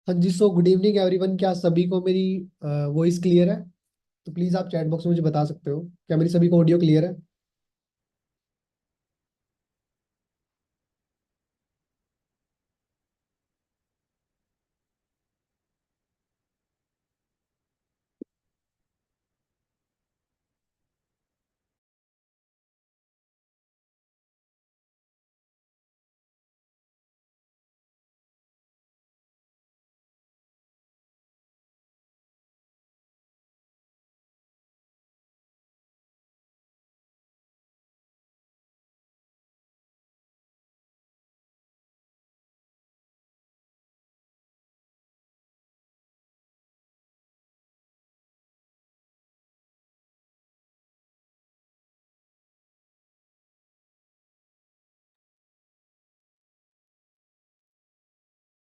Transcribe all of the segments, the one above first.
हाँ जी, so good evening everyone. क्या सभी को मेरी वॉइस क्लियर है? तो प्लीज आप चैट बॉक्स में मुझे बता सकते हो क्या मेरी सभी को ऑडियो क्लियर है?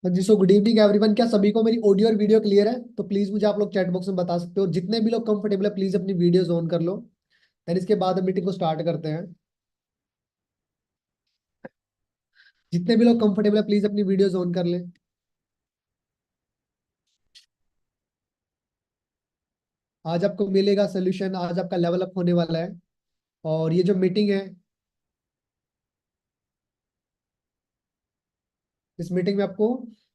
हाँ जी, सो गुड इवनिंग एवरीवन। क्या सभी को मेरी ऑडियो और वीडियो क्लियर है? तो प्लीज मुझे आप लोग चैट बॉक्स में बता सकते हो। जितने भी लोग कंफर्टेबल है प्लीज अपनी वीडियोज ऑन कर लो। एंड इसके बाद हम मीटिंग को स्टार्ट करते हैं। जितने भी लोग कंफर्टेबल है प्लीज अपनी वीडियोज ऑन कर लें। आज आपको मिलेगा सोल्यूशन, आज आपका लेवल अप होने वाला है। और ये जो मीटिंग है, इस मीटिंग में आपको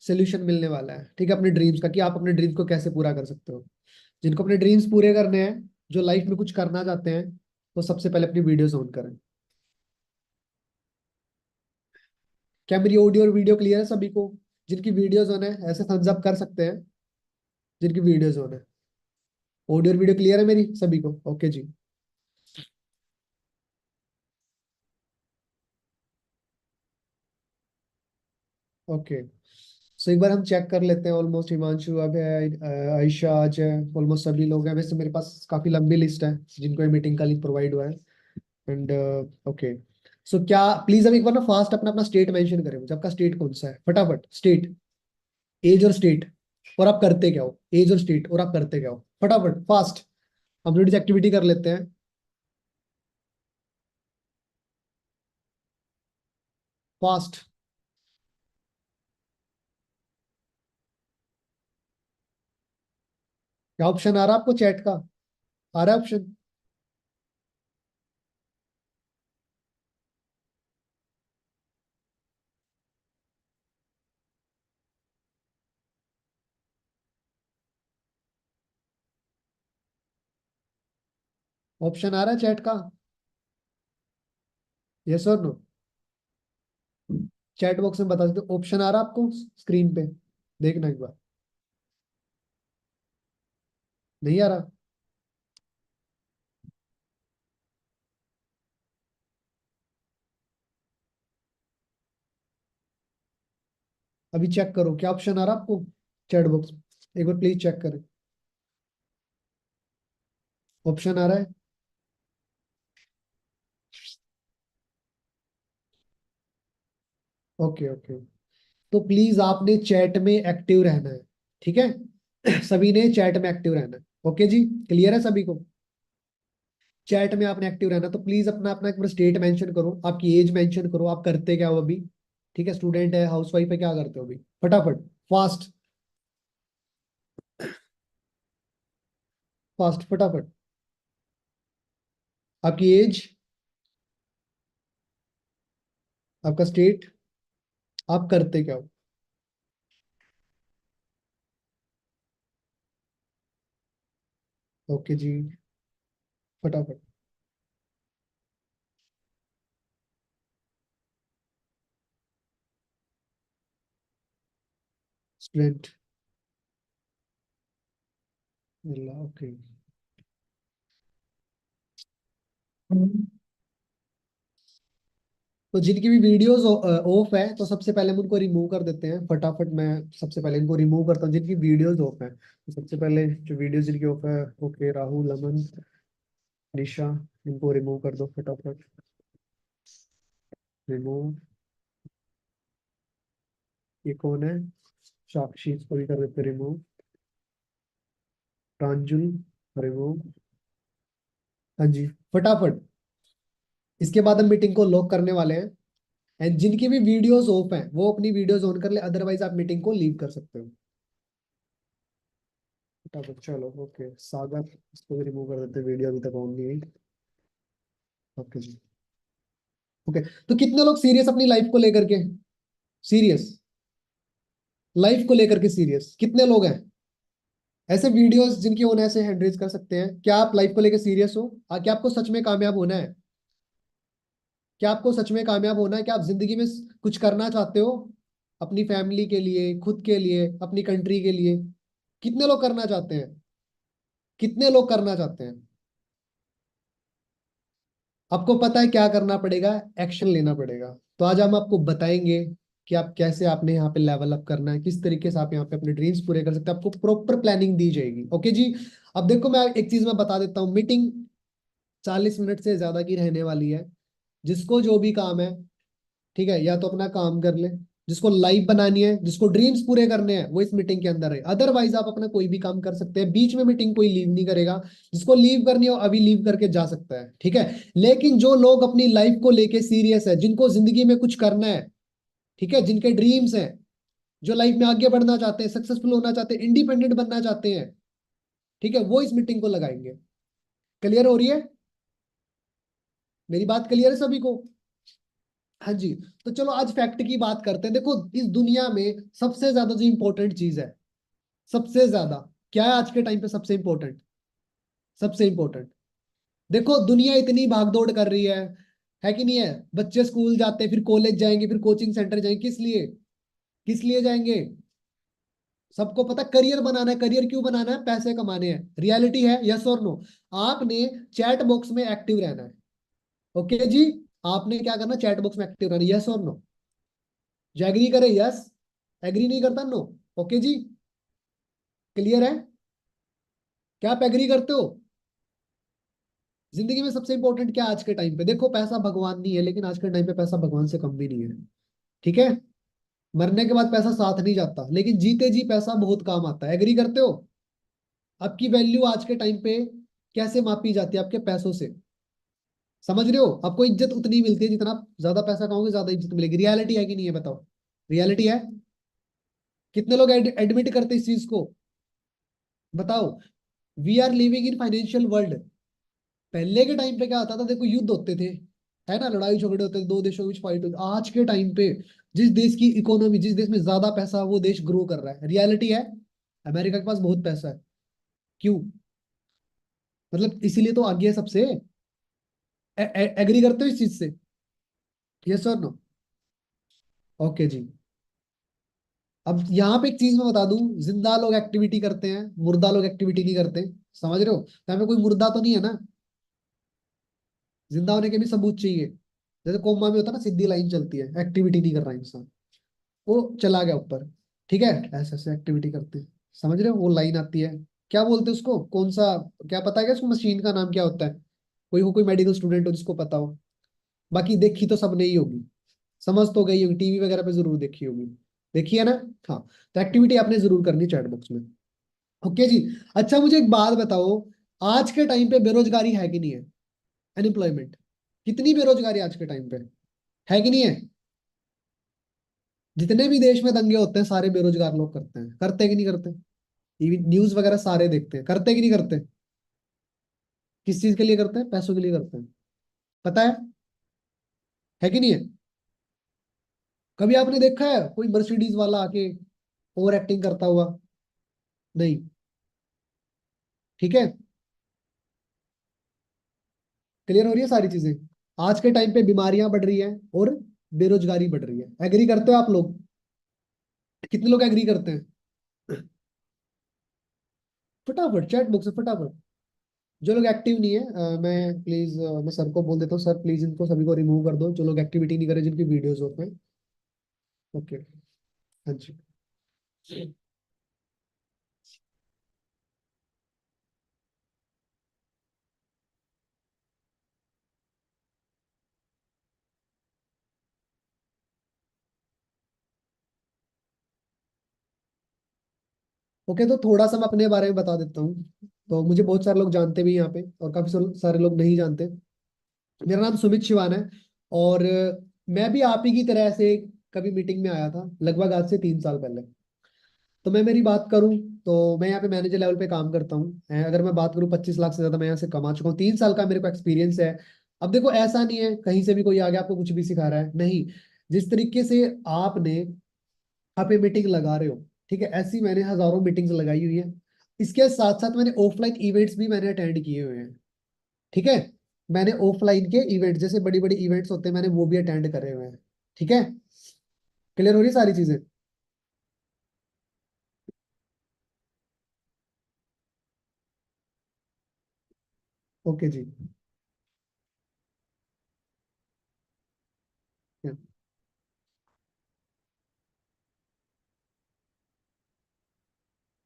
सोल्यूशन मिलने वाला है, ठीक है, अपने ड्रीम्स का, कि आप अपने ड्रीम्स को कैसे पूरा कर सकते हो। जिनको अपने ड्रीम्स पूरे करने हैं, जो लाइफ में कुछ करना चाहते हैं, तो सबसे पहले अपनी वीडियोस ऑन करें। क्या मेरी ऑडियो और वीडियो क्लियर है सभी को? जिनकी वीडियोस ऑन है ऐसे थम्स अप कर सकते हैं। जिनकी वीडियोस ऑन है, ऑडियो और वीडियो क्लियर है मेरी सभी को? ओके जी। ओके, सो एक बार हम चेक कर लेते हैं। ऑलमोस्ट हिमांशु अब है, आयशा आज है, ऑलमोस्ट सभी लोग हैं। वैसे मेरे पास काफी लंबी लिस्ट है जिनको ये मीटिंग का लिंक प्रोवाइड हुआ है। एंड ओके, सो क्या प्लीज हम एक बार ना फास्ट अपना अपना स्टेट मेंशन करें। मुझे आपका स्टेट कौन सा है? फटाफट स्टेट, एज और स्टेट, और आप करते क्या हो। एज और स्टेट और आप करते क्या हो, फटाफट फास्ट। हम थोड़ी सी एक्टिविटी कर लेते हैं। फास्ट। क्या ऑप्शन आ रहा है आपको चैट का? आ रहा है ऑप्शन? ऑप्शन आ रहा है चैट का? यस और नो? चैट बॉक्स में बता सकते हो। ऑप्शन आ रहा है आपको स्क्रीन पे? देखना एक बार। नहीं आ रहा? अभी चेक करो क्या ऑप्शन आ रहा है आपको चैट बॉक्स में। एक बार प्लीज चेक करें। ऑप्शन आ रहा है? ओके ओके, तो प्लीज आपने चैट में एक्टिव रहना है, ठीक है? सभी ने चैट में एक्टिव रहना है। ओके जी, क्लियर है सभी को? चैट में आपने एक्टिव रहना, तो प्लीज अपना अपना एक बार स्टेट मेंशन करो, आपकी एज मेंशन करो, आप करते क्या हो अभी। ठीक है, स्टूडेंट है, हाउसवाइफ है, क्या करते हो अभी? फटाफट, फास्ट फास्ट, फटाफट। आपकी एज, आपका स्टेट, आप करते क्या हो? ओके जी, फटाफट। Student, okay. तो जिनकी भी वीडियोस ऑफ है, तो सबसे पहले हम उनको रिमूव कर देते हैं फटाफट। मैं सबसे पहले इनको रिमूव करता हूँ जिनकी वीडियोस ऑफ है। तो सबसे पहले जो वीडियोस जिनकी ऑफ है, ओके, राहुल, अमन, निशा, इनको रिमूव कर दो फटाफट। रिमूव। ये कौन है? साक्षी, इसको भी कर देते रिमूव। प्रांजुल, रिमूव। हाँ जी, फटाफट। इसके बाद हम मीटिंग को लॉक करने वाले हैं। एंड जिनकी भी वीडियोस ऑफ हैं वो अपनी वीडियोस ऑन कर ले, अदरवाइज आप मीटिंग को लीव कर सकते हो। फटाफट चलो। ओके सागर, इसको भी रिमूव कर देते, वीडियो अभी तक ऑन नहीं हुई। ओके जी। ओके, तो कितने लोग सीरियस अपनी लाइफ को लेकर के, सीरियस, लाइफ को लेकर के सीरियस कितने लोग हैं? ऐसे वीडियोस जिनकी ओन ऐसे हैंड रेज कर सकते हैं। क्या आप लाइफ को लेकर सीरियस हो? क्या आपको सच में कामयाब होना है? क्या आपको सच में कामयाब होना है? क्या आप जिंदगी में कुछ करना चाहते हो? अपनी फैमिली के लिए, खुद के लिए, अपनी कंट्री के लिए? कितने लोग करना चाहते हैं? कितने लोग करना चाहते हैं? आपको पता है क्या करना पड़ेगा? एक्शन लेना पड़ेगा। तो आज हम आपको बताएंगे कि आप कैसे, आपने यहाँ पे लेवल अप करना है, किस तरीके से आप यहाँ पे अपने ड्रीम्स पूरे कर सकते हैं। आपको प्रॉपर प्लानिंग दी जाएगी। ओके जी। अब देखो, मैं एक चीज मैं बता देता हूँ, मीटिंग 40 मिनट से ज्यादा की रहने वाली है। जिसको जो भी काम है, ठीक है, या तो अपना काम कर ले। जिसको लाइफ बनानी है, जिसको ड्रीम्स पूरे करने हैं, वो इस मीटिंग के अंदर है। अदरवाइज आप अपना कोई भी काम कर सकते हैं, बीच में मीटिंग कोई लीव नहीं करेगा। जिसको लीव करनी हो अभी लीव करके जा सकता है, ठीक है। लेकिन जो लोग अपनी लाइफ को लेके सीरियस है, जिनको जिंदगी में कुछ करना है, ठीक है, जिनके ड्रीम्स हैं, जो लाइफ में आगे बढ़ना चाहते हैं, सक्सेसफुल होना चाहते हैं, इंडिपेंडेंट बनना चाहते हैं, ठीक है, वो इस मीटिंग को लगाएंगे। क्लियर हो रही है? मेरी बात क्लियर है सभी को? हाँ जी। तो चलो आज फैक्ट की बात करते हैं। देखो, इस दुनिया में सबसे ज्यादा जो इंपॉर्टेंट चीज है, सबसे ज्यादा क्या है आज के टाइम पे सबसे इंपॉर्टेंट? सबसे इंपॉर्टेंट, देखो दुनिया इतनी भागदौड़ कर रही है कि नहीं है? बच्चे स्कूल जाते हैं, फिर कॉलेज जाएंगे, फिर कोचिंग सेंटर जाएंगे, किस लिए? किस लिए जाएंगे? सबको पता, करियर बनाना है। करियर क्यों बनाना है? पैसे कमाने हैं। रियलिटी है, यस और नो? आपने चैट बॉक्स में एक्टिव रहना है। ओके जी। आपने क्या करना? चैट बॉक्स में एक्टिव रहना है, यस और नो? जो एग्री करे यस, एग्री नहीं करता नो। ओके जी। क्लियर है? क्या आप एग्री करते हो? जिंदगी में सबसे इंपॉर्टेंट क्या है आज के टाइम पे? देखो, पैसा भगवान नहीं है, लेकिन आज के टाइम पे पैसा भगवान से कम भी नहीं है, ठीक है। मरने के बाद पैसा साथ नहीं जाता, लेकिन जीते जी पैसा बहुत काम आता है। एग्री करते हो? आपकी वैल्यू आज के टाइम पे कैसे मापी जाती है? आपके पैसों से। समझ रहे हो? आपको इज्जत उतनी मिलती है, जितना आप ज्यादा पैसा कमाओगे ज्यादा इज्जत मिलेगी। रियलिटी है कि नहीं है बताओ? रियलिटी है। कितने लोग एडमिट करते इस चीज को? बताओ। We are living in financial world. पहले के टाइम पे क्या होता था? देखो, युद्ध होते थे, है ना, लड़ाई झगड़े होते थे, दो देशों के बीच फाइट होती। आज के टाइम पे जिस देश की इकोनॉमी, जिस देश में ज्यादा पैसा, वो देश ग्रो कर रहा है। रियलिटी है। अमेरिका के पास बहुत पैसा है। क्यों? मतलब इसीलिए तो आगे है सबसे। एग्री करते हो इस चीज से? यस और नो? ओके जी। अब यहाँ पे एक चीज मैं बता दूं, जिंदा लोग एक्टिविटी करते हैं, मुर्दा लोग एक्टिविटी नहीं करते। समझ रहे हो? तो हमें कोई मुर्दा तो नहीं है ना, जिंदा होने के भी सबूत चाहिए। जैसे कोमा में होता है ना, सीधी लाइन चलती है, एक्टिविटी नहीं कर रहा इंसान, वो चला गया ऊपर, ठीक है, ऐसे ऐसे एक्टिविटी करते हैं। समझ रहे हो? वो लाइन आती है, क्या बोलते हैं उसको, कौन सा, क्या पता है क्या उसको, मशीन का नाम क्या होता है? कोई मेडिकल स्टूडेंट हो जिसको पता हो। बाकी देखी तो सबने ही होगी, समझ तो गई होगी, टीवी वगैरह पे जरूर देखी होगी। देखी है ना? हाँ। तो एक्टिविटी आपने जरूर करनी चैट बॉक्स में। ओके जी। अच्छा, मुझे एक बात बताओ, आज के टाइम पे बेरोजगारी है कि नहीं है? अनएम्प्लॉयमेंट, कितनी बेरोजगारी आज के टाइम पे है कि नहीं है? जितने भी देश में दंगे होते हैं, सारे बेरोजगार लोग करते हैं। करते हैं कि नहीं करते? टीवी न्यूज वगैरह सारे देखते हैं। करते हैं कि नहीं करते? किस चीज के लिए करते हैं? पैसों के लिए करते हैं। पता है कि नहीं है? कभी आपने देखा है कोई मर्सिडीज वाला आके ओवर एक्टिंग करता हुआ? नहीं, ठीक है। क्लियर हो रही है सारी चीजें? आज के टाइम पे बीमारियां बढ़ रही हैं और बेरोजगारी बढ़ रही है। एग्री करते हो आप लोग? कितने लोग एग्री करते हैं? फटाफट चैट बॉक्स से फटाफट। जो लोग एक्टिव नहीं है, मैं प्लीज, मैं सर को बोल देता हूँ, सर प्लीज इनको सभी को रिमूव कर दो, जो लोग एक्टिविटी नहीं करे, जिनकी वीडियोस होते हैं। ओके। हाँ जी। ओके, तो थोड़ा सा मैं अपने बारे में बता देता हूँ। तो मुझे बहुत सारे लोग जानते भी हैं यहाँ पे, और काफी सारे लोग नहीं जानते। मेरा नाम सुमित शिवान है। और मैं भी आप ही की तरह से कभी मीटिंग में आया था, लगभग आज से 3 साल पहले। तो मैं मेरी बात करूं तो मैं यहाँ पे मैनेजर लेवल पे काम करता हूँ। अगर मैं बात करूँ 25 लाख से ज्यादा मैं यहाँ से कमा चुका हूँ, 3 साल का मेरे को एक्सपीरियंस है। अब देखो ऐसा नहीं है कहीं से भी कोई आ गया आपको कुछ भी सिखा रहा है, नहीं। जिस तरीके से आपने आप ये मीटिंग लगा रहे हो, ठीक है, ऐसी मैंने हजारों मीटिंग्स लगाई हुई है। इसके साथ साथ मैंने ऑफलाइन इवेंट्स भी मैंने अटेंड किए हुए हैं, ठीक है। मैंने ऑफलाइन के इवेंट जैसे बड़ी बड़ी इवेंट्स होते हैं मैंने वो भी अटेंड करे हुए हैं, ठीक है। क्लियर हो रही है सारी चीजें? ओके जी।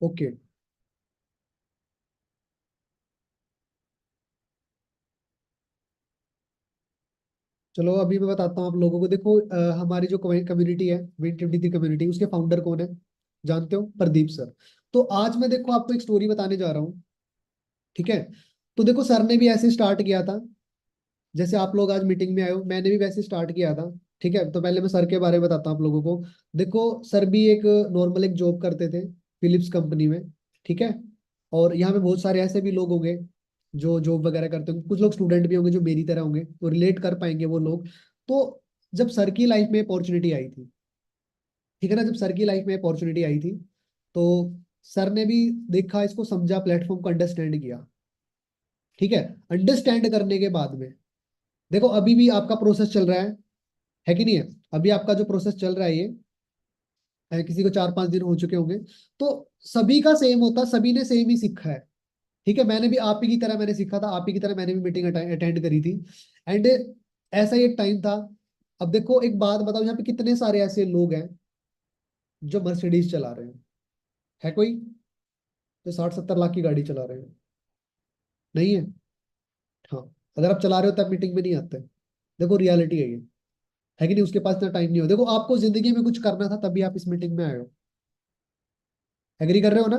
ओके, चलो अभी मैं बताता हूँ आप लोगों को। देखो हमारी जो कम्युनिटी है विंड टी कम्युनिटी, उसके फाउंडर कौन है जानते हो? प्रदीप सर। तो आज मैं देखो आपको एक स्टोरी बताने जा रहा हूँ, ठीक है। तो देखो सर ने भी ऐसे स्टार्ट किया था, जैसे आप लोग आज मीटिंग में आए हो, मैंने भी वैसे स्टार्ट किया था, ठीक है। तो पहले मैं सर के बारे में बताता हूँ आप लोगों को। देखो सर भी एक नॉर्मल एक जॉब करते थे फिलिप्स कंपनी में, ठीक है। और यहाँ पे बहुत सारे ऐसे भी लोग होंगे जो जॉब वगैरह करते होंगे, कुछ लोग स्टूडेंट भी होंगे जो मेरी तरह होंगे, तो रिलेट कर पाएंगे वो लोग। तो जब सर की लाइफ में अपॉर्चुनिटी आई थी, ठीक है ना, जब सर की लाइफ में अपॉर्चुनिटी आई थी, तो सर ने भी देखा, इसको समझा, प्लेटफॉर्म को अंडरस्टैंड किया, ठीक है। अंडरस्टैंड करने के बाद में देखो अभी भी आपका प्रोसेस चल रहा है कि नहीं है? अभी आपका जो प्रोसेस चल रहा है ये किसी को 4-5 दिन हो चुके होंगे, तो सभी का सेम होता, सभी ने सेम ही सीखा है, ठीक है। मैंने भी आप ही की तरह मैंने सीखा था, आप ही की तरह मैंने भी मीटिंग अटेंड करी थी। एंड ऐसा ही एक टाइम था। अब देखो एक बात बताओ, यहाँ पे कितने सारे ऐसे लोग हैं जो मर्सिडीज चला रहे हैं? है कोई जो 60-70 लाख की गाड़ी चला रहे हैं? नहीं है। हाँ, अगर आप चला रहे हो तब मीटिंग में नहीं आते। देखो रियलिटी है कि नहीं? उसके पास इतना टाइम नहीं हो। देखो आपको जिंदगी में कुछ करना था तभी आप इस मीटिंग में आए हो। एग्री कर रहे हो ना?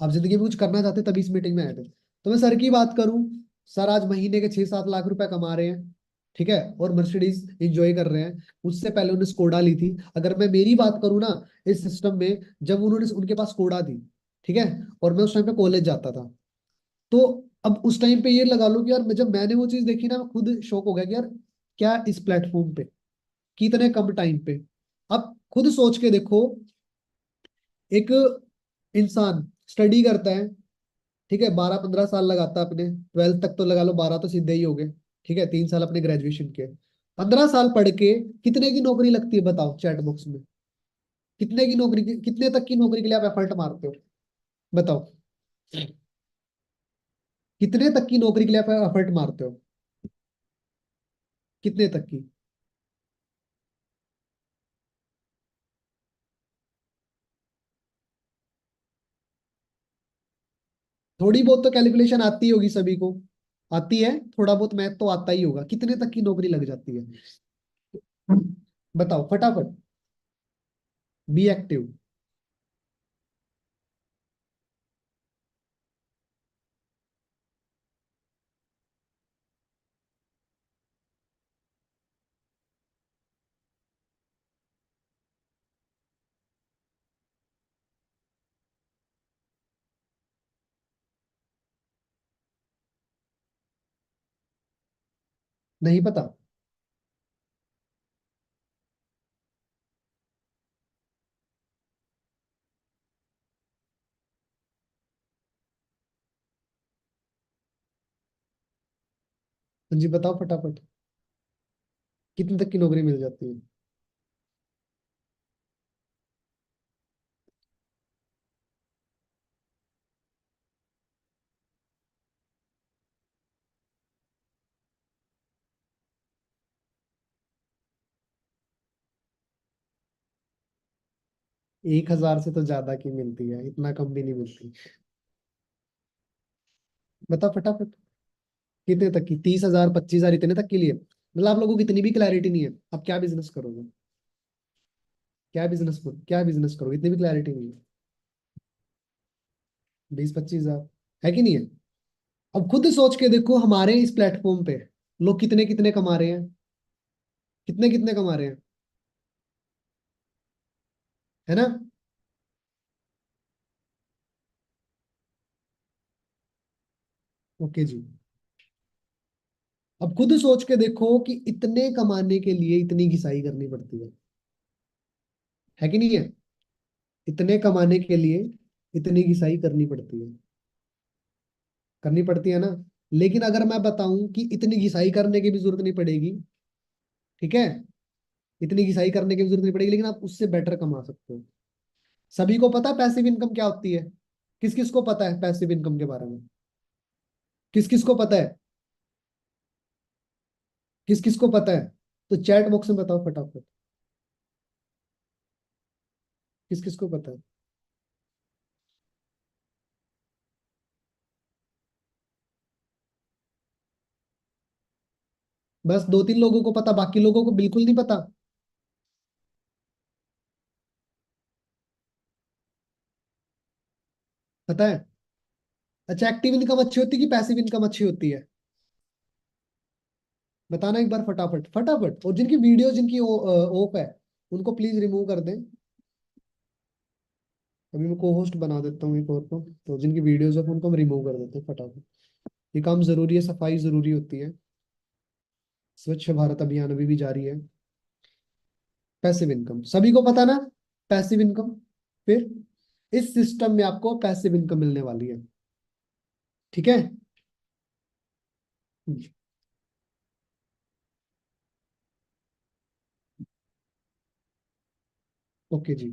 आप जिंदगी में कुछ करना चाहते तभी इस मीटिंग में आए थे। तो मैं सर की बात करूं, सर आज महीने के 6-7 लाख रुपए कमा रहे हैं, ठीक है, और मर्सिडीज इंजॉय कर रहे हैं। उससे पहले उन्होंने स्कोडा ली थी। अगर मैं मेरी बात करूं ना, इस सिस्टम में जब उन्होंने उनके पास स्कोडा थी, ठीक है, और मैं उस टाइम पे कॉलेज जाता था, तो अब उस टाइम पे ये लगा लो कि यार जब मैंने वो चीज देखी ना, मैं खुद शौक हो गया कि यार क्या इस प्लेटफॉर्म पे कितने कम टाइम पे। अब खुद सोच के देखो, एक इंसान स्टडी करता है, ठीक है, 12-15 साल लगाता है अपने, 12th तक तो लगा लो, 12 तो सीधे ही हो गए, ठीक है, 3 साल अपने ग्रेजुएशन के। 15 साल पढ़ के कितने की नौकरी लगती है बताओ चैट बॉक्स में? कितने की नौकरी कितने तक की नौकरी के लिए आप एफर्ट मारते हो बताओ? कितने तक की नौकरी के लिए आप एफर्ट मारते हो? कितने तक की? थोड़ी बहुत तो कैलकुलेशन आती होगी सभी को, आती है, थोड़ा बहुत मैथ तो आता ही होगा। कितने तक की नौकरी लग जाती है बताओ फटाफट? Be active. नहीं पता? हाँ जी बताओ फटाफट, कितने तक की नौकरी मिल जाती है? 1,000 से तो ज्यादा की मिलती है, इतना कम भी नहीं मिलती। बताओ फटाफट, कितने तक की? 30,000, 25,000, इतने तक के लिए? मतलब आप लोगों को इतनी भी क्लैरिटी नहीं है आप क्या बिजनेस करोगे? क्या बिजनेस करोगे? इतनी भी क्लैरिटी नहीं है। 20-25 हजार, है कि नहीं है? अब खुद सोच के देखो हमारे इस प्लेटफॉर्म पे लोग कितने कितने कमा रहे हैं, कितने कितने कमा रहे हैं, है ना? ओके जी। अब खुद सोच के देखो कि इतने कमाने के लिए इतनी घिसाई करनी पड़ती है कि नहीं है? इतने कमाने के लिए इतनी घिसाई करनी पड़ती है ना। लेकिन अगर मैं बताऊं कि इतनी घिसाई करने की भी जरूरत नहीं पड़ेगी, ठीक है, इतनी घिसाई करने की भी जरूरत नहीं पड़ेगी, लेकिन आप उससे बेटर कमा सकते हो। सभी को पता है पैसिव इनकम क्या होती है? किस किस को पता है पैसिव इनकम के बारे में? किस किस को पता है? किस किस को पता है? तो चैट बॉक्स में बताओ फटाफट, किस किस को पता है? बस दो तीन लोगों को पता, बाकी लोगों को बिल्कुल नहीं पता। पता है? अच्छा, एक्टिव इनकम अच्छी होती है कि पैसिव इनकम अच्छी होती है? बताना एक बार फटाफट फटाफट। और जिनकी वीडियो जिनकी ऑफ है उनको प्लीज रिमूव कर दें। अभी मैं को होस्ट बना देता हूँ एक और को, तो जिनकी वीडियोस है उनको हम रिमूव कर देते हैं फटाफट। ये काम जरूरी है, सफाई जरूरी होती है। स्वच्छ भारत अभियान अभी भी जारी है। पैसिव इनकम सभी को पता ना? पैसिव इनकम, फिर इस सिस्टम में आपको पैसिव इनकम मिलने वाली है। ठीक है। ओके जी।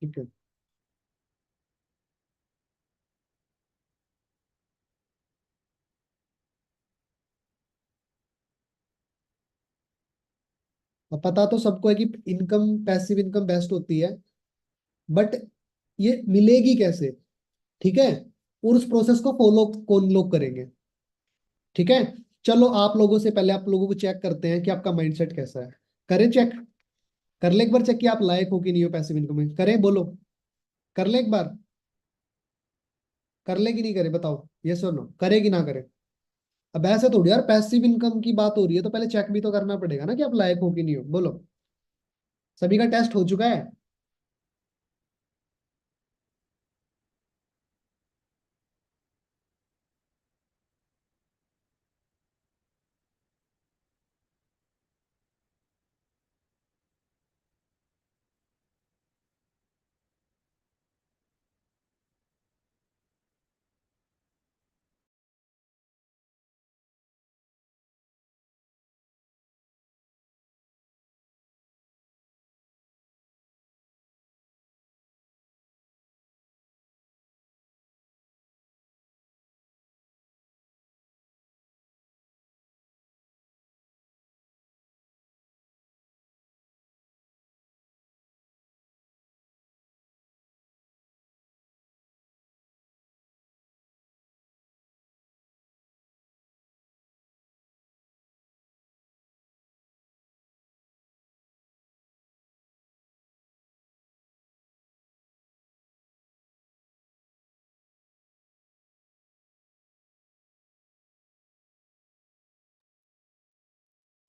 ठीक है। अब पता तो सबको है कि इनकम, पैसिव इनकम बेस्ट होती है, बट ये मिलेगी कैसे? ठीक है। और उस प्रोसेस को फॉलो कौन लोग करेंगे? ठीक है। चलो आप लोगों से पहले आप लोगों को चेक करते हैं कि आपका माइंडसेट कैसा है। करें चेक? कर ले एक बार चेक कि आप लायक हो कि नहीं हो पैसिव इनकम में। करें, बोलो। कर ले एक बार। कर ले कि नहीं करे, बताओ, यस और नो, करे कि ना करे? अब ऐसे थोड़ी यार, पैसिव इनकम की बात हो रही है तो पहले चेक भी तो करना पड़ेगा ना कि आप लायक हो कि नहीं हो। बोलो। सभी का टेस्ट हो चुका है?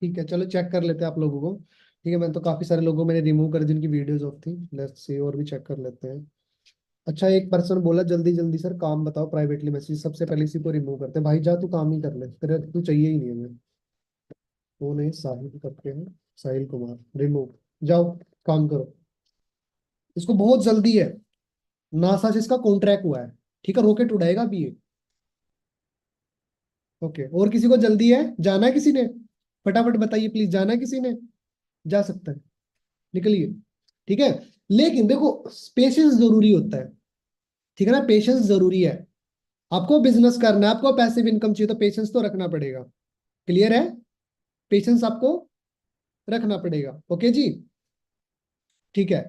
ठीक है, चलो चेक कर लेते हैं आप लोगों को। ठीक है, मैंने तो काफी सारे लोगों मैंने रिमूव कर जिनकी वीडियोस ऑफ थी। लेट्स सी, और भी चेक कर लेते हैं। अच्छा, एक पर्सन बोला जल्दी जल्दी सर काम बताओ, प्राइवेटली मैसेज। सबसे पहले इसी को रिमूव करते हैं। भाई जा, तू काम ही कर ले, तेरे तू चाहिए ही नहीं हमें। वो नहीं, साहिल करके है, साहिल कुमार, रिमूव। जाओ, काम करो। इसको बहुत जल्दी है, नासा से इसका कॉन्ट्रैक्ट हुआ है। ठीक है, रॉकेट उड़ाएगा भी ये। ओके, और किसी को जल्दी है, जाना है किसी ने? फटाफट बताइए प्लीज, जाना है किसी ने? जा सकता है, निकलिए। ठीक है। लेकिन देखो, पेशेंस जरूरी होता है। ठीक है ना, पेशेंस जरूरी है। आपको बिजनेस करना है, आपको पैसिव इनकम चाहिए, तो पेशेंस तो रखना पड़ेगा। क्लियर है? पेशेंस आपको रखना पड़ेगा। ओके जी। ठीक है।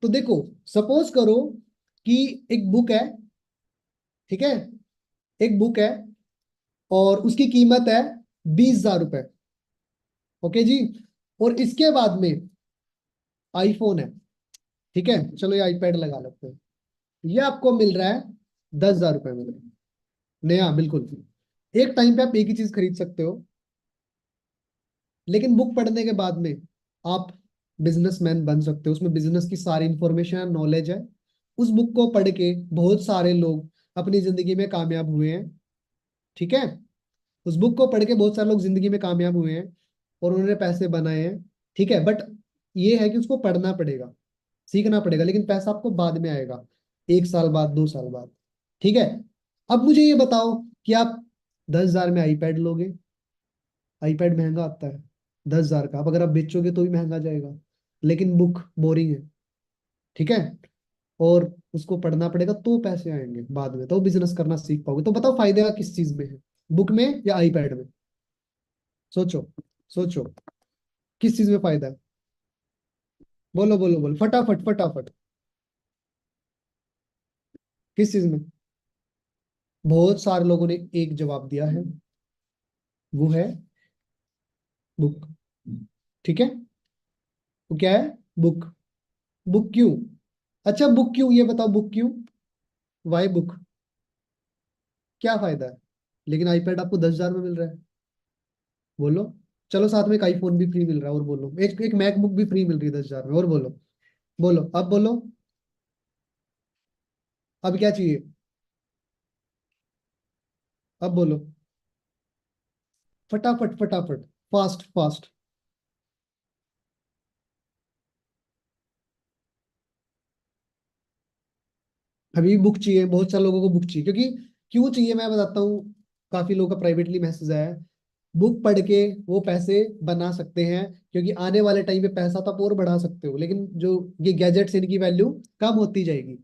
तो देखो, सपोज करो कि एक बुक है, ठीक है, एक बुक है और उसकी कीमत है 20,000 रुपए। ओके जी। और इसके बाद में आईफोन है। ठीक है, चलो ये आईपैड लगा लेते हैं। ये आपको मिल रहा है 10,000 रुपए में, नया बिल्कुल। एक टाइम पे आप एक ही चीज खरीद सकते हो, लेकिन बुक पढ़ने के बाद में आप बिजनेसमैन बन सकते हो। उसमें बिजनेस की सारी इंफॉर्मेशन है, नॉलेज है। उस बुक को पढ़ के बहुत सारे लोग अपनी जिंदगी में कामयाब हुए हैं। ठीक है, उस बुक को पढ़ के बहुत सारे लोग जिंदगी में कामयाब हुए हैं और उन्होंने पैसे बनाए हैं। ठीक है, बट ये है कि उसको पढ़ना पड़ेगा, सीखना पड़ेगा, लेकिन पैसा आपको बाद में आएगा, 1 साल बाद, 2 साल बाद। ठीक है, अब मुझे ये बताओ कि आप 10,000 में आईपैड लोगे। आईपैड महंगा आता है 10,000 का, अब अगर आप बेचोगे तो भी महंगा जाएगा, लेकिन बुक बोरिंग है। ठीक है, और उसको पढ़ना पड़ेगा तो पैसे आएंगे बाद में, तो बिजनेस करना सीख पाओगे। तो बताओ फायदा किस चीज में है, बुक में या आईपैड में? सोचो, सोचो, किस चीज में फायदा है? बोलो बोलो बोलो, फटाफट फटाफट। किस चीज में? बहुत सारे लोगों ने एक जवाब दिया है, वो है बुक। ठीक है, वो क्या है? बुक। बुक क्यों? अच्छा, बुक क्यों, ये बताओ बुक क्यों? Why book? क्या फायदा है? लेकिन आईपैड आपको 10,000 में मिल रहा है। बोलो। चलो, साथ में एक आईफोन भी फ्री मिल रहा है, और बोलो, एक एक मैकबुक भी फ्री मिल रही है 10,000 में, और बोलो। बोलो, अब बोलो। अब क्या चाहिए? अब बोलो, फटाफट फटाफट, फास्ट फास्ट। अभी बुक चाहिए, बहुत सारे लोगों को बुक चाहिए, क्योंकि क्यों चाहिए मैं बताता हूँ। काफी लोगों का प्राइवेटली मैसेज आया है। बुक पढ़ के वो पैसे बना सकते हैं, क्योंकि आने वाले टाइम पे पैसा तो आप और बढ़ा सकते हो, लेकिन जो ये गैजेट्स, इनकी वैल्यू कम होती जाएगी।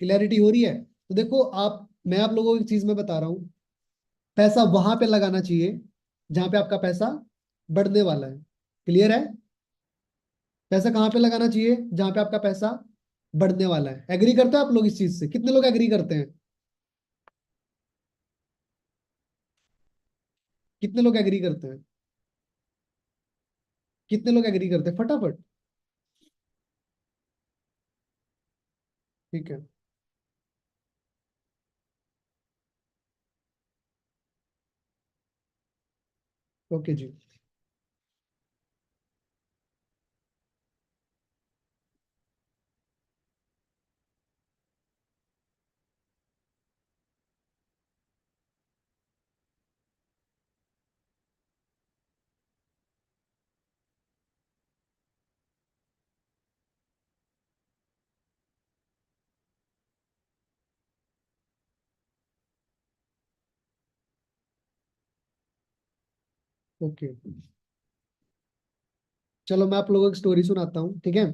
क्लैरिटी हो रही है? तो देखो आप, मैं आप लोगों को एक चीज में बता रहा हूँ, पैसा वहां पे लगाना चाहिए जहां पे आपका पैसा बढ़ने वाला है। क्लियर है? पैसा कहाँ पे लगाना चाहिए? जहां पे आपका पैसा बढ़ने वाला है। एग्री करते हो आप लोग इस चीज से? कितने लोग एग्री करते हैं? कितने लोग एग्री करते हैं? कितने लोग एग्री करते हैं, फटाफट। ठीक है। ओके जी। ओके, चलो मैं आप लोगों को एक स्टोरी सुनाता हूँ। ठीक है,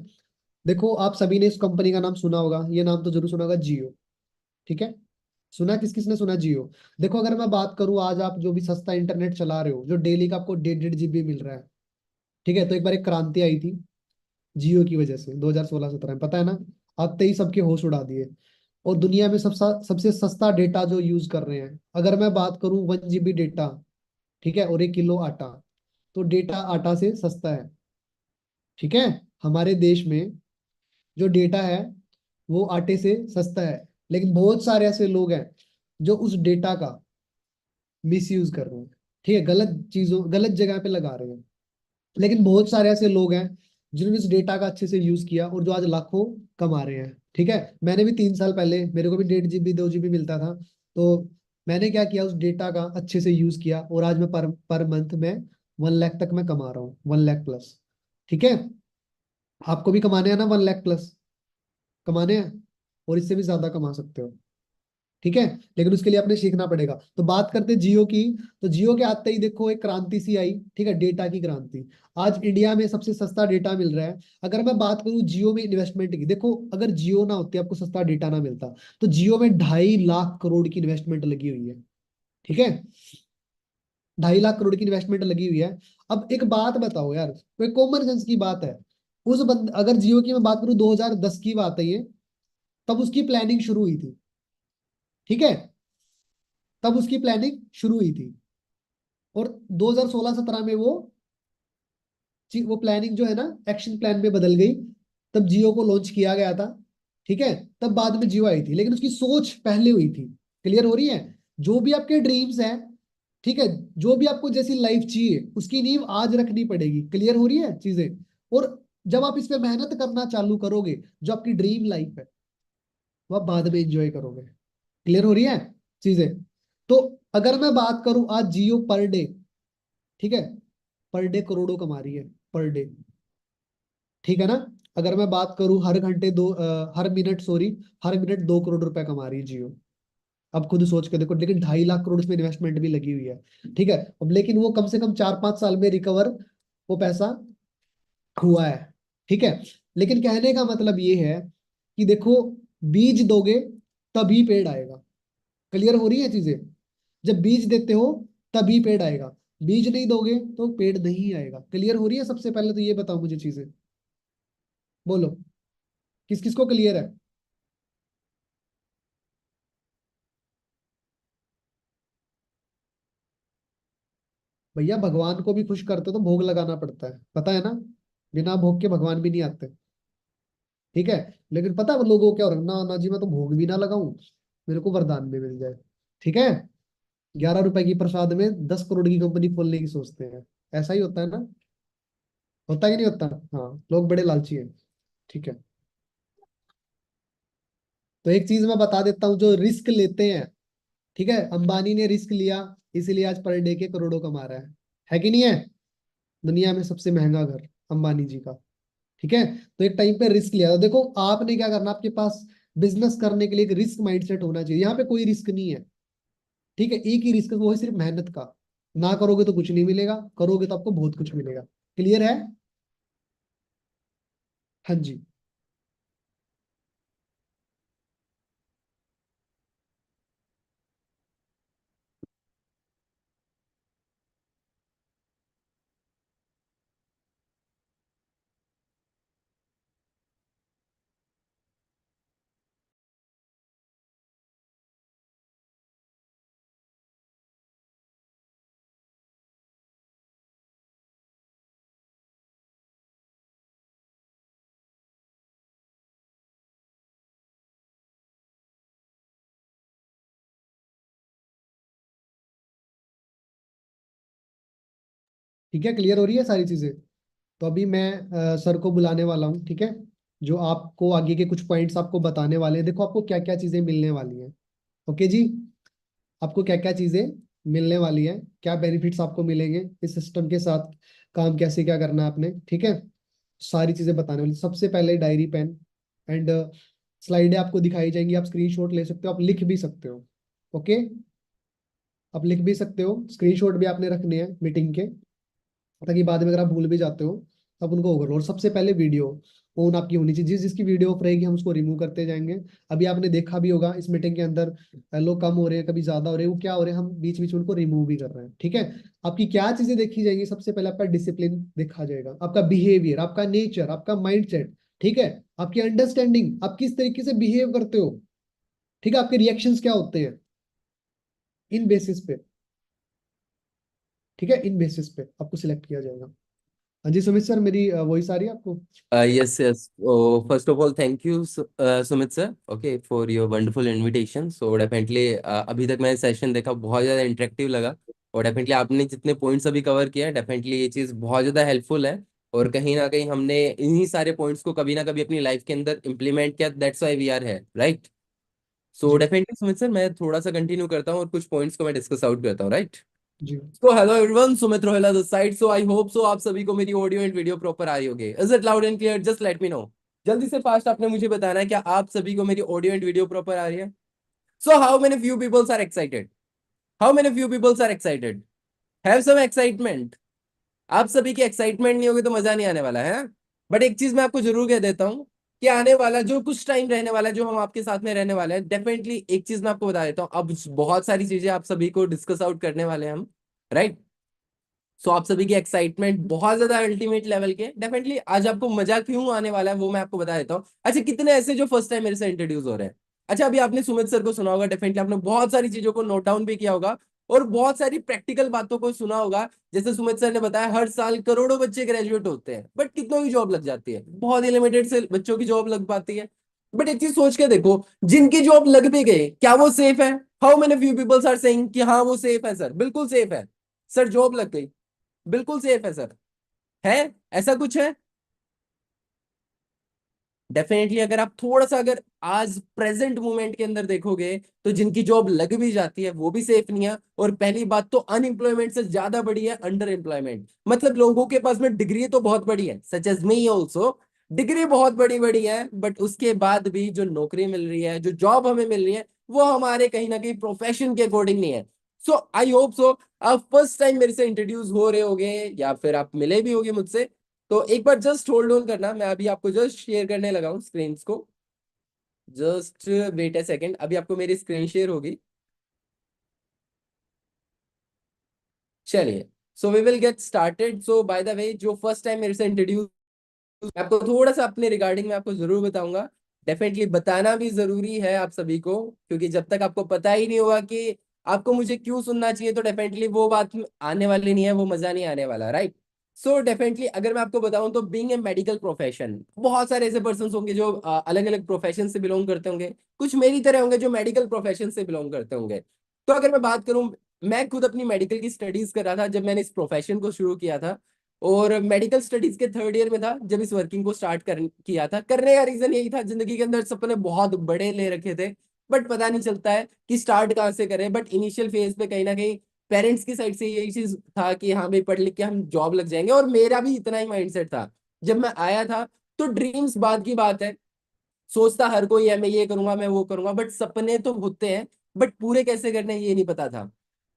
देखो आप सभी ने इस कंपनी का नाम सुना होगा, ये नाम तो जरूर सुना होगा, जियो। ठीक है, सुना? किस किसने सुना जियो? देखो अगर मैं बात करूं, आज आप जो भी सस्ता इंटरनेट चला रहे हो, जो डेली का आपको 1.5 GB मिल रहा है। ठीक है, तो एक बार एक क्रांति आई थी जियो की वजह से, 2016-17 में, पता है ना? आते ही सबके होश उड़ा दिए। और दुनिया में सबसे सस्ता डेटा जो यूज कर रहे हैं, अगर मैं बात करूं 1 GB डेटा, ठीक है, और 1 किलो आटा, तो डेटा आटा से सस्ता है। ठीक है, हमारे देश में जो डेटा है वो आटे से सस्ता है, लेकिन बहुत सारे ऐसे लोग हैं जो उस डेटा का मिस यूज कर रहे हैं। ठीक है, गलत चीजों, गलत जगह पे लगा रहे हैं। लेकिन बहुत सारे ऐसे लोग हैं जिन्होंने इस डेटा का अच्छे से यूज किया और जो आज लाखों कमा रहे हैं। ठीक है, मैंने भी 3 साल पहले, मेरे को भी 1.5 GB 2 GB मिलता था, तो मैंने क्या किया, उस डेटा का अच्छे से यूज किया, और आज मैं पर पर मंथ में 1 लाख तक मैं कमा रहा हूँ, 1 लाख प्लस। ठीक है, आपको भी कमाने हैं ना 1 लाख प्लस? कमाने हैं, और इससे भी ज्यादा कमा सकते हो। ठीक है, लेकिन उसके लिए आपने सीखना पड़ेगा। तो बात करते हैं जियो की। तो जियो के आते ही देखो एक क्रांति सी आई, ठीक है, डेटा की क्रांति। आज इंडिया में सबसे सस्ता डेटा मिल रहा है। अगर मैं बात करूं जियो में इन्वेस्टमेंट की, देखो अगर जियो ना होती, आपको सस्ता डेटा ना मिलता, तो जियो में 2.5 लाख करोड़ की इन्वेस्टमेंट लगी हुई है। ठीक है, 2.5 लाख करोड़ की इन्वेस्टमेंट लगी हुई है। अब एक बात बताओ यार, कोई कॉमन सेंस की बात है। अगर जियो की मैं बात करूं, 2010 की बात है ये, तब उसकी प्लानिंग शुरू हुई थी। ठीक है, तब उसकी प्लानिंग शुरू हुई थी, और 2016-17 में वो प्लानिंग जो है ना, एक्शन प्लान में बदल गई। तब जियो को लॉन्च किया गया था। ठीक है, तब बाद में जियो आई थी, लेकिन उसकी सोच पहले हुई थी। क्लियर हो रही है? जो भी आपके ड्रीम्स हैं, ठीक है, जो भी आपको जैसी लाइफ चाहिए उसकी नींव आज रखनी पड़ेगी। क्लियर हो रही है चीजें? और जब आप इस पे मेहनत करना चालू करोगे, जो आपकी ड्रीम लाइफ है वो आप बाद में एंजॉय करोगे। क्लियर हो रही है चीजें? तो अगर मैं बात करूं, आज जियो पर डे, ठीक है, पर डे करोड़ों कमा रही है, पर डे। ठीक है ना? अगर मैं बात करूं, हर घंटे हर मिनट, सॉरी, हर मिनट 2 करोड़ रुपए कमा रही है जियो। अब खुद सोच के देखो, लेकिन 2.5 लाख करोड़ इसमें इन्वेस्टमेंट भी लगी हुई है। ठीक है, अब लेकिन वो कम से कम 4-5 साल में रिकवर, वो पैसा हुआ है। ठीक है, लेकिन कहने का मतलब ये है कि देखो, बीज दोगे तभी पेड़ आएगा। क्लियर हो रही है चीजें? जब बीज देते हो तभी पेड़ आएगा, बीज नहीं दोगे तो पेड़ नहीं आएगा। क्लियर हो रही है? सबसे पहले तो ये बताओ मुझे चीजें, बोलो, किस किस को क्लियर है? भैया, भगवान को भी खुश करते हो तो भोग लगाना पड़ता है, पता है ना? बिना भोग के भगवान भी नहीं आते। ठीक है, लेकिन पता है वो लोगों को क्या हो रहा है, ना ना जी मैं तो भोग भी ना लगाऊं, मेरे को वरदान में मिल जाए। ठीक है, 11 रुपए की प्रसाद में 10 करोड़ की कंपनी खोलने की सोचते हैं। ऐसा ही होता है ना? होता ही नहीं होता? हाँ, लोग बड़े लालची हैं। ठीक है, तो एक चीज मैं बता देता हूँ, जो रिस्क लेते हैं, ठीक है, अंबानी ने रिस्क लिया, इसीलिए आज पर डे के करोड़ों कमा रहा है कि नहीं है? दुनिया में सबसे महंगा घर अंबानी जी का। ठीक है, तो एक टाइम पे रिस्क लिया था। देखो, आपने क्या करना, आपके पास बिजनेस करने के लिए एक रिस्क माइंडसेट होना चाहिए। यहाँ पे कोई रिस्क नहीं है। ठीक है, एक ही रिस्क है, वो है सिर्फ मेहनत का। ना करोगे तो कुछ नहीं मिलेगा, करोगे तो आपको बहुत कुछ मिलेगा। क्लियर है? हाँ जी। ठीक है, क्लियर हो रही है सारी चीजें? तो अभी मैं सर को बुलाने वाला हूँ, ठीक है, जो आपको आगे के कुछ पॉइंट्स आपको बताने वाले हैं। देखो, आपको क्या क्या चीजें मिलने वाली हैं। ओके जी, आपको क्या क्या चीजें मिलने वाली है, क्या बेनिफिट्स आपको मिलेंगे इस सिस्टम के साथ, काम कैसे क्या करना है आपने। ठीक है, सारी चीजें बताने वाली। सबसे पहले डायरी पेन एंड स्लाइडें आपको दिखाई जाएंगी, आप स्क्रीनशॉट ले सकते हो, आप लिख भी सकते हो। ओके, आप लिख भी सकते हो, स्क्रीनशॉट भी आपने रखने हैं मीटिंग के, ताकि बाद में अगर आप भूल भी जाते हो तब उनको ओवर। और सबसे पहले वीडियो ऑन आपकी होनी चाहिए, जिसकी वीडियो ऑफ रहेगी हम उसको रिमूव करते जाएंगे। अभी आपने देखा भी होगा इस मीटिंग के अंदर, लोग कम हो रहे हैं, कभी ज्यादा हो रहे हैं, वो क्या हो रहे हैं, हम बीच बीच में उनको रिमूव भी कर रहे हैं। ठीक है, आपकी क्या चीजें देखी जाएंगी? सबसे पहले आपका डिसिप्लिन देखा जाएगा, आपका बिहेवियर, आपका नेचर, आपका माइंड सेट। ठीक है, आपकी अंडरस्टैंडिंग, आप किस तरीके से बिहेव करते हो। ठीक है, आपके रिएक्शंस क्या होते हैं, इन बेसिस पे। ठीक है, इन बेसिस पे आपको सिलेक्ट किया जाएगा। हाँ जी सुमित सर, मेरी वॉइस आ रही है आपको? Yes, yes. Oh, first of all, thank you, Sumit sir, okay, for your wonderful invitation. So definitely, अभी तक मैंने सेशन देखा, बहुत ज़्यादा इंटरेक्टिव लगा। और डेफिनेटली आपने जितने पॉइंट्स अभी कवर किया है, डेफिनेटली ये चीज़ बहुत ज़्यादा हेल्पफुल है। और कहीं ना कहीं हमने इन्हीं सारे पॉइंट्स को कभी ना कभी अपनी लाइफ के अंदर इम्प्लीमेंट किया, दैट्स व्हाई वी आर है, राइट? सो जी डेफिनेटली सुमित सर, मैं थोड़ा सा कंटिन्यू करता हूँ और कुछ पॉइंट्स को मैं डिस्कस आउट करता हूँ, राइट? जी। तो hello everyone, Sumit Rohila this side. So I hope so आप सभी को मेरी ऑडियो एंड वीडियो प्रॉपर आ रही होगी। Is it loud and clear? Just let me know. जल्दी से फास्ट आपने मुझे बताना है, क्या आप सभी को मेरी ऑडियो एंड वीडियो प्रॉपर आ रही है? So how many few peoples are excited? How many few peoples are excited? Have some excitement. आप सभी की एक्साइटमेंट नहीं होगी तो मजा नहीं आने वाला है। बट एक चीज मैं आपको जरूर कह देता हूँ कि आने वाला जो कुछ टाइम रहने वाला है, जो हम आपके साथ में रहने वाले हैं, डेफिनेटली एक चीज मैं आपको बता देता हूँ, अब बहुत सारी चीजें आप सभी को डिस्कस आउट करने वाले हैं हम, राइट? सो आप सभी की एक्साइटमेंट बहुत ज्यादा अल्टीमेट लेवल के, डेफिनेटली आज आपको मजा क्यों आने वाला है वो मैं आपको बता देता हूँ। अच्छा, कितने ऐसे जो फर्स्ट टाइम मेरे से इंट्रोड्यूस हो रहे हैं? अच्छा, अभी आपने सुमित सर को सुना होगा, डेफिनेटली आपने बहुत सारी चीजों को नोट डाउन भी किया होगा और बहुत सारी प्रैक्टिकल बातों को सुना होगा। जैसे सुमित सर ने बताया, हर साल करोड़ों बच्चे ग्रेजुएट होते हैं, बट कितनों की जॉब लग जाती है? बहुत ही लिमिटेड से बच्चों की जॉब लग पाती है। बट एक चीज सोच के देखो, जिनकी जॉब लग भी गई, क्या वो सेफ है? How many few peoples are saying कि हाँ वो सेफ है सर, बिल्कुल सेफ है सर, जॉब लग गई, बिल्कुल सेफ है सर, है ऐसा कुछ है? डेफिनेटली अगर आप थोड़ा सा अगर आज प्रेजेंट मोमेंट के अंदर देखोगे तो जिनकी जॉब लग भी जाती है वो भी सेफ नहीं है। और पहली बात तो अनएम्प्लॉयमेंट से ज्यादा बड़ी है अंडर एम्प्लॉयमेंट। मतलब लोगों के पास में डिग्री तो बहुत बड़ी है, such as me also, degree बहुत बड़ी बड़ी है, बट उसके बाद भी जो नौकरी मिल रही है, जो जॉब हमें मिल रही है, वो हमारे कहीं ना कहीं प्रोफेशन के अकॉर्डिंग नहीं है। सो आई होप सो आप फर्स्ट टाइम मेरे से इंट्रोड्यूस हो रहे होगे या फिर आप मिले भी होगे मुझसे, तो एक बार जस्ट होल्ड ऑन करना, मैं अभी आपको जस्ट शेयर करने लगा हूँ स्क्रीन को। जस्ट वेट अ सेकेंड, अभी आपको मेरी स्क्रीन शेयर होगी। चलिए, so we will get started. So by the way, जो फर्स्ट टाइम मेरे से इंट्रोड्यूस, मैं आपको थोड़ा सा अपने रिगार्डिंग में आपको जरूर बताऊंगा। डेफिनेटली बताना भी जरूरी है आप सभी को, क्योंकि जब तक आपको पता ही नहीं होगा कि आपको मुझे क्यों सुनना चाहिए, तो डेफिनेटली वो बात आने वाली नहीं है, वो मजा नहीं आने वाला, राइट? सो डेफिनेटली अगर मैं आपको बताऊं तो बीइंग ए मेडिकल प्रोफेशन, बहुत सारे ऐसे पर्सन होंगे जो अलग अलग प्रोफेशन से बिलोंग करते होंगे, कुछ मेरी तरह होंगे जो मेडिकल प्रोफेशन से बिलोंग करते होंगे। तो अगर मैं बात करूं, मैं खुद अपनी मेडिकल की स्टडीज कर रहा था जब मैंने इस प्रोफेशन को शुरू किया था, और मेडिकल स्टडीज के थर्ड ईयर में था जब इस वर्किंग को स्टार्ट किया था। करने का रीजन यही था, जिंदगी के अंदर सपने बहुत बड़े ले रखे थे, बट पता नहीं चलता है कि स्टार्ट कहाँ से करें। बट इनिशियल फेज पे कहीं ना कहीं पेरेंट्स की साइड से यही चीज था कि हाँ भाई पढ़ लिख के हम जॉब लग जाएंगे, और मेरा भी इतना ही माइंडसेट था जब मैं आया था। तो ड्रीम्स बाद की बात है, सोचता हर कोई है मैं ये करूंगा मैं वो करूंगा, बट सपने तो होते हैं, बट पूरे कैसे करने हैं ये नहीं पता था।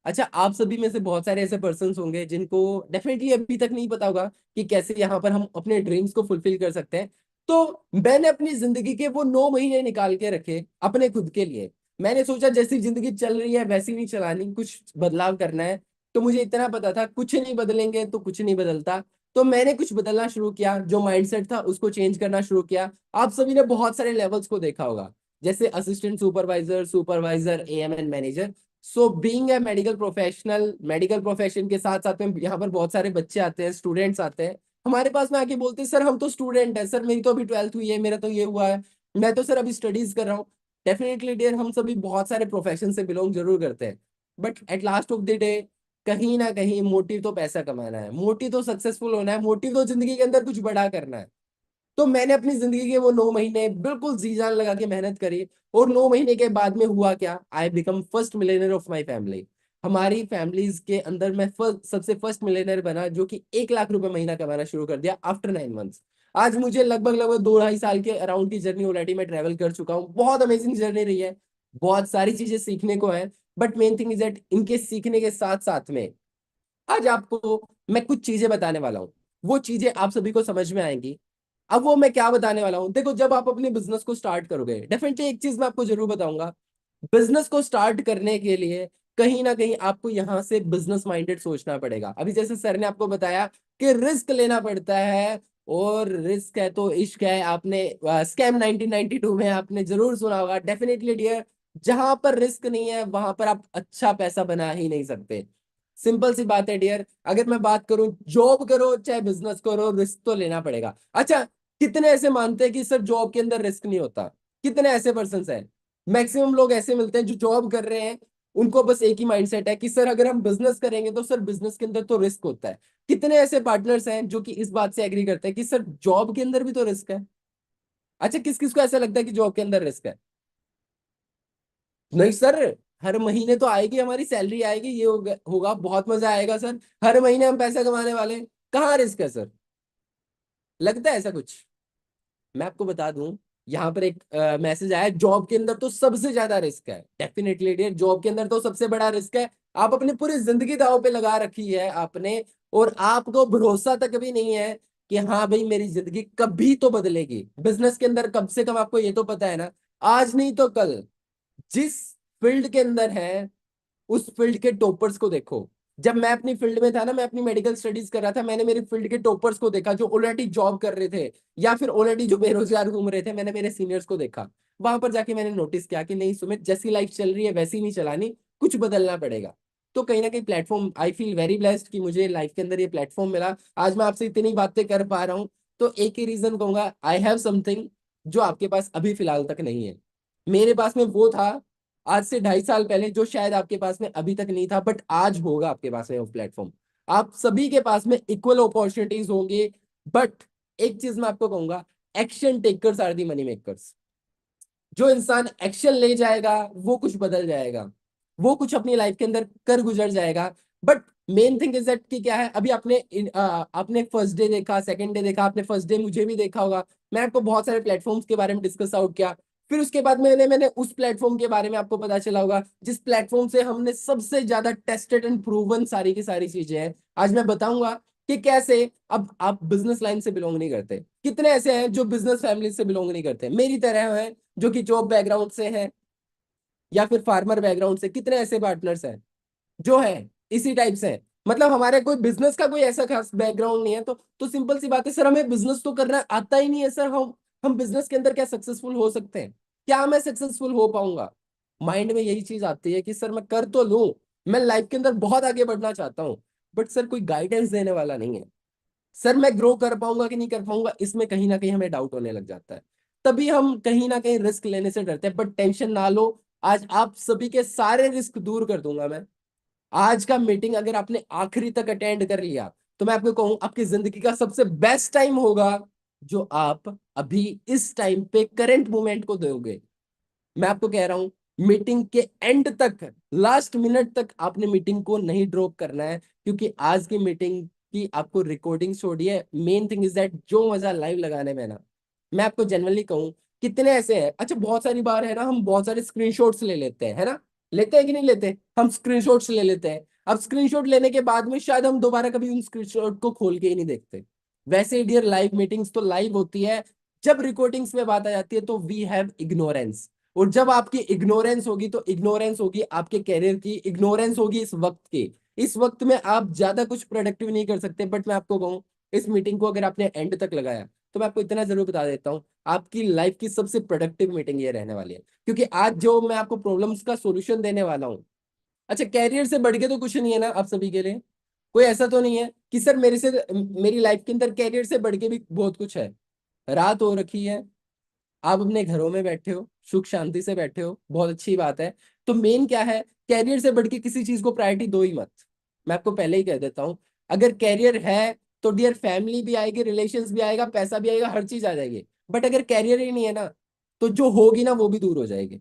अच्छा, आप सभी में से बहुत सारे ऐसे पर्सन होंगे जिनको डेफिनेटली अभी तक नहीं पता होगा कि कैसे यहाँ पर हम अपने ड्रीम्स को फुलफिल कर सकते हैं। तो मैंने अपनी जिंदगी के वो 9 महीने निकाल के रखे अपने खुद के लिए। मैंने सोचा जैसी जिंदगी चल रही है वैसी नहीं चलानी, कुछ बदलाव करना है। तो मुझे इतना पता था कुछ नहीं बदलेंगे तो कुछ नहीं बदलता। तो मैंने कुछ बदलना शुरू किया, जो माइंडसेट था उसको चेंज करना शुरू किया। आप सभी ने बहुत सारे लेवल्स को देखा होगा, जैसे assistant supervisor, supervisor, AMN manager. So being a medical professional, medical profession के साथ साथ में यहाँ पर बहुत सारे बच्चे आते हैं, स्टूडेंट्स आते हैं हमारे पास में आके बोलते हैं सर हम तो स्टूडेंट है सर, मेरी तो अभी 12th हुई है, मेरा तो ये हुआ है, मैं तो सर अभी स्टडीज कर रहा हूँ। डेफिनेटली डियर, हम सभी बहुत सारे प्रोफेशन से बिलोंग जरूर करते हैं, but at last of the day कहीं ना कहीं मोटिव तो पैसा कमाना है, मोटिव तो सक्सेसफुल होना है, मोटिव तो जिंदगी के अंदर कुछ बड़ा करना है। तो मैंने अपनी जिंदगी के वो 9 महीने बिल्कुल जी जान लगा के मेहनत करी, और 9 महीने के बाद में हुआ क्या, I become first Millionaire of my family. हमारी फैमिलीज के अंदर मैं सबसे फर्स्ट मिलेनियर बना, जो कि 1 लाख रुपए महीना कमाना शुरू कर दिया आफ्टर 9 मंथ्स। आज मुझे लगभग लगभग 2 ढाई साल के अराउंड की जर्नी ऑलरेडी मैं ट्रेवल कर चुका हूँ, बहुत अमेजिंग जर्नी रही है, बहुत सारी चीजें सीखने को है। But main thing is that इनके सीखने के साथ साथ में आज आपको मैं कुछ चीजें बताने वाला हूँ, वो चीजें आप सभी को समझ में आएंगी। अब वो मैं क्या बताने वाला हूँ, देखो जब आप अपने बिजनेस को स्टार्ट करोगे, डेफिनेटली एक चीज मैं आपको जरूर बताऊंगा, बिजनेस को स्टार्ट करने के लिए कहीं ना कहीं आपको यहाँ से बिजनेस माइंडेड सोचना पड़ेगा। अभी जैसे सर ने आपको बताया कि रिस्क लेना पड़ता है, और रिस्क है तो इश्क है, आपने स्कैम 1992 में आपने जरूर सुना होगा। डेफिनेटली डियर, जहां पर रिस्क नहीं है वहां पर आप अच्छा पैसा बना ही नहीं सकते। सिंपल सी बात है डियर, अगर मैं बात करूं, जॉब करो चाहे बिजनेस करो, रिस्क तो लेना पड़ेगा। अच्छा, कितने ऐसे मानते हैं कि सर जॉब के अंदर रिस्क नहीं होता? कितने ऐसे पर्सन हैं? मैक्सिमम लोग ऐसे मिलते हैं जो जॉब कर रहे हैं, उनको बस एक ही माइंडसेट है कि सर अगर हम बिजनेस करेंगे तो सर बिजनेस के अंदर तो रिस्क होता है। कितने ऐसे पार्टनर्स हैं जो कि इस बात से एग्री करते हैं कि सर जॉब के अंदर भी तो रिस्क है? अच्छा, किस किस को ऐसा लगता है कि जॉब के अंदर रिस्क है? नहीं सर, हर महीने तो आएगी, हमारी सैलरी आएगी, ये होगा बहुत मजा आएगा सर, हर महीने हम पैसा कमाने वाले हैं, कहाँ रिस्क है सर? लगता है ऐसा कुछ? मैं आपको बता दूं, यहाँ पर एक मैसेज आया, जॉब के अंदर तो सबसे ज्यादा रिस्क है। डेफिनेटली डियर, जॉब के अंदर तो सबसे बड़ा रिस्क है। आप अपनी पूरी जिंदगी दांव पे लगा रखी है आपने, और आपको भरोसा तक भी नहीं है कि हाँ भाई मेरी जिंदगी कभी तो बदलेगी। बिजनेस के अंदर कम से कम आपको ये तो पता है ना, आज नहीं तो कल, जिस फील्ड के अंदर है उस फील्ड के टॉपर्स को देखो। जब मैं अपनी फील्ड में था ना, मैं अपनी मेडिकल स्टडीज कर रहा था, मैंने मेरी फील्ड के टॉपर्स को देखा जो ऑलरेडी जॉब कर रहे थे, या फिर ऑलरेडी जो बेरोजगार घूम रहे थे, मैंने मेरे सीनियर्स को देखा। वहां पर जाके मैंने नोटिस किया कि नहीं सुमित, जैसी लाइफ चल रही है वैसी नहीं चलानी, कुछ बदलना पड़ेगा। तो कहीं ना कहीं platform, I feel very blessed कि मुझे लाइफ के अंदर ये प्लेटफॉर्म मिला, आज मैं आपसे इतनी बातें कर पा रहा हूँ। तो एक ही रीजन कहूंगा, आई हैव समथिंग जो आपके पास अभी फिलहाल तक नहीं है। मेरे पास में वो था आज से 2.5 साल पहले, जो शायद आपके पास में अभी तक नहीं था, बट आज होगा आपके पास में वो प्लेटफॉर्म। आप सभी के पास में इक्वल अपॉर्चुनिटीज होंगे। बट एक चीज मैं आपको कहूंगा, action takers are the money makers. जो इंसान एक्शन ले जाएगा वो कुछ बदल जाएगा, वो कुछ अपनी लाइफ के अंदर कर गुजर जाएगा। But main thing is that कि क्या है, अभी आपने फर्स्ट डे देखा, सेकंड डे देखा, आपने फर्स्ट डे मुझे भी देखा होगा, मैं आपको बहुत सारे प्लेटफॉर्म्स के बारे में डिस्कस आउट किया। फिर उसके बाद मैंने उस प्लेटफॉर्म के बारे में आपको पता चला होगा जिस प्लेटफॉर्म से हमने सबसे ज्यादा टेस्टेड एंड प्रूवन सारी की सारी चीजें हैं। आज मैं बताऊंगा कि कैसे। अब आप बिजनेस लाइन से बिलोंग नहीं करते, कितने ऐसे हैं जो बिजनेस फैमिली से बिलोंग नहीं करते, मेरी तरह हैं, जो कि जॉब बैकग्राउंड से हैं या फिर फार्मर बैकग्राउंड से। कितने ऐसे पार्टनर्स हैं जो है इसी टाइप से हैं। मतलब हमारे कोई बिजनेस का कोई ऐसा खास बैकग्राउंड नहीं है, तो सिंपल सी बात है सर, हमें बिजनेस तो करना आता ही नहीं है सर, हम बिजनेस के अंदर क्या सक्सेसफुल हो सकते हैं, क्या मैं सक्सेसफुल हो पाऊंगा। माइंड में यही चीज आती है कि सर मैं कर तो लूं, मैं लाइफ के अंदर बहुत आगे बढ़ना चाहता हूँ, बट सर कोई गाइडेंस देने वाला नहीं है। सर मैं ग्रो कर पाऊंगा कि नहीं कर पाऊंगा, इसमें कहीं ना कहीं हमें डाउट होने लग जाता है। तभी हम कहीं ना कहीं रिस्क लेने से डरते हैं। बट टेंशन ना लो, आज आप सभी के सारे रिस्क दूर कर दूंगा मैं। आज का मीटिंग अगर आपने आखिरी तक अटेंड कर लिया, तो मैं आपको कहूं आपकी जिंदगी का सबसे बेस्ट टाइम होगा जो आप अभी इस टाइम पे करंट मोमेंट को दोगे। मैं आपको कह रहा हूं, मीटिंग के एंड तक, लास्ट मिनट तक आपने मीटिंग को नहीं ड्रॉप करना है, क्योंकि आज की मीटिंग की आपको रिकॉर्डिंग छोड़ी है। मेन थिंग इज दैट जो मजा लाइव लगाने में ना, मैं आपको जनरली कहूं, कितने ऐसे हैं, अच्छा बहुत सारी बार है ना, हम बहुत सारे स्क्रीनशॉट्स ले लेते हैं, है ना, लेते हैं कि नहीं लेते, हम स्क्रीनशॉट्स ले लेते हैं। अब स्क्रीनशॉट लेने के बाद में शायद हम दोबारा कभी उन स्क्रीनशॉट को खोल के ही नहीं देखते। वैसे ही डियर, लाइव मीटिंग्स तो लाइव होती है, जब रिकॉर्डिंग्स में बात आ जाती है तो वी हैव इग्नोरेंस। और जब आपकी इग्नोरेंस होगी तो इग्नोरेंस होगी आपके कैरियर की, इग्नोरेंस होगी इस वक्त की। इस वक्त में आप ज्यादा कुछ प्रोडक्टिव नहीं कर सकते। बट मैं आपको कहूं, इस मीटिंग को अगर आपने एंड तक लगाया, तो मैं आपको इतना जरूर बता देता हूं, आपकी लाइफ की सबसे प्रोडक्टिव मीटिंग ये रहने वाली है। क्योंकि आज जो मैं आपको प्रॉब्लम्स का सॉल्यूशन देने वाला हूं, अच्छा कैरियर से बढ़ के तो कुछ नहीं है ना आप सभी के लिए। कोई ऐसा तो नहीं है कि सर मेरी लाइफ के अंदर कैरियर से बढ़ के भी बहुत कुछ है। रात हो रखी है, आप अपने घरों में बैठे हो, सुख शांति से बैठे हो, बहुत अच्छी बात है। तो मेन क्या है, कैरियर से बढ़ के किसी चीज को प्रायोरिटी दो ही मत। मैं आपको पहले ही कह देता हूं, अगर कैरियर है तो डियर फैमिली भी आएगी, रिलेशंस भी आएगा, पैसा भी आएगा, हर चीज आ जाएगी। बट अगर कैरियर ही नहीं है ना, तो जो होगी ना वो भी दूर हो जाएगी।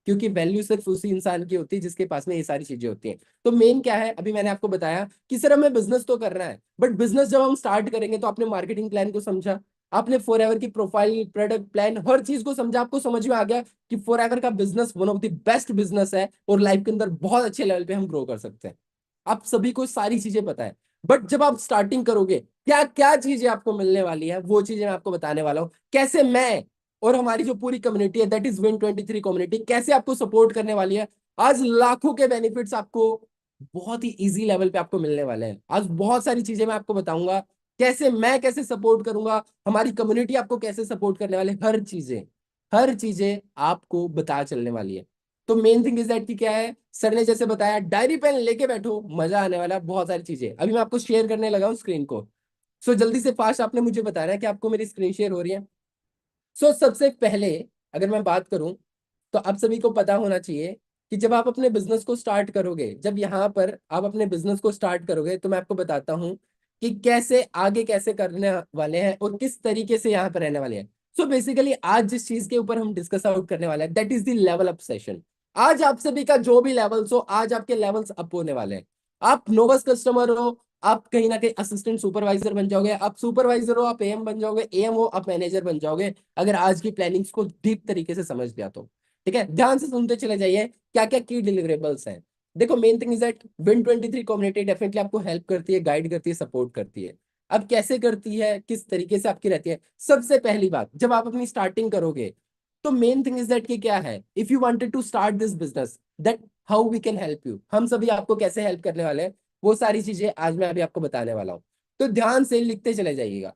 क्योंकि वैल्यू सिर्फ उसी इंसान की होती है जिसके पास में ये सारी चीजें होती हैं। तो मेन क्या है, अभी मैंने आपको बताया कि सर हमें बिजनेस तो करना है, बट बिजनेस जब हम स्टार्ट करेंगे तो आपने मार्केटिंग प्लान को समझा, आपने फॉर एवर की प्रोफाइल, प्रोडक्ट प्लान, हर चीज को समझा, आपको समझ में आ गया कि फॉर एवर का business one of the best business है और लाइफ के अंदर बहुत अच्छे लेवल पे हम ग्रो कर सकते हैं। आप सभी को सारी चीजें पता है। बट जब आप स्टार्टिंग करोगे, क्या क्या चीजें आपको मिलने वाली है, वो चीजें मैं आपको बताने वाला हूँ। कैसे मैं और हमारी जो पूरी कम्युनिटी है, दैट इज Win23 कम्युनिटी, कैसे आपको सपोर्ट करने वाली है। आज लाखों के बेनिफिट्स आपको बहुत ही इजी लेवल पे आपको मिलने वाले हैं। आज बहुत सारी चीजें मैं आपको बताऊंगा, कैसे सपोर्ट करूंगा, हमारी कम्युनिटी आपको कैसे सपोर्ट करने वाले, हर चीजें आपको बता चलने वाली है। तो मेन थिंग इज दैट कि क्या है, सर ने जैसे बताया, डायरी पेन लेके बैठो, मजा आने वाला है, बहुत सारी चीजें अभी मैं आपको शेयर करने लगा हूँ स्क्रीन को। सो जल्दी से फास्ट आपने मुझे बताना है कि आपको मेरी स्क्रीन शेयर हो रही है। सबसे पहले अगर मैं बात करूं, तो आप सभी को पता होना चाहिए कि जब आप अपने बिजनेस को स्टार्ट करोगे, जब यहाँ पर आप अपने बिजनेस को स्टार्ट करोगे, तो मैं आपको बताता हूं कि कैसे आगे कैसे करने वाले हैं और किस तरीके से यहाँ पर रहने वाले हैं। बेसिकली आज जिस चीज के ऊपर हम डिस्कस आउट करने वाले हैं, that is the level up session. आज आप सभी का जो भी लेवल्स हो, आज आपके लेवल्स अप होने वाले हैं। आप नोवस कस्टमर हो, आप कहीं ना कहीं असिस्टेंट सुपरवाइजर बन जाओगे, आप सुपरवाइजर हो, आप एएम बन जाओगे, एएम हो आप मैनेजर बन जाओगे, अगर आज की प्लानिंग्स को डीप तरीके से समझ लिया तो। ठीक है, ध्यान से सुनते चले जाइए क्या क्या की डिलीवरेबल्स हैं। देखो main thing is that Win23 community definitely आपको हेल्प करती है, गाइड करती है, सपोर्ट करती है। अब कैसे करती है, किस तरीके से आपकी रहती है। सबसे पहली बात, जब आप अपनी स्टार्टिंग करोगे, तो मेन थिंग इज दैट कि क्या है, if you wanted to start this business, that how we can help you, हम सभी आपको कैसे हेल्प करने वाले हैं, वो सारी चीजें आज मैं अभी आपको बताने वाला हूँ। तो ध्यान से लिखते चले जाइएगा।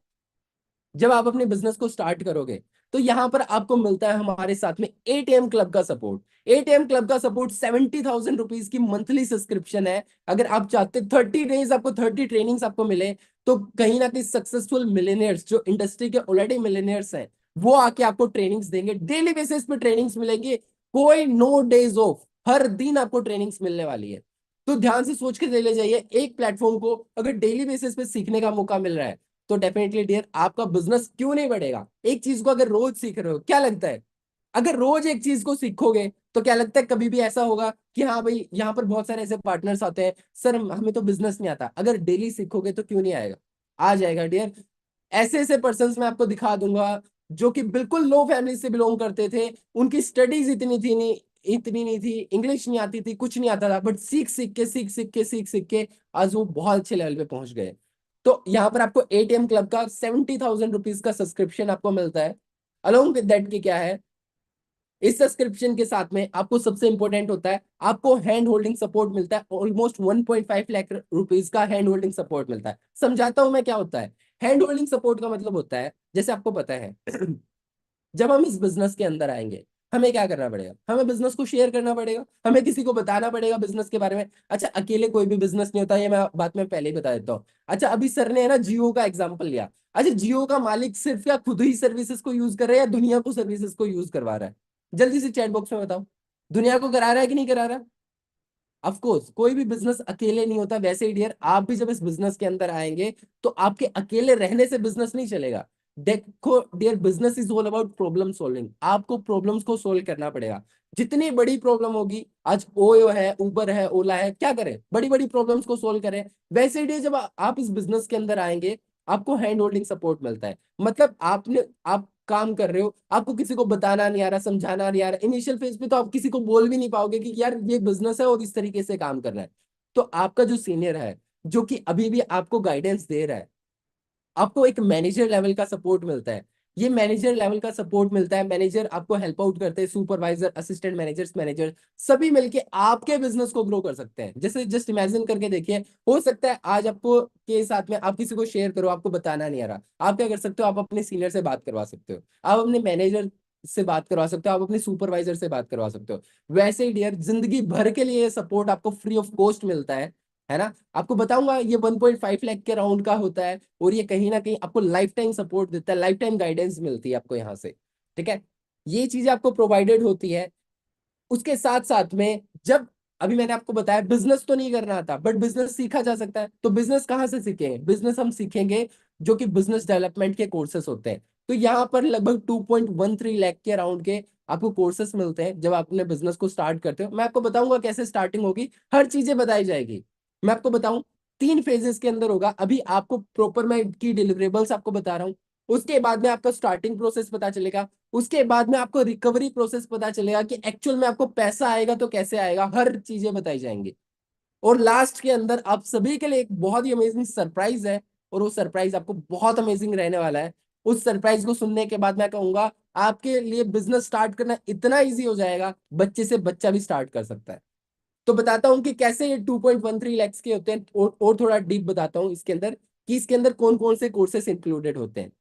जब आप अपने बिजनेस को स्टार्ट करोगे, तो यहां पर आपको मिलता है हमारे साथ में एटीएम क्लब का सपोर्ट। एटीएम क्लब का सपोर्ट 70,000 रुपीज की मंथली सब्सक्रिप्शन है। अगर आप चाहते 30 डेज आपको 30 ट्रेनिंग्स आपको मिले, तो कहीं ना कहीं सक्सेसफुल मिलेनियर्स जो इंडस्ट्री के ऑलरेडी मिलेनियर्स हैं, वो आके आपको ट्रेनिंग्स देंगे, डेली बेसिस पे ट्रेनिंग्स मिलेंगी। कोई नो डेज ऑफ, हर दिन आपको ट्रेनिंग्स मिलने वाली है। तो ध्यान से सोच के ले जाइए, एक प्लेटफॉर्म को अगर डेली बेसिस पे सीखने का मौका मिल रहा है तो डेफिनेटली डियर आपका बिजनेस क्यों नहीं बढ़ेगा। एक चीज को अगर रोज सीख रहे हो, क्या लगता है अगर रोज एक चीज को सीखोगे तो क्या लगता है कभी भी ऐसा होगा कि हाँ भाई यहाँ पर बहुत सारे ऐसे पार्टनर्स आते हैं, सर हमें तो बिजनेस नहीं आता। अगर डेली सीखोगे तो क्यों नहीं आएगा, आ जाएगा डियर। ऐसे ऐसे पर्सन मैं आपको दिखा दूंगा जो कि बिल्कुल लो फैमिली से बिलोंग करते थे, उनकी स्टडीज इतनी नहीं थी, इंग्लिश नहीं आती थी, कुछ नहीं आता था, बट सीख सीख के आज वो बहुत अच्छे लेवल पे पहुंच गए। तो यहाँ पर आपको एटीएम क्लब का 70,000 रुपीज का सब्सक्रिप्शन आपको मिलता है। अलोंग विद दैट की क्या है, इस सब्सक्रिप्शन के साथ में आपको सबसे इंपॉर्टेंट होता है आपको हैंड होल्डिंग सपोर्ट मिलता है। ऑलमोस्ट 1.5 लाख रुपीज का हैंड होल्डिंग सपोर्ट मिलता है। समझाता हूं मैं क्या होता है। हैंड होल्डिंग सपोर्ट का मतलब होता है, जैसे आपको पता है जब हम इस बिजनेस के अंदर आएंगे हमें क्या करना पड़ेगा, हमें बिजनेस को शेयर करना पड़ेगा, हमें किसी को बताना पड़ेगा बिजनेस के बारे में। अच्छा अकेले कोई भी बिजनेस नहीं होता, ये मैं बात में पहले ही बता देता हूँ। अच्छा अभी सर ने है ना जियो का एग्जांपल लिया। अच्छा जियो का मालिक सिर्फ या खुद ही सर्विसेज को यूज कर रहा है या दुनिया को सर्विसेज को यूज करवा रहा है, जल्दी से चैट बॉक्स में बताओ। दुनिया को करा रहा है कि नहीं करा रहा। ऑफ कोर्स कोई भी बिजनेस अकेले नहीं होता। वैसे ही डियर आप भी जब इस बिजनेस के अंदर आएंगे तो आपके अकेले रहने से बिजनेस नहीं चलेगा। देखो dear business is all about problem solving. आपको प्रॉब्लम्स को सोल्व करना पड़ेगा। जितनी बड़ी प्रॉब्लम होगी, आज ओयो है, उबर है, ओला है, क्या करें, बड़ी बड़ी प्रॉब्लम्स को सोल्व करें। वैसे ही डियर जब आप इस बिजनेस के अंदर आएंगे आपको हैंड होल्डिंग सपोर्ट मिलता है। मतलब आप काम कर रहे हो, आपको किसी को बताना नहीं आ रहा, समझाना नहीं आ रहा, इनिशियल फेज पे तो आप किसी को बोल भी नहीं पाओगे कि यार ये बिजनेस है और इस तरीके से काम करना है। तो आपका जो सीनियर है जो कि अभी भी आपको गाइडेंस दे रहा है, आपको एक मैनेजर लेवल का सपोर्ट मिलता है। ये मैनेजर लेवल का सपोर्ट मिलता है, मैनेजर आपको हेल्प आउट करते हैं, सुपरवाइजर, असिस्टेंट मैनेजर्स, मैनेजर सभी मिलके आपके बिजनेस को ग्रो कर सकते हैं। जैसे जस्ट इमेजिन करके देखिए, हो सकता है आज आपको के साथ में आप किसी को शेयर करो, आपको बताना नहीं आ रहा, आप क्या कर सकते हो, आप अपने सीनियर से बात करवा सकते हो, आप अपने मैनेजर से बात करवा सकते हो, आप अपने सुपरवाइजर से बात करवा सकते हो। वैसे ही डियर जिंदगी भर के लिए सपोर्ट आपको फ्री ऑफ कॉस्ट मिलता है ना। आपको बताऊंगा ये 1.5 लाख के राउंड का होता है और ये कहीं ना कहीं आपको लाइफ टाइम सपोर्ट देता है, लाइफ टाइम गाइडेंस मिलती है आपको यहाँ से। ठीक है, ये चीजें आपको प्रोवाइडेड होती है। उसके साथ साथ में जब अभी मैंने आपको बताया बिजनेस तो नहीं करना आता बट बिजनेस सीखा जा सकता है, तो बिजनेस कहाँ से सीखेंगे, बिजनेस हम सीखेंगे जो कि बिजनेस डेवलपमेंट के कोर्सेस होते हैं। तो यहाँ पर लगभग 2.13 लाख के अराउंड के आपको कोर्सेस मिलते हैं जब आप अपने बिजनेस को स्टार्ट करते हो। मैं आपको बताऊंगा कैसे स्टार्टिंग होगी, हर चीजें बताई जाएगी। मैं आपको बताऊं 3 फेजेस के अंदर होगा। अभी आपको प्रॉपर मैं की डिलीवरेबल्स आपको बता रहा हूँ, उसके बाद में आपका स्टार्टिंग प्रोसेस पता चलेगा, उसके बाद में आपको रिकवरी प्रोसेस पता चलेगा कि एक्चुअल में आपको पैसा आएगा तो कैसे आएगा, हर चीजें बताई जाएंगी। और लास्ट के अंदर आप सभी के लिए एक बहुत ही अमेजिंग सरप्राइज है, और वो सरप्राइज आपको बहुत अमेजिंग रहने वाला है। उस सरप्राइज को सुनने के बाद मैं कहूंगा आपके लिए बिजनेस स्टार्ट करना इतना इजी हो जाएगा, बच्चे से बच्चा भी स्टार्ट कर सकता है। तो बताता हूँ कि कैसे ये 2.13 लैक्स के होते हैं, और थोड़ा डीप बताता हूँ इसके अंदर कि इसके अंदर कौन कौन से कोर्सेस इंक्लूडेड होते हैं।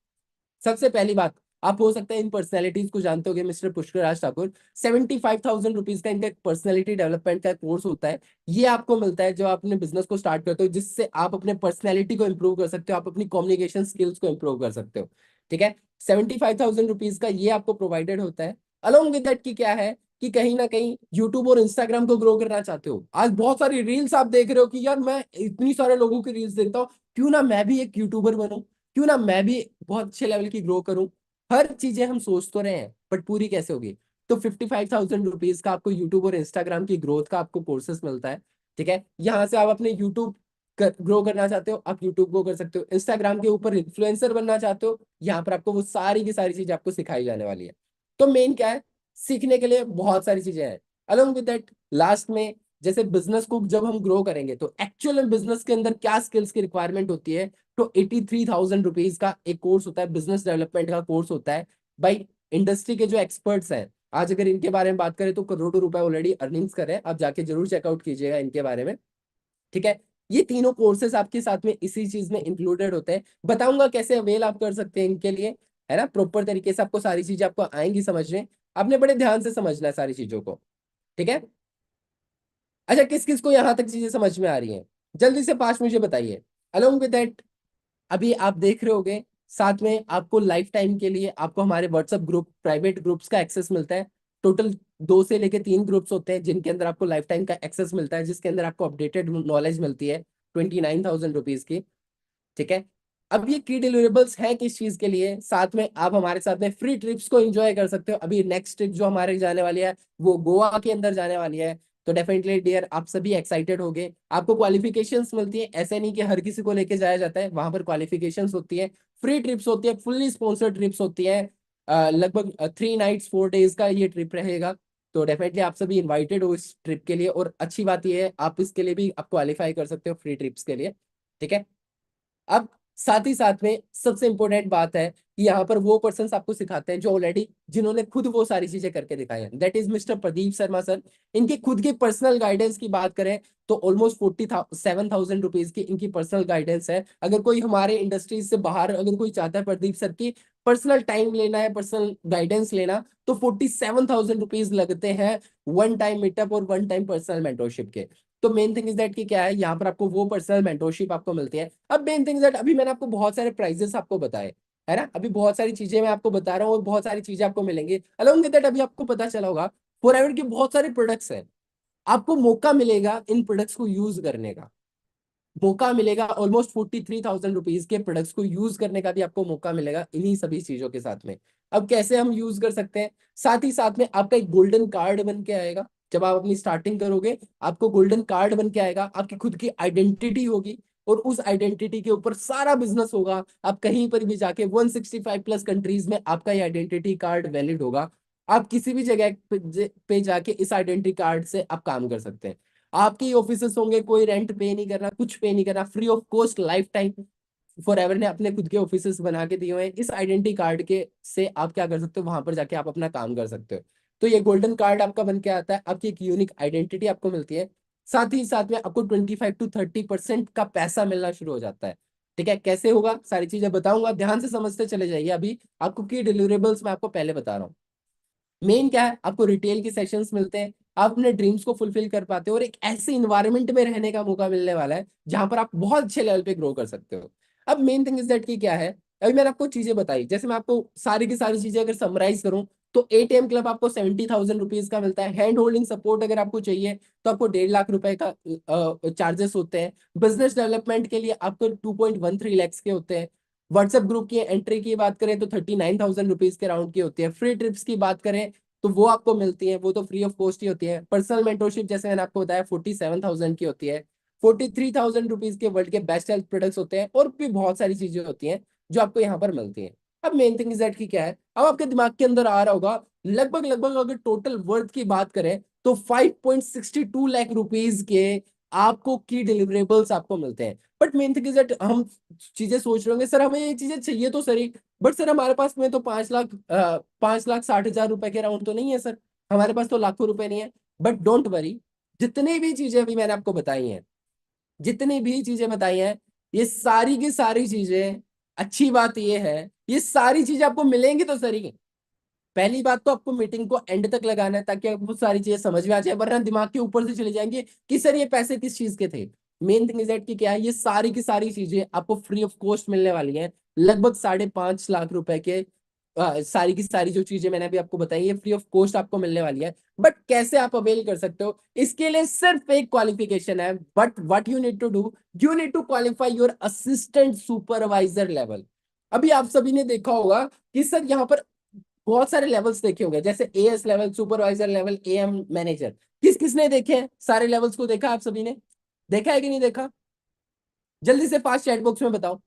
सबसे पहली बात, आप हो सकता है इन पर्सनैलिटीज को जानते होंगे, मिस्टर पुष्कर राज ठाकुर। 75,000 रुपीज का इनका एक पर्सनैलिटी डेवलपमेंट का कोर्स होता है। ये आपको मिलता है जब आप अपने बिजनेस को स्टार्ट करते हो, जिससे आप अपने पर्सनैलिटी को इंप्रूव कर सकते हो, आप अपनी कम्युनिकेशन स्किल्स को इंप्रूव कर सकते हो। ठीक है, 75,000 रुपीज का ये आपको प्रोवाइडेड होता है। अलोंग विद दैट की क्या है कि कहीं ना कहीं यूट्यूब और इंस्टाग्राम को ग्रो करना चाहते हो, आज बहुत सारी रील्स आप देख रहे हो कि यार मैं इतनी सारे लोगों की रील्स देखता हूँ, क्यों ना मैं भी एक यूट्यूबर बनूं, क्यों ना मैं भी बहुत अच्छे लेवल की ग्रो करूं। हर चीजें हम सोच तो रहे हैं बट पूरी कैसे होगी। तो 55,000 रुपीज का आपको यूट्यूब और इंस्टाग्राम की ग्रोथ का आपको कोर्सेस मिलता है। ठीक है, यहाँ से आप अपने यूट्यूब ग्रो करना चाहते हो, आप यूट्यूब ग्रो कर सकते हो। इंस्टाग्राम के ऊपर इन्फ्लुएंसर बनना चाहते हो, यहाँ पर आपको वो सारी की सारी चीजें आपको सिखाई जाने वाली है। तो मेन क्या है, सीखने के लिए बहुत सारी चीजें हैं। अलोंग विद दैट लास्ट में, जैसे बिजनेस को जब हम ग्रो करेंगे तो एक्चुअल में बिजनेस के अंदर क्या स्किल्स की रिक्वायरमेंट होती है, तो 83,000 रुपीज का एक कोर्स होता है, बिजनेस डेवलपमेंट का कोर्स होता है। भाई इंडस्ट्री के जो एक्सपर्ट्स हैं, आज अगर इनके बारे में बात करें तो करोड़ों रुपए ऑलरेडी अर्निंग्स कर रहे हैं, आप जाके जरूर चेकआउट कीजिएगा इनके बारे में। ठीक है, ये तीनों कोर्सेस आपके साथ में इसी चीज में इंक्लूडेड होते हैं। बताऊंगा कैसे अवेल आप कर सकते हैं इनके लिए, है ना, प्रॉपर तरीके से आपको सारी चीजें आपको आएंगी समझने। आपने बड़े ध्यान से समझना है सारी चीजों को। ठीक है, अच्छा किस किस को यहाँ तक चीजें समझ में आ रही हैं, जल्दी से पास मुझे बताइए। अलोंग विद दैट अभी आप देख रहे होगे साथ में आपको लाइफ टाइम के लिए आपको हमारे व्हाट्सएप ग्रुप, प्राइवेट ग्रुप्स का एक्सेस मिलता है। टोटल 2 से लेके 3 ग्रुप्स होते हैं जिनके अंदर आपको लाइफ टाइम का एक्सेस मिलता है, जिसके अंदर आपको अपडेटेड नॉलेज मिलती है 29,000 रुपीज की। ठीक है। अब ये की डिलीवरेबल्स है किस चीज के लिए, साथ में आप हमारे साथ में फ्री ट्रिप्स को एंजॉय कर सकते हो। अभी नेक्स्ट ट्रिप जो हमारे जाने वाली है वो गोवा के अंदर जाने वाली है। तो डेफिनेटली डियर आप सभी एक्साइटेड होगे। आपको क्वालिफिकेशंस मिलती है, ऐसे नहीं कि हर किसी को लेके जाया जाता है, वहां पर क्वालिफिकेशंस होती है, फ्री ट्रिप्स होती है, फुल्ली स्पॉन्सर्ड ट्रिप्स होती है। लगभग 3 नाइट्स 4 डेज का ये ट्रिप रहेगा। तो डेफिनेटली आप सभी इन्वाइटेड हो इस ट्रिप के लिए, और अच्छी बात ये है आप इसके लिए भी आप क्वालिफाई कर सकते हो फ्री ट्रिप्स के लिए। ठीक है। अब साथ ही साथ में सबसे इंपॉर्टेंट बात है कि यहाँ पर वो पर्सन आपको सिखाते हैं जो ऑलरेडी जिन्होंने खुद वो सारी चीजें करके दिखाई है, that is mister Pradeep Sharma sir. इनके खुद के पर्सनल गाइडेंस की बात करें तो ऑलमोस्ट 47,000 रुपीज की इनकी पर्सनल गाइडेंस है। अगर कोई हमारे इंडस्ट्रीज से बाहर अगर कोई चाहता है प्रदीप सर की पर्सनल टाइम लेना है, पर्सनल गाइडेंस लेना, तो 47,000 रुपीज लगते हैं वन टाइम मीटअप और वन टाइम पर्सनल मेंटोरशिप के। तो मेन थिंग इज दैट कि क्या है, यहाँ पर आपको वो पर्सनल मेंटोरशिप आपको मिलती है। अब मेन थिंग इज दैट अभी मैंने आपको बहुत सारे प्राइजेस आपको बताए, है ना, अभी बहुत सारी चीजें मैं आपको बता रहा हूँ और बहुत सारी चीजें आपको मिलेंगी अलॉन्ग विद दैट। अभी आपको पता चला होगा फॉरएवर के बहुत सारे प्रोडक्ट्स हैं, आपको मौका मिलेगा इन प्रोडक्ट्स को यूज करने का। मौका मिलेगा ऑलमोस्ट 43,000 रुपीज के प्रोडक्ट्स को यूज करने का भी आपको मौका मिलेगा इन्हीं सभी चीजों के साथ में। अब कैसे हम यूज कर सकते हैं, साथ ही साथ में आपका एक गोल्डन कार्ड बन के आएगा। जब आप अपनी स्टार्टिंग करोगे आपको गोल्डन कार्ड बन के आएगा, आपकी खुद की आइडेंटिटी होगी, और उस आइडेंटिटी के ऊपर सारा बिजनेस होगा। आप कहीं पर भी जाके 165 प्लस कंट्रीज में आपका ये आइडेंटिटी कार्ड वैलिड होगा। आप किसी भी जगह पे जाके इस आइडेंटिटी कार्ड से आप काम कर सकते हैं। आपके ऑफिसेस होंगे, कोई रेंट पे नहीं करना, कुछ पे नहीं करना, free of cost life time forever ने अपने खुद के ऑफिसेस बना के दिए हुए हैं। इस आइडेंटिटी कार्ड के से आप क्या कर सकते हो, वहां पर जाके आप अपना काम कर सकते हो। तो ये गोल्डन कार्ड आपका बन के आता है, आपकी एक यूनिक आइडेंटिटी आपको मिलती है। साथ ही साथ में आपको 25 to 30% का पैसा मिलना शुरू हो जाता है। ठीक है, कैसे होगा सारी चीजें बताऊंगा, ध्यान से समझते चले जाइए। अभी आपको की डिलीवरेबल्स मैं आपको पहले बता रहा हूँ। मेन क्या है, आपको रिटेल के सेशंस मिलते हैं, आप अपने ड्रीम्स को फुलफिल कर पाते हो, और एक ऐसे इन्वायरमेंट में रहने का मौका मिलने वाला है जहां पर आप बहुत अच्छे लेवल पे ग्रो कर सकते हो। अब मेन थिंग इज दैट कि क्या है, अभी मैंने आपको चीजें बताई, जैसे मैं आपको सारी की सारी चीजें अगर समराइज करूं तो एटीएम क्लब आपको 70,000 रुपीज का मिलता है। हैंड होल्डिंग सपोर्ट अगर आपको चाहिए तो आपको 1.5 लाख रुपए का चार्जेस होते हैं। बिजनेस डेवलपमेंट के लिए आपको 2.13 लैक्स के होते हैं। व्हाट्सएप ग्रुप की एंट्री की बात करें तो 39,000 रुपीज के राउंड की होती है। फ्री ट्रिप्स की बात करें तो वो आपको मिलती है, वो तो फ्री ऑफ कॉस्ट ही होती है। पर्सनल मेंटोरशिप जैसे मैंने आपको बताया 47,000 की होती है। 43,000 रुपीज के वर्ल्ड के बेस्ट हेल्थ प्रोडक्ट्स होते हैं, और भी बहुत सारी चीजें होती हैं जो आपको यहाँ पर मिलती हैं। अब मेन थिंग इज दैट की क्या है, अब आपके दिमाग के अंदर आ रहा होगा लगभग लगभग अगर टोटल वर्थ की बात करें तो 5.62 लाख रुपीज के आपको की डिलीवरेबल्स आपको मिलते हैं। But main thing is that हम चीजें सोच रहे होंगे सर हमें ये चीजें चाहिए तो सही, बट सर हमारे पास में तो 5,60,000 रुपए के राउंड तो नहीं है सर, हमारे पास तो लाखों रुपए नहीं है। बट डोंट वरी, जितनी भी चीजें अभी मैंने आपको बताई हैं, जितनी भी चीजें बताई हैं, ये सारी की सारी चीजें, अच्छी बात ये है ये सारी चीजें आपको मिलेंगी तो सही। पहली बात तो आपको मीटिंग को एंड तक लगाना है ताकि आपको सारी चीजें समझ में आ जाए, वरना दिमाग के ऊपर से चले जाएंगे कि सर ये पैसे किस चीज के थे। मेन थिंग इज दैट कि क्या है, ये सारी की सारी चीजें आपको फ्री ऑफ कॉस्ट मिलने वाली हैं। लगभग 5.5 लाख रुपए के सारी की सारी जो चीजें मैंने अभी आपको बताई ये फ्री ऑफ कॉस्ट आपको मिलने वाली है। बट कैसे आप अवेल कर सकते हो, इसके लिए सिर्फ एक क्वालिफिकेशन है। But what you need to do, you need to qualify your assistant supervisor level. अभी आप सभी ने देखा होगा कि सर यहाँ पर बहुत सारे लेवल्स देखे होंगे, जैसे as level, supervisor level, am, manager. किस किसने देखे हैं, सारे लेवल्स को देखा आप सभी ने, देखा है कि नहीं देखा, जल्दी से फास्ट चैट बॉक्स में बताओ,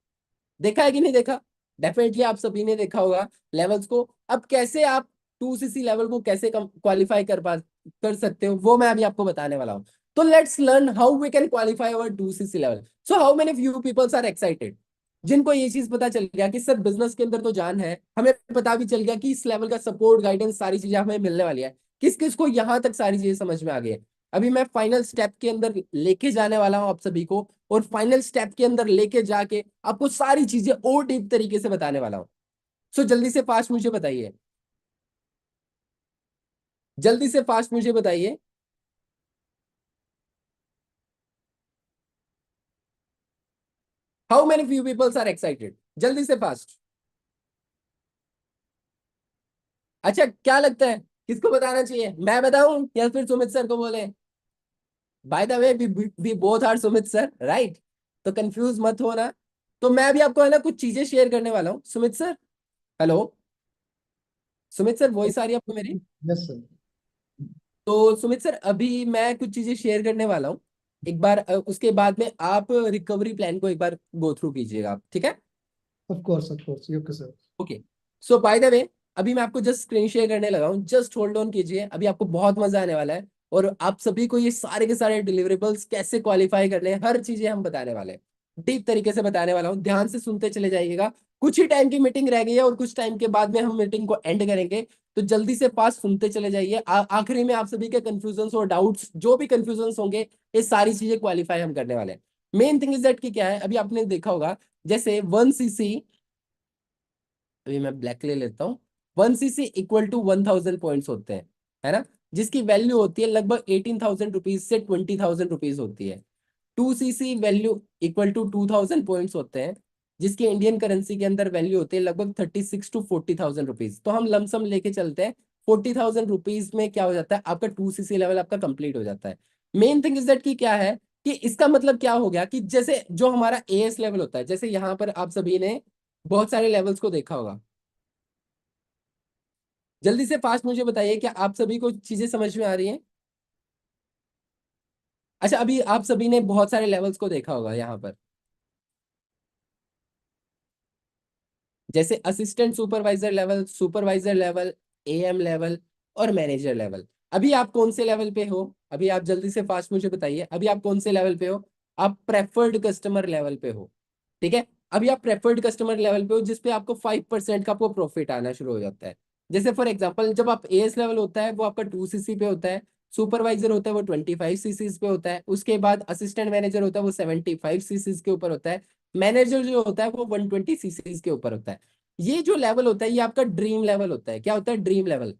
देखा है कि नहीं देखा। डेफिनेटली आप सभी ने देखा होगा लेवल्स को। अब कैसे आप 2सीसी लेवल को कैसे क्वालिफाई कर सकते हो वो मैं अभी आपको बताने वाला हूँ। तो let's learn how we can qualify our 2सीसी level. So how many few peoples are excited, जिनको ये चीज पता चल गया कि सर बिजनेस के अंदर तो जान है, हमें पता भी चल गया कि इस लेवल का सपोर्ट गाइडेंस सारी चीजें हमें मिलने वाली है। किस किस को यहाँ तक सारी चीजें समझ में आ गई है। अभी मैं फाइनल स्टेप के अंदर लेके जाने वाला हूँ आप सभी को, और फाइनल स्टेप के अंदर लेके जाके आपको सारी चीजें और डीप तरीके से बताने वाला हूँ। सो जल्दी से फास्ट मुझे बताइए, जल्दी से फास्ट मुझे बताइए। How many few peoples are excited, जल्दी से फास्ट। अच्छा क्या लगता है, किसको बताना चाहिए, मैं बताऊं या फिर सुमित सर को बोले? By the way we both are Sumit sir, right? तो कंफ्यूज मत होना। तो मैं भी आपको है ना कुछ चीजें शेयर करने वाला हूँ, Sumit sir. Hello Sumit sir, voice आ रही है आपको मेरी? Yes sir. तो सुमित सर, अभी मैं कुछ चीजें शेयर करने वाला हूँ। एक बार उसके बाद में आप रिकवरी प्लान को एक बार गो थ्रू कीजिएगा आप, ठीक है? Of course okay sir. Okay. So by the वे, अभी मैं आपको जस्ट स्क्रीन शेयर करने लगा हूँ, जस्ट होल्ड ऑन कीजिए, अभी आपको बहुत मजा आने वाला है। और आप सभी को ये सारे के सारे डिलीवरेबल्स कैसे क्वालिफाई करने हैं, हर चीजें हम बताने वाले हैं, डीप तरीके से बताने वाला हूँ, ध्यान से सुनते चले जाइएगा। कुछ ही टाइम की मीटिंग रह गई है और कुछ टाइम के बाद में हम मीटिंग को एंड करेंगे। तो जल्दी से फास्ट सुनते चले जाइए। आखिरी में आप सभी के कंफ्यूजन और डाउट्स जो भी कंफ्यूजन होंगे, ये सारी चीजें क्वालिफाई हम करने वाले हैं। मेन थिंग इज दैट कि क्या है, अभी आपने देखा होगा जैसे 1 cc, अभी मैं ब्लैक ले लेता हूँ। 1 cc इक्वल टू 1000 पॉइंट्स होते हैं, है ना? जिसकी वैल्यू होती है लगभग 18,000 रुपीज से 20,000 रुपीज होती है। 2 cc value equal to 2000 points होते हैं, जिसकी इंडियन करेंसी के अंदर वैल्यू होती है लगभग 36 to 40,000 रुपीज। तो हम लमसम लेके चलते हैं, 40,000 रुपीज में क्या हो जाता है, आपका 2 cc लेवल आपका कंप्लीट हो जाता है। मेन थिंग इज दैट कि क्या है, कि इसका मतलब क्या हो गया, कि जैसे जो हमारा एएस लेवल होता है, जैसे यहाँ पर आप सभी ने बहुत सारे लेवल्स को देखा होगा। जल्दी से फास्ट मुझे बताइए, क्या आप सभी को चीजें समझ में आ रही हैं? अच्छा, अभी आप सभी ने बहुत सारे लेवल्स को देखा होगा यहाँ पर, जैसे assistant supervisor level, supervisor level, am level और मैनेजर लेवल। अभी आप कौन से लेवल पे हो? अभी आप जल्दी से फास्ट मुझे बताइए, अभी आप कौन से लेवल पे हो? आप प्रेफर्ड कस्टमर लेवल पे हो, ठीक है? अभी आप प्रेफर्ड कस्टमर लेवल पे हो, जिसपे आपको 5% का आपको प्रॉफिट आना शुरू हो जाता है। जैसे फॉर एग्जांपल, जब आप एएस लेवल होता है वो आपका 2 cc पे होता है, सुपरवाइजर होता है वो 25 cc पे होता है, उसके बाद असिस्टेंट मैनेजर होता है वो 75 cc के ऊपर होता है, मैनेजर जो होता है वो 120 cc के ऊपर होता है। ये जो लेवल होता है ये आपका ड्रीम लेवल होता है। क्या होता है? Dream level.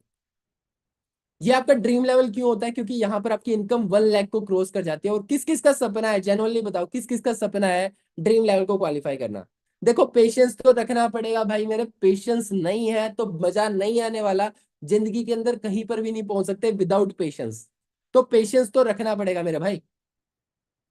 ये आपका ड्रीम लेवल क्यों होता है? क्योंकि यहाँ पर आपकी इनकम 1 लाख को क्रॉस कर जाती है। और किस किस का सपना है, जेन्युइनली बताओ, किस किस का सपना है ड्रीम लेवल को क्वालिफाई करना? देखो, पेशेंस तो रखना पड़ेगा भाई मेरे, पेशेंस नहीं है तो मजा नहीं आने वाला। जिंदगी के अंदर कहीं पर भी नहीं पहुंच सकते विदाउट पेशेंस। तो पेशेंस तो रखना पड़ेगा मेरे भाई।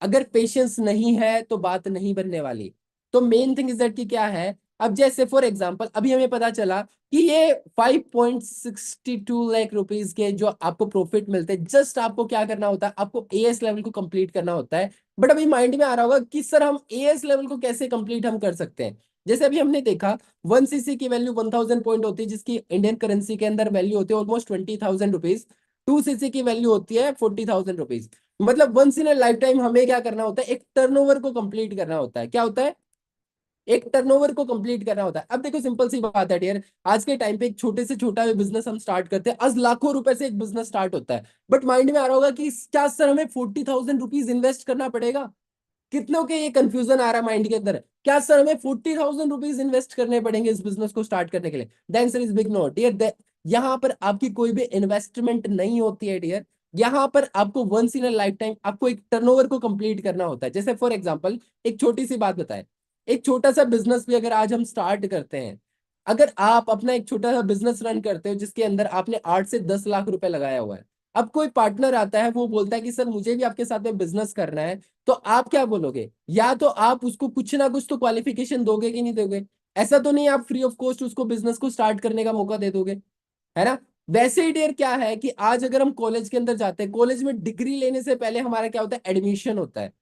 अगर पेशेंस नहीं है तो बात नहीं बनने वाली। तो मेन थिंग इज दैट कि क्या है, अब जैसे फॉर एग्जांपल अभी हमें पता चला कि ये 5.62 लाख रुपीज के जो आपको प्रॉफिट मिलते हैं, जस्ट आपको क्या करना होता है, आपको एएस लेवल को कंप्लीट करना होता है। बट अभी माइंड में आ रहा होगा कि सर हम एएस लेवल को कैसे कंप्लीट हम कर सकते हैं? जैसे अभी हमने देखा 1 cc की वैल्यू 1000 पॉइंट होती है, जिसकी इंडियन करेंसी के अंदर वैल्यू होती है ऑलमोस्ट 20,000 रुपीज। 2 cc की वैल्यू होती है 40,000 रुपीज। मतलब once in a life time हमें क्या करना होता है, एक टर्नओवर को कंप्लीट करना होता है। क्या होता है? एक टर्नओवर को कंप्लीट करना होता है। अब देखो, सिंपल सी बात है डियर, आज के टाइम पे एक छोटे से छोटा बिजनेस हम स्टार्ट करते हैं, आज लाखों रुपए से एक बिजनेस स्टार्ट होता है। बट माइंड में आ रहा होगा कि क्या सर हमें 40,000 रुपीज इन्वेस्ट करना पड़ेगा? कितनों के ये कंफ्यूजन आ रहा है माइंड के अंदर, क्या सर हमें 40,000 रुपीज इन्वेस्ट करने पड़ेंगे इस बिजनेस को स्टार्ट करने के लिए? The answer is big no dear. यहाँ पर आपकी कोई भी इन्वेस्टमेंट नहीं होती है डियर। यहाँ पर आपको once in a life time आपको एक टर्नओवर को कंप्लीट करना होता है। जैसे फॉर एग्जांपल, एक छोटी सी बात बताएं, एक छोटा सा बिजनेस भी अगर आज हम स्टार्ट करते हैं, अगर आप अपना एक छोटा सा बिजनेस रन करते हो जिसके अंदर आपने 8 से 10 लाख रुपए लगाया हुआ है, अब कोई पार्टनर आता है, वो बोलता है कि सर मुझे भी आपके साथ में बिजनेस करना है, तो आप क्या बोलोगे? या तो आप उसको कुछ ना कुछ तो क्वालिफिकेशन दोगे कि नहीं दोगे? ऐसा तो नहीं आप फ्री ऑफ कॉस्ट उसको बिजनेस को स्टार्ट करने का मौका दे दोगे, है ना? वैसे ही डेयर क्या है कि आज अगर हम कॉलेज के अंदर जाते हैं, कॉलेज में डिग्री लेने से पहले हमारा क्या होता है, एडमिशन होता है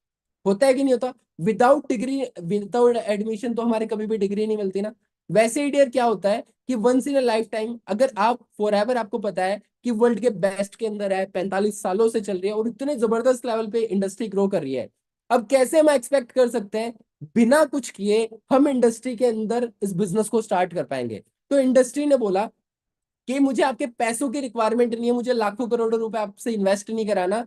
कि नहीं होता? विदाउट डिग्री, विदाउट एडमिशन तो हमारे कभी भी डिग्री नहीं मिलती ना। वैसे ही डियर क्या होता है कि once in a life time अगर आप फॉर एवर, आपको पता है कि वर्ल्ड के बेस्ट के अंदर है, 45 सालों से चल रही है और इतने जबरदस्त लेवल पे इंडस्ट्री ग्रो कर रही है, अब कैसे हम एक्सपेक्ट कर सकते हैं बिना कुछ किए हम इंडस्ट्री के अंदर इस बिजनेस को स्टार्ट कर पाएंगे? तो इंडस्ट्री ने बोला कि मुझे आपके पैसों की रिक्वायरमेंट नहीं है, मुझे लाखों करोड़ों रुपए आपसे इन्वेस्ट नहीं कराना,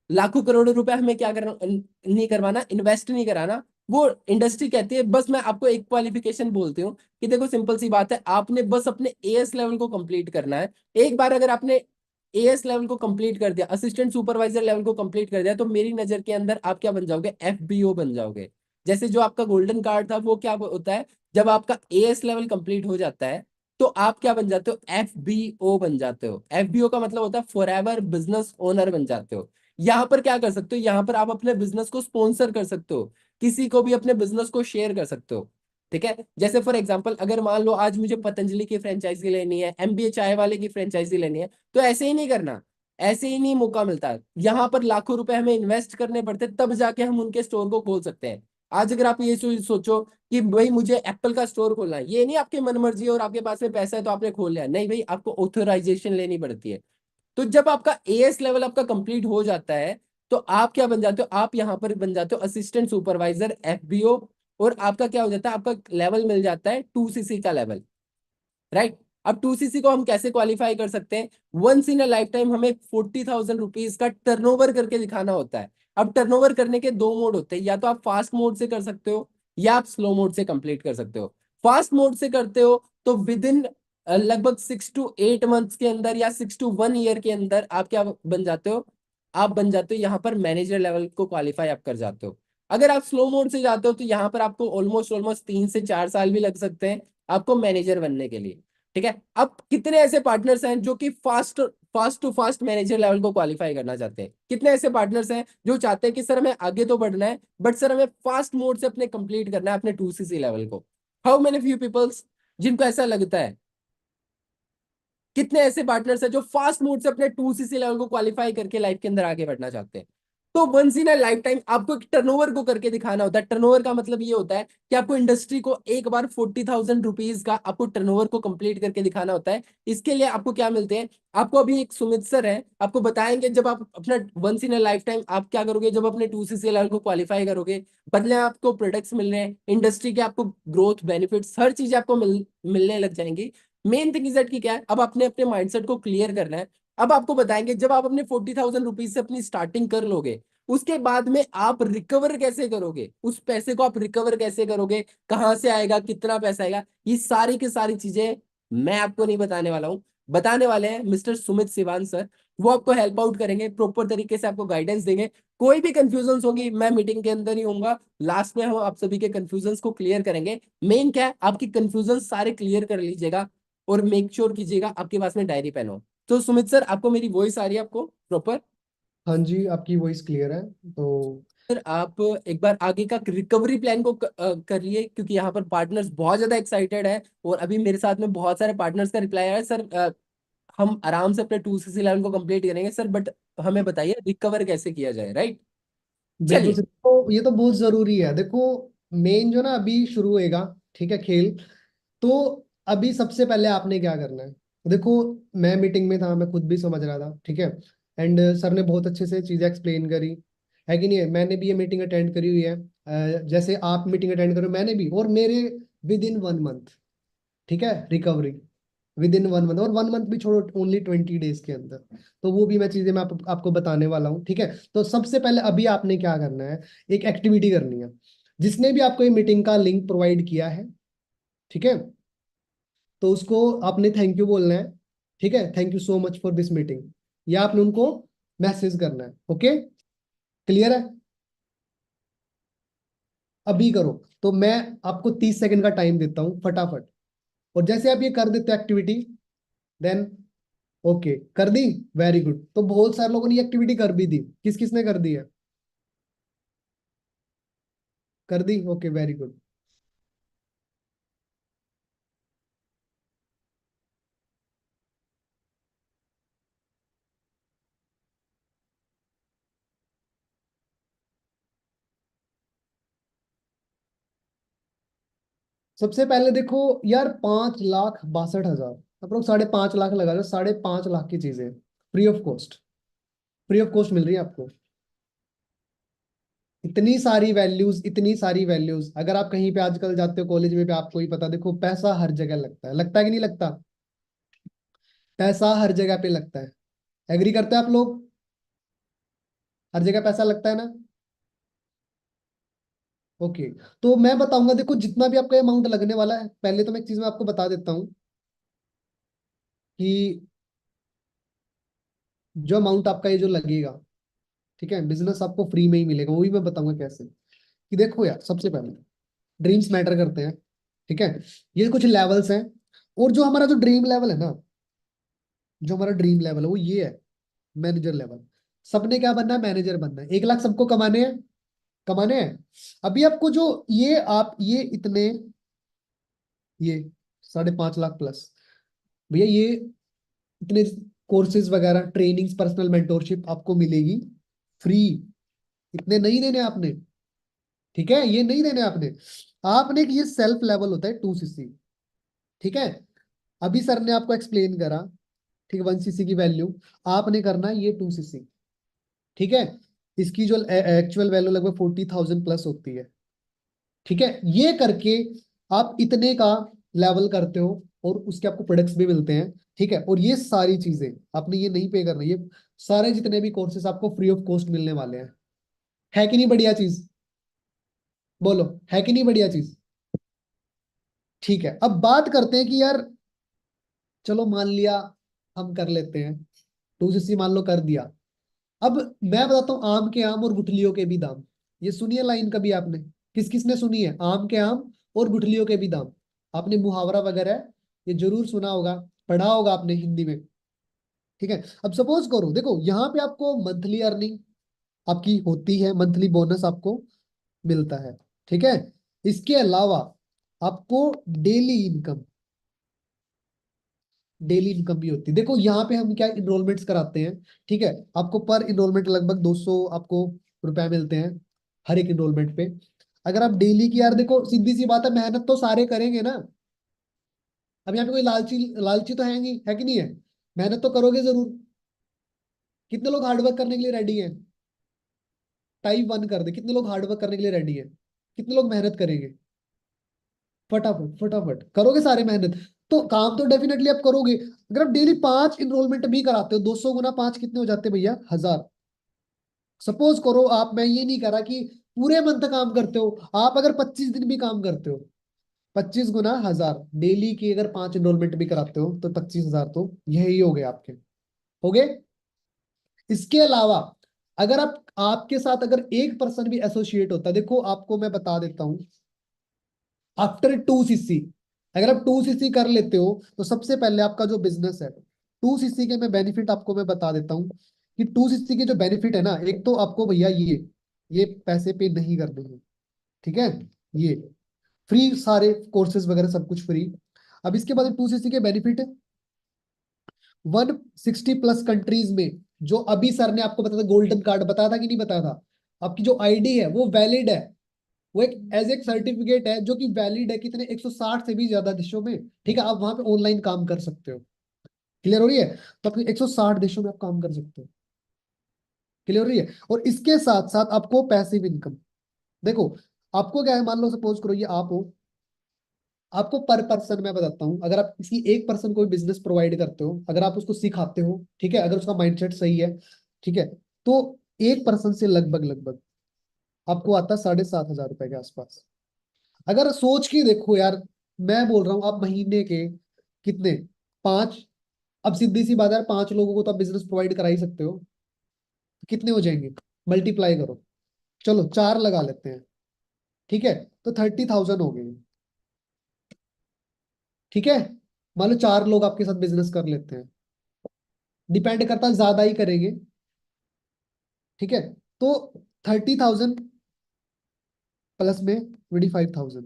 लाखों करोड़ों रुपए हमें क्या करना नहीं करवाना, इन्वेस्ट नहीं कराना। वो इंडस्ट्री कहती है बस मैं आपको एक क्वालिफिकेशन बोलती हूँ कि देखो, सिंपल सी बात है, आपने बस अपने एएस लेवल को कंप्लीट करना है। एक बार अगर आपने एएस लेवल को कंप्लीट कर दिया, असिस्टेंट सुपरवाइजर लेवल को कंप्लीट कर दिया, तो मेरी नजर के अंदर आप क्या बन जाओगे, एफबीओ बन जाओगे। जैसे जो आपका गोल्डन कार्ड था वो क्या होता है, जब आपका एएस लेवल कंप्लीट हो जाता है तो आप क्या बन जाते हो, एफबीओ बन जाते हो। एफबीओ का मतलब होता है फॉरएवर बिजनेस ओनर बन जाते हो। यहाँ पर क्या कर सकते हो, यहाँ पर आप अपने बिजनेस को स्पॉन्सर कर सकते हो, किसी को भी अपने बिजनेस को शेयर कर सकते हो। ठीक है, जैसे फॉर एग्जांपल अगर मान लो आज मुझे पतंजलि की फ्रेंचाइजी लेनी है, एमबीए चाय वाले की फ्रेंचाइजी लेनी है, तो ऐसे ही नहीं करना, ऐसे ही नहीं मौका मिलता है। यहाँ पर लाखों रुपए हमें इन्वेस्ट करने पड़ते हैं, तब जाके हम उनके स्टोर को खोल सकते हैं। आज अगर आप ये सोचो कि भाई मुझे एप्पल का स्टोर खोलना है, ये नहीं आपकी मनमर्जी और आपके पास में पैसा है तो आपने खोल लिया, नहीं भाई, आपको ऑथराइजेशन लेनी पड़ती है। तो जब आपका एएस लेवल आपका कंप्लीट हो जाता है, तो आप क्या बन जाते हो, आप यहाँ पर बन जाते हो असिस्टेंट सुपरवाइजर एफबीओ। और आपका क्या हो जाता है, आपका लेवल मिल जाता है 2सीसी का लेवल, राइट। अब 2सीसी को हम कैसे क्वालिफाई कर सकते हैं, once in a life time हमें 40,000 रुपीज का टर्नओवर करके दिखाना होता है। अब टर्नओवर करने के दो मोड होते हैं, या तो आप फास्ट मोड से कर सकते हो या आप स्लो मोड से कंप्लीट कर सकते हो। फास्ट मोड से करते हो तो विद इन लगभग 6 to 8 months के अंदर या 6 to 1 year के अंदर आप क्या बन जाते हो, आप बन जाते हो यहाँ पर मैनेजर लेवल को क्वालिफाई आप कर जाते हो। अगर आप स्लो मोड से जाते हो तो यहाँ पर आपको ऑलमोस्ट ऑलमोस्ट 3 से 4 साल भी लग सकते हैं आपको मैनेजर बनने के लिए। ठीक है, अब कितने ऐसे पार्टनर्स हैं जो कि fast fast to fast manager level को क्वालिफाई करना चाहते हैं, कितने ऐसे पार्टनर्स हैं जो चाहते हैं कि सर हमें आगे तो बढ़ना है बट सर हमें फास्ट मोड से अपने कंप्लीट करना है अपने 2सीसी लेवल को। हाउ मेनी फ्यू पीपल्स जिनको ऐसा लगता है, कितने ऐसे पार्टनर्स हैं जो फास्ट मोड से अपने 2सीसी लेवल को क्वालिफाई करके लाइफ के अंदर आगे बढ़ना चाहते हैं। तो once in a life time आपको एक टर्नओवर को करके दिखाना होता है। टर्नओवर का मतलब ये होता है कि आपको इंडस्ट्री को एक बार 40,000 रुपीज का आपको टर्नओवर को कंप्लीट करके दिखाना होता है। इसके लिए आपको क्या मिलते हैं, आपको अभी एक सुमित सर है आपको बताएंगे, जब आप अपना once in a life time आप क्या करोगे, जब अपने 2सीसी लेवल को क्वालिफाई करोगे, बदले में आपको प्रोडक्ट्स मिल रहे हैं, इंडस्ट्री के आपको ग्रोथ बेनिफिट्स हर चीजें आपको मिलने लग जाएंगी। मेन थिंग इज दैट कि क्या है, अब आपने अपने माइंडसेट को क्लियर करना है। अब आपको बताएंगे जब आप अपने 40,000 रुपीज से अपनी स्टार्टिंग कर लोगे, उसके बाद में आप रिकवर कैसे करोगे, उस पैसे को आप रिकवर कैसे करोगे, कहां से आएगा, कितना पैसा आएगा, ये सारी की सारी चीजें मैं आपको नहीं बताने वाला हूँ, बताने वाले हैं मिस्टर सुमित सिवान सर। वो आपको हेल्प आउट करेंगे, प्रॉपर तरीके से आपको गाइडेंस देंगे। कोई भी कंफ्यूजन होगी मैं मीटिंग के अंदर ही होऊंगा, लास्ट में हम आप सभी के कंफ्यूजन को क्लियर करेंगे। मेन क्या है, आपकी कंफ्यूजन सारे क्लियर कर लीजिएगा और मेक श्योर कीजिएगा आपके पास में डायरी पेन हो। तो सुमित सर आपको मेरी वॉइस आ रही है आपको प्रॉपर? हाँ जी, आपकी वॉइस क्लियर है। तो सर आप एक बार आगे का रिकवरी प्लान को करिए, क्योंकि यहाँ पर पार्टनर्स बहुत ज्यादा एक्साइटेड है और अभी मेरे साथ में बहुत सारे पार्टनर्स का रिप्लाई आया है सर। हम आराम से अपने 2सीसी लेवल को कंप्लीट करेंगे सर, बट हमें बताइए रिकवर कैसे किया जाए, राइट। बिल्कुल चलिए। सर, तो ये तो बहुत जरूरी है। देखो, मेन जो ना अभी शुरू होएगा, ठीक है, खेल। तो अभी सबसे पहले आपने क्या करना है, देखो, मैं मीटिंग में था, मैं खुद भी समझ रहा था, ठीक है। एंड सर ने बहुत अच्छे से चीजें एक्सप्लेन करी, है कि नहीं है। मैंने भी ये मीटिंग अटेंड करी हुई है, जैसे आप मीटिंग अटेंड करो मैंने भी, और मेरे विद इन 1 मंथ, ठीक है, रिकवरी विद इन 1 मंथ, और 1 मंथ भी छोड़ो, ओनली 20 डेज के अंदर। तो वो भी मैं चीजें मैं आपको बताने वाला हूँ, ठीक है। तो सबसे पहले अभी आपने क्या करना है, एक एक्टिविटी करनी है। जिसने भी आपको ये मीटिंग का लिंक प्रोवाइड किया है, ठीक है, तो उसको आपने थैंक यू बोलना है, ठीक है, thank you so much for this meeting. या आपने उनको मैसेज करना है, ओके, क्लियर है। अभी करो। तो मैं आपको 30 सेकंड का टाइम देता हूँ, फटाफट। और जैसे आप ये कर देते हो एक्टिविटी, देन ओके, कर दी, वेरी गुड। तो बहुत सारे लोगों ने ये एक्टिविटी कर भी दी, किस किसने कर दी है, कर दी, ओके, वेरी गुड। सबसे पहले देखो यार, 5,62,000, अप्रोक्स 5.5 लाख लगा लो, 5.5 लाख की चीजें free of cost, free of cost मिल रही है आपको। इतनी सारी वैल्यूज, इतनी सारी वैल्यूज। अगर आप कहीं पे आजकल जाते हो कॉलेज में पे, आपको ही पता, देखो पैसा हर जगह लगता है कि नहीं लगता, पैसा हर जगह पे लगता है। एग्री करते हैं आप लोग, हर जगह पैसा लगता है ना। ओके, तो मैं बताऊंगा, देखो जितना भी आपका अमाउंट लगने वाला है, पहले तो मैं एक चीज मैं आपको बता देता हूँ कि जो अमाउंट आपका ये जो लगेगा, ठीक है, बिजनेस आपको फ्री में ही मिलेगा, वो भी मैं बताऊंगा कैसे। कि देखो यार, सबसे पहले ड्रीम्स मैटर करते हैं, ठीक है। ये कुछ लेवल्स हैं, और जो हमारा जो ड्रीम लेवल है ना, जो हमारा ड्रीम लेवल है वो ये है, मैनेजर लेवल। सबने क्या बनना है? मैनेजर बनना है। 1 लाख सबको कमाने हैं, कमाने हैं। अभी आपको जो ये आप ये इतने, ये 5.5 लाख प्लस, भैया ये इतने कोर्सेज वगैरह, ट्रेनिंग्स, पर्सनल मेंटोरशिप आपको मिलेगी फ्री। इतने नहीं देने आपने, ठीक है, ये नहीं देने आपने। आपने ये सेल्फ लेवल होता है 2 cc, ठीक है। अभी सर ने आपको एक्सप्लेन करा, ठीक है, 1 cc की वैल्यू आपने करना है ये 2 cc, ठीक है। इसकी जो एक्चुअल वैल्यू लगभग 40,000 प्लस होती है, ठीक है। ये करके आप इतने का लेवल करते हो और उसके आपको प्रोडक्ट्स भी मिलते हैं, ठीक है। और ये सारी चीजें आपने ये नहीं पे करना, ये सारे जितने भी कोर्सेस आपको फ्री ऑफ कॉस्ट मिलने वाले हैं। है कि नहीं बढ़िया चीज? बोलो, है कि नहीं बढ़िया चीज? ठीक है, अब बात करते हैं कि यार चलो मान लिया हम कर लेते हैं, 2 cc मान लो कर दिया। अब मैं बताता हूँ आम के आम और गुठलियों के भी दाम। ये सुनिए लाइन कभी आपने, किस किस ने सुनी है? आम के आम और गुठलियों के भी दाम। आपने मुहावरा वगैरह है, ये जरूर सुना होगा, पढ़ा होगा आपने हिंदी में, ठीक है। अब सपोज करो, देखो यहाँ पे आपको मंथली अर्निंग आपकी होती है, मंथली बोनस आपको मिलता है, ठीक है। इसके अलावा आपको डेली इनकम, डेली इनकम भी होती है। देखो यहाँ पे हम क्या इनरोलमेंट्स कराते हैं, ठीक है। आपको पर इनरोलमेंट लगभग 200 आपको रुपए मिलते हैं हर एक इनरोलमेंट पे। अगर आप डेली की, यार देखो सीधी सी बात है, मेहनत तो सारे करेंगे ना। अब यहाँ पे कोई लालची, लालची तो है नहीं, है कि नहीं है? मेहनत तो करोगे जरूर। कितने लोग हार्डवर्क करने के लिए रेडी हैं? टाइप 1 कर दे, कितने लोग हार्डवर्क करने के लिए रेडी है? कितने लोग मेहनत करेंगे? फटाफट फटाफट करोगे सारे मेहनत, तो काम तो डेफिनेटली आप करोगे। अगर आप डेली 5 इनरोलमेंट भी कराते हो, 200 गुना 5 कितने हो जाते हैं भैया? 1,000। सपोज करो आप, मैं ये नहीं कह रहा कि पूरे मंथ काम करते हो, आप अगर 25 दिन भी काम करते हो, 25 गुना 1,000 डेली की अगर 5 इनरोलमेंट भी कराते हो तो 25,000 तो यही हो गए आपके, हो गए। इसके अलावा अगर आप, आपके साथ अगर एक पर्सन भी एसोसिएट होता है, देखो आपको मैं बता देता हूं, आफ्टर 2 cc, अगर आप 2 cc कर लेते हो तो सबसे पहले आपका जो बिजनेस है, 2 cc के मैं बेनिफिट आपको मैं बता देता हूँ कि 2 cc के जो बेनिफिट है ना, एक तो आपको भैया ये पैसे पे नहीं करने हैं, ठीक है। ये फ्री, सारे कोर्सेज वगैरह सब कुछ फ्री। अब इसके बाद 2 cc के बेनिफिट, 160 प्लस कंट्रीज में, जो अभी सर ने आपको बताया था गोल्डन कार्ड, बताया था कि नहीं बताया था? आपकी जो आईडी है वो वैलिड है, वो एक एज एक सर्टिफिकेट है जो कि वैलिड है कितने, 160 से भी ज्यादा देशों में, ठीक है। आप वहां पे ऑनलाइन काम कर सकते हो, क्लियर हो रही है? तो अपने 160 देशों में आप काम कर सकते हो, क्लियर हो रही है? और इसके साथ साथ आपको पैसिव इनकम, देखो आपको क्या है, मान लो सपोज करो ये आप हो, आपको पर पर्सन मैं बताता हूँ, अगर आप किसी एक पर्सन को बिजनेस प्रोवाइड करते हो, अगर आप उसको सिखाते हो, ठीक है, अगर उसका माइंडसेट सही है, ठीक है, तो एक पर्सन से लगभग लगभग आपको आता है 7,500 रुपए के आसपास। अगर सोच के देखो यार, मैं बोल रहा हूँ आप महीने के कितने, 5, अब सीधी सी बात है यार, 5 लोगों को तो आप बिजनेस प्रोवाइड करा ही सकते हो, तो कितने हो जाएंगे? मल्टीप्लाई करो, चलो 4 लगा लेते हैं, ठीक है, तो 30,000 हो गए, ठीक है। मान लो 4 लोग आपके साथ बिजनेस कर लेते हैं, डिपेंड करता है, ज्यादा ही करेंगे, ठीक है। तो 30,000 प्लस में 25,000,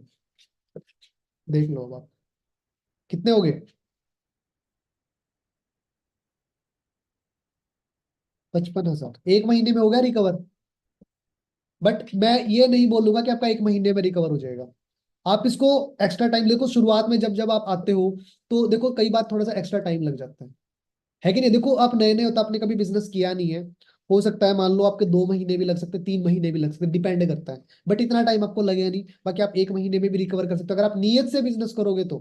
देख लो अब आप कितने हो गए? 55,000 एक महीने में हो गया रिकवर। बट मैं ये नहीं बोलूंगा कि आपका एक महीने में रिकवर हो जाएगा। आप इसको एक्स्ट्रा टाइम देखो, शुरुआत में जब जब आप आते हो तो देखो कई बार थोड़ा सा एक्स्ट्रा टाइम लग जाता है कि नहीं? देखो आप नए नए हो तो आपने कभी बिजनेस किया नहीं है, हो सकता है मान लो आपके 2 महीने भी लग सकते हैं, 3 महीने भी लग सकते हैं, डिपेंड करता है। बट इतना टाइम आपको लगेगा नहीं, बाकी आप एक महीने में भी रिकवर कर सकते हो अगर आप नियत से बिजनेस करोगे तो,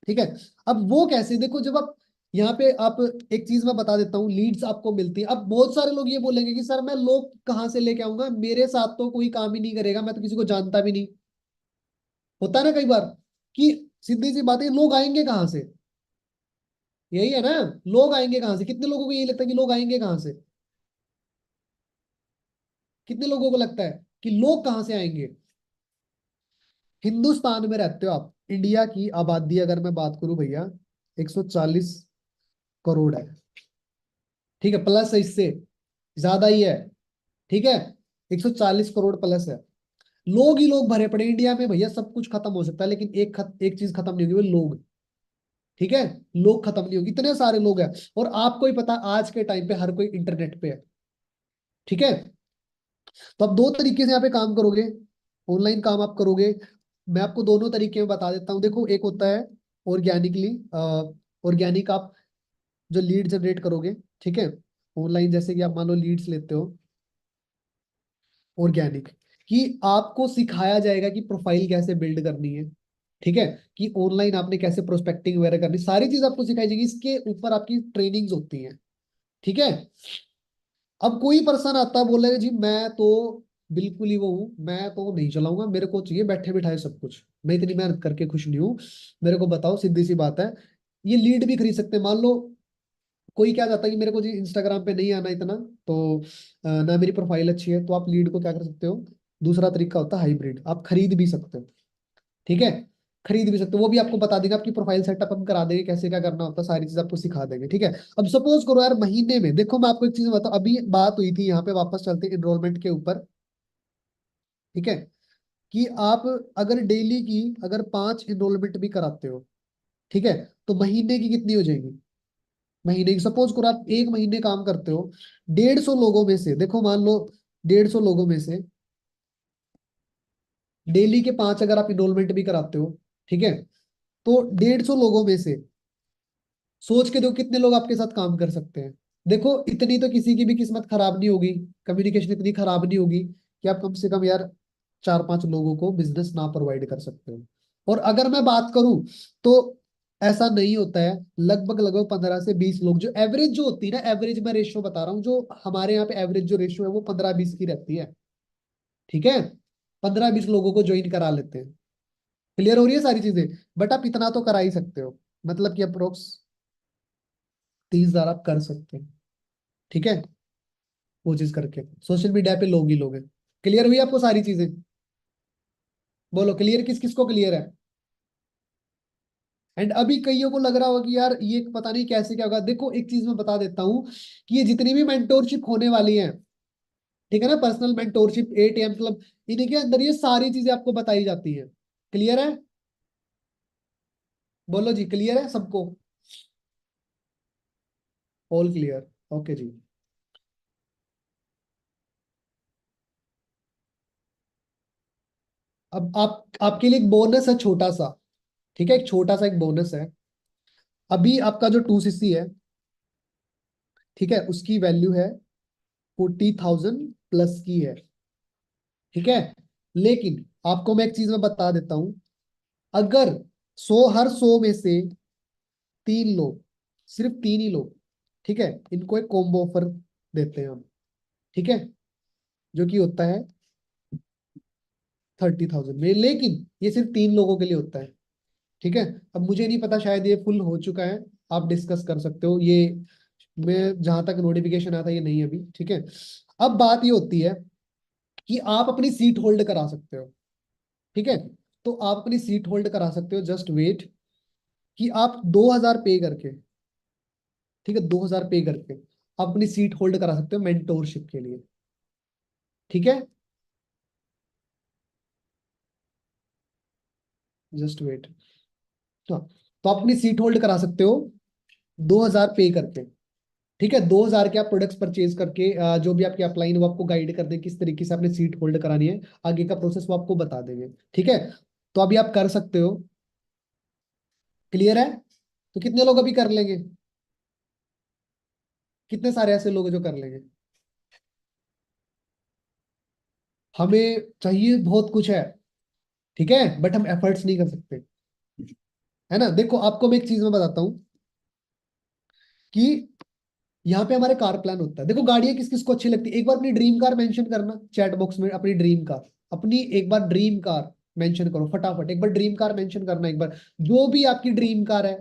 ठीक है। अब वो कैसे, देखो जब आप यहाँ पे आप, एक चीज मैं बता देता हूँ, लीड्स आपको मिलती है। अब बहुत सारे लोग ये बोलेंगे कि सर मैं लोग कहाँ से लेके आऊंगा, मेरे साथ तो कोई काम ही नहीं करेगा, मैं तो किसी को जानता भी नहीं। होता है ना कई बार कि सीधी सी बात है, लोग आएंगे कहाँ से? यही है ना, लोग आएंगे कहाँ से? कितने लोगों को यही लगता है कि लोग आएंगे कहाँ से? कितने लोगों को लगता है कि लोग कहाँ से आएंगे? हिंदुस्तान में रहते हो आप, इंडिया की आबादी अगर मैं बात करूं भैया 140 करोड़ है। ठीक है, प्लस है, इससे ज्यादा ही है। ठीक है, 140 करोड़ प्लस है। लोग ही लोग भरे पड़े इंडिया में भैया, सब कुछ खत्म हो सकता है लेकिन एक चीज खत्म नहीं होगी, वो लोग। ठीक है, लोग खत्म नहीं होगी, इतने सारे लोग हैं। और आपको ही पता आज के टाइम पे हर कोई इंटरनेट पे है। ठीक है, तो आप दो तरीके से यहाँ पे काम करोगे, ऑनलाइन काम आप करोगे। मैं आपको दोनों तरीके में बता देता हूँ। देखो, एक होता है ऑर्गेनिकली, ऑर्गेनिक आप जो लीड जनरेट करोगे। ठीक है, ऑनलाइन जैसे कि आप मान लो लीड्स लेते हो ऑर्गेनिक, कि आपको सिखाया जाएगा कि प्रोफाइल कैसे बिल्ड करनी है। ठीक है, कि ऑनलाइन आपने कैसे प्रोस्पेक्टिंग वगैरह करनी, सारी चीज आपको सिखाई जाएगी, इसके ऊपर आपकी ट्रेनिंग्स होती हैं। ठीक है, अब कोई पर्सन आता है बोलेगा जी मैं तो बिल्कुल ही वो हूँ, मैं तो नहीं चलाऊंगा, मेरे को चाहिए बैठे बिठाए सब कुछ, मैं इतनी मेहनत करके खुश नहीं हूँ, मेरे को बताओ, सीधी सी बात है। ये लीड भी खरीद सकते हैं। मान लो कोई क्या चाहता है कि मेरे को जी इंस्टाग्राम पे नहीं आना इतना, तो ना मेरी प्रोफाइल अच्छी है, तो आप लीड को क्या कर सकते हो, दूसरा तरीका होता है हाइब्रिड, आप खरीद भी सकते हो। ठीक है, खरीद भी सकते हो, वो भी आपको बता देंगे, आपकी प्रोफाइल सेटअप हम करा देंगे, कैसे क्या करना होता है, सारी चीज आपको सिखा देंगे। ठीक है, अब सपोज करो यार महीने में, देखो मैं आपको एक चीज बताऊं, अभी बात हुई थी यहाँ पे, वापस चलते एनरोलमेंट के ऊपर। ठीक है, कि आप अगर डेली की अगर 5 एनरोलमेंट भी कराते हो, ठीक है, तो महीने की कितनी हो जाएगी, महीने की सपोज करो आप एक महीने काम करते हो, 150 लोगों में से, देखो मान लो 150 लोगों में से डेली के 5 अगर आप इनरोलमेंट भी कराते हो, ठीक है, तो 150 लोगों में से सोच के देखो कितने लोग आपके साथ काम कर सकते हैं। देखो इतनी तो किसी की भी किस्मत खराब नहीं होगी, कम्युनिकेशन इतनी खराब नहीं होगी कि आप कम से कम यार 4-5 लोगों को बिजनेस ना प्रोवाइड कर सकते हो। और अगर मैं बात करूं तो ऐसा नहीं होता है, लगभग लगभग 15 से 20 लोग, जो एवरेज जो होती है ना, एवरेज मैं रेशियो बता रहा हूँ, जो हमारे यहाँ पे एवरेज जो रेशियो है वो 15-20 की रहती है। ठीक है, 15-20 लोगों को ज्वाइन करा लेते हैं। क्लियर हो रही है सारी चीजें। बट आप इतना तो करा ही सकते हो, मतलब कि अप्रोक्स 30,000 आप कर सकते हैं। ठीक है, वो चीज करके सोशल मीडिया पे लोग ही लोग हैं। क्लियर हुई आपको सारी चीजें? बोलो क्लियर, किस किस को क्लियर है? एंड अभी कईयों को लग रहा होगा कि यार ये पता नहीं कैसे क्या होगा। देखो एक चीज मैं बता देता हूँ, कि ये जितनी भी मेंटोरशिप होने वाली है, ठीक है ना, पर्सनल मेंटोरशिप 8 AM क्लब, इन्हीं के अंदर ये सारी चीजें आपको बताई जाती है। क्लियर है? बोलो जी, क्लियर है सबको? All clear? ओके जी। अब आप आपके लिए एक बोनस है छोटा सा। ठीक है, एक छोटा सा एक बोनस है। अभी आपका जो 2CC है, ठीक है, उसकी वैल्यू है 40,000 प्लस की है। ठीक है, लेकिन आपको मैं एक चीज में बता देता हूं, अगर 100 में से 3 लोग, सिर्फ 3 ही लोग, ठीक है, इनको एक कॉम्बो ऑफर देते हैं हम। ठीक है, जो कि होता है 30,000 में, लेकिन ये सिर्फ 3 लोगों के लिए होता है। ठीक है, अब मुझे नहीं पता, शायद ये फुल हो चुका है, आप डिस्कस कर सकते हो ये। मैं जहां तक नोटिफिकेशन आता है ये नहीं अभी। ठीक है, अब बात ये होती है कि आप अपनी सीट होल्ड करा सकते हो। ठीक है, तो आप अपनी सीट होल्ड करा सकते हो, जस्ट वेट, कि आप 2,000 पे करके, ठीक है, 2,000 पे करके आप अपनी सीट होल्ड करा सकते हो मेंटोरशिप के लिए। ठीक है, जस्ट वेट। तो आप अपनी सीट होल्ड करा सकते हो 2,000 पे करके। ठीक है, 2,000 के आप प्रोडक्ट्स परचेज करके, जो भी आपके अपलाइन वो आपको गाइड कर दें किस तरीके से आपने सीट होल्ड करानी है, आगे का प्रोसेस वो आपको बता देंगे। ठीक है, तो अभी आप कर सकते हो। क्लियर है? तो कितने लोग अभी कर लेंगे? कितने सारे ऐसे लोग हैं जो कर लेंगे? हमें चाहिए बहुत कुछ है, ठीक है, बट हम एफर्ट्स नहीं कर सकते, है ना। देखो आपको मैं एक चीज में बताता हूँ, कि यहाँ पे हमारे कार प्लान होता है। देखो गाड़ियां किस किस को अच्छी लगती है, एक बार अपनी ड्रीम कार मेंशन करना चैट बॉक्स में, अपनी ड्रीम कार, अपनी एक बार ड्रीम कार मेंशन करो फटाफट, एक बार ड्रीम कार मेंशन करना एक बार, जो भी आपकी ड्रीम कार है,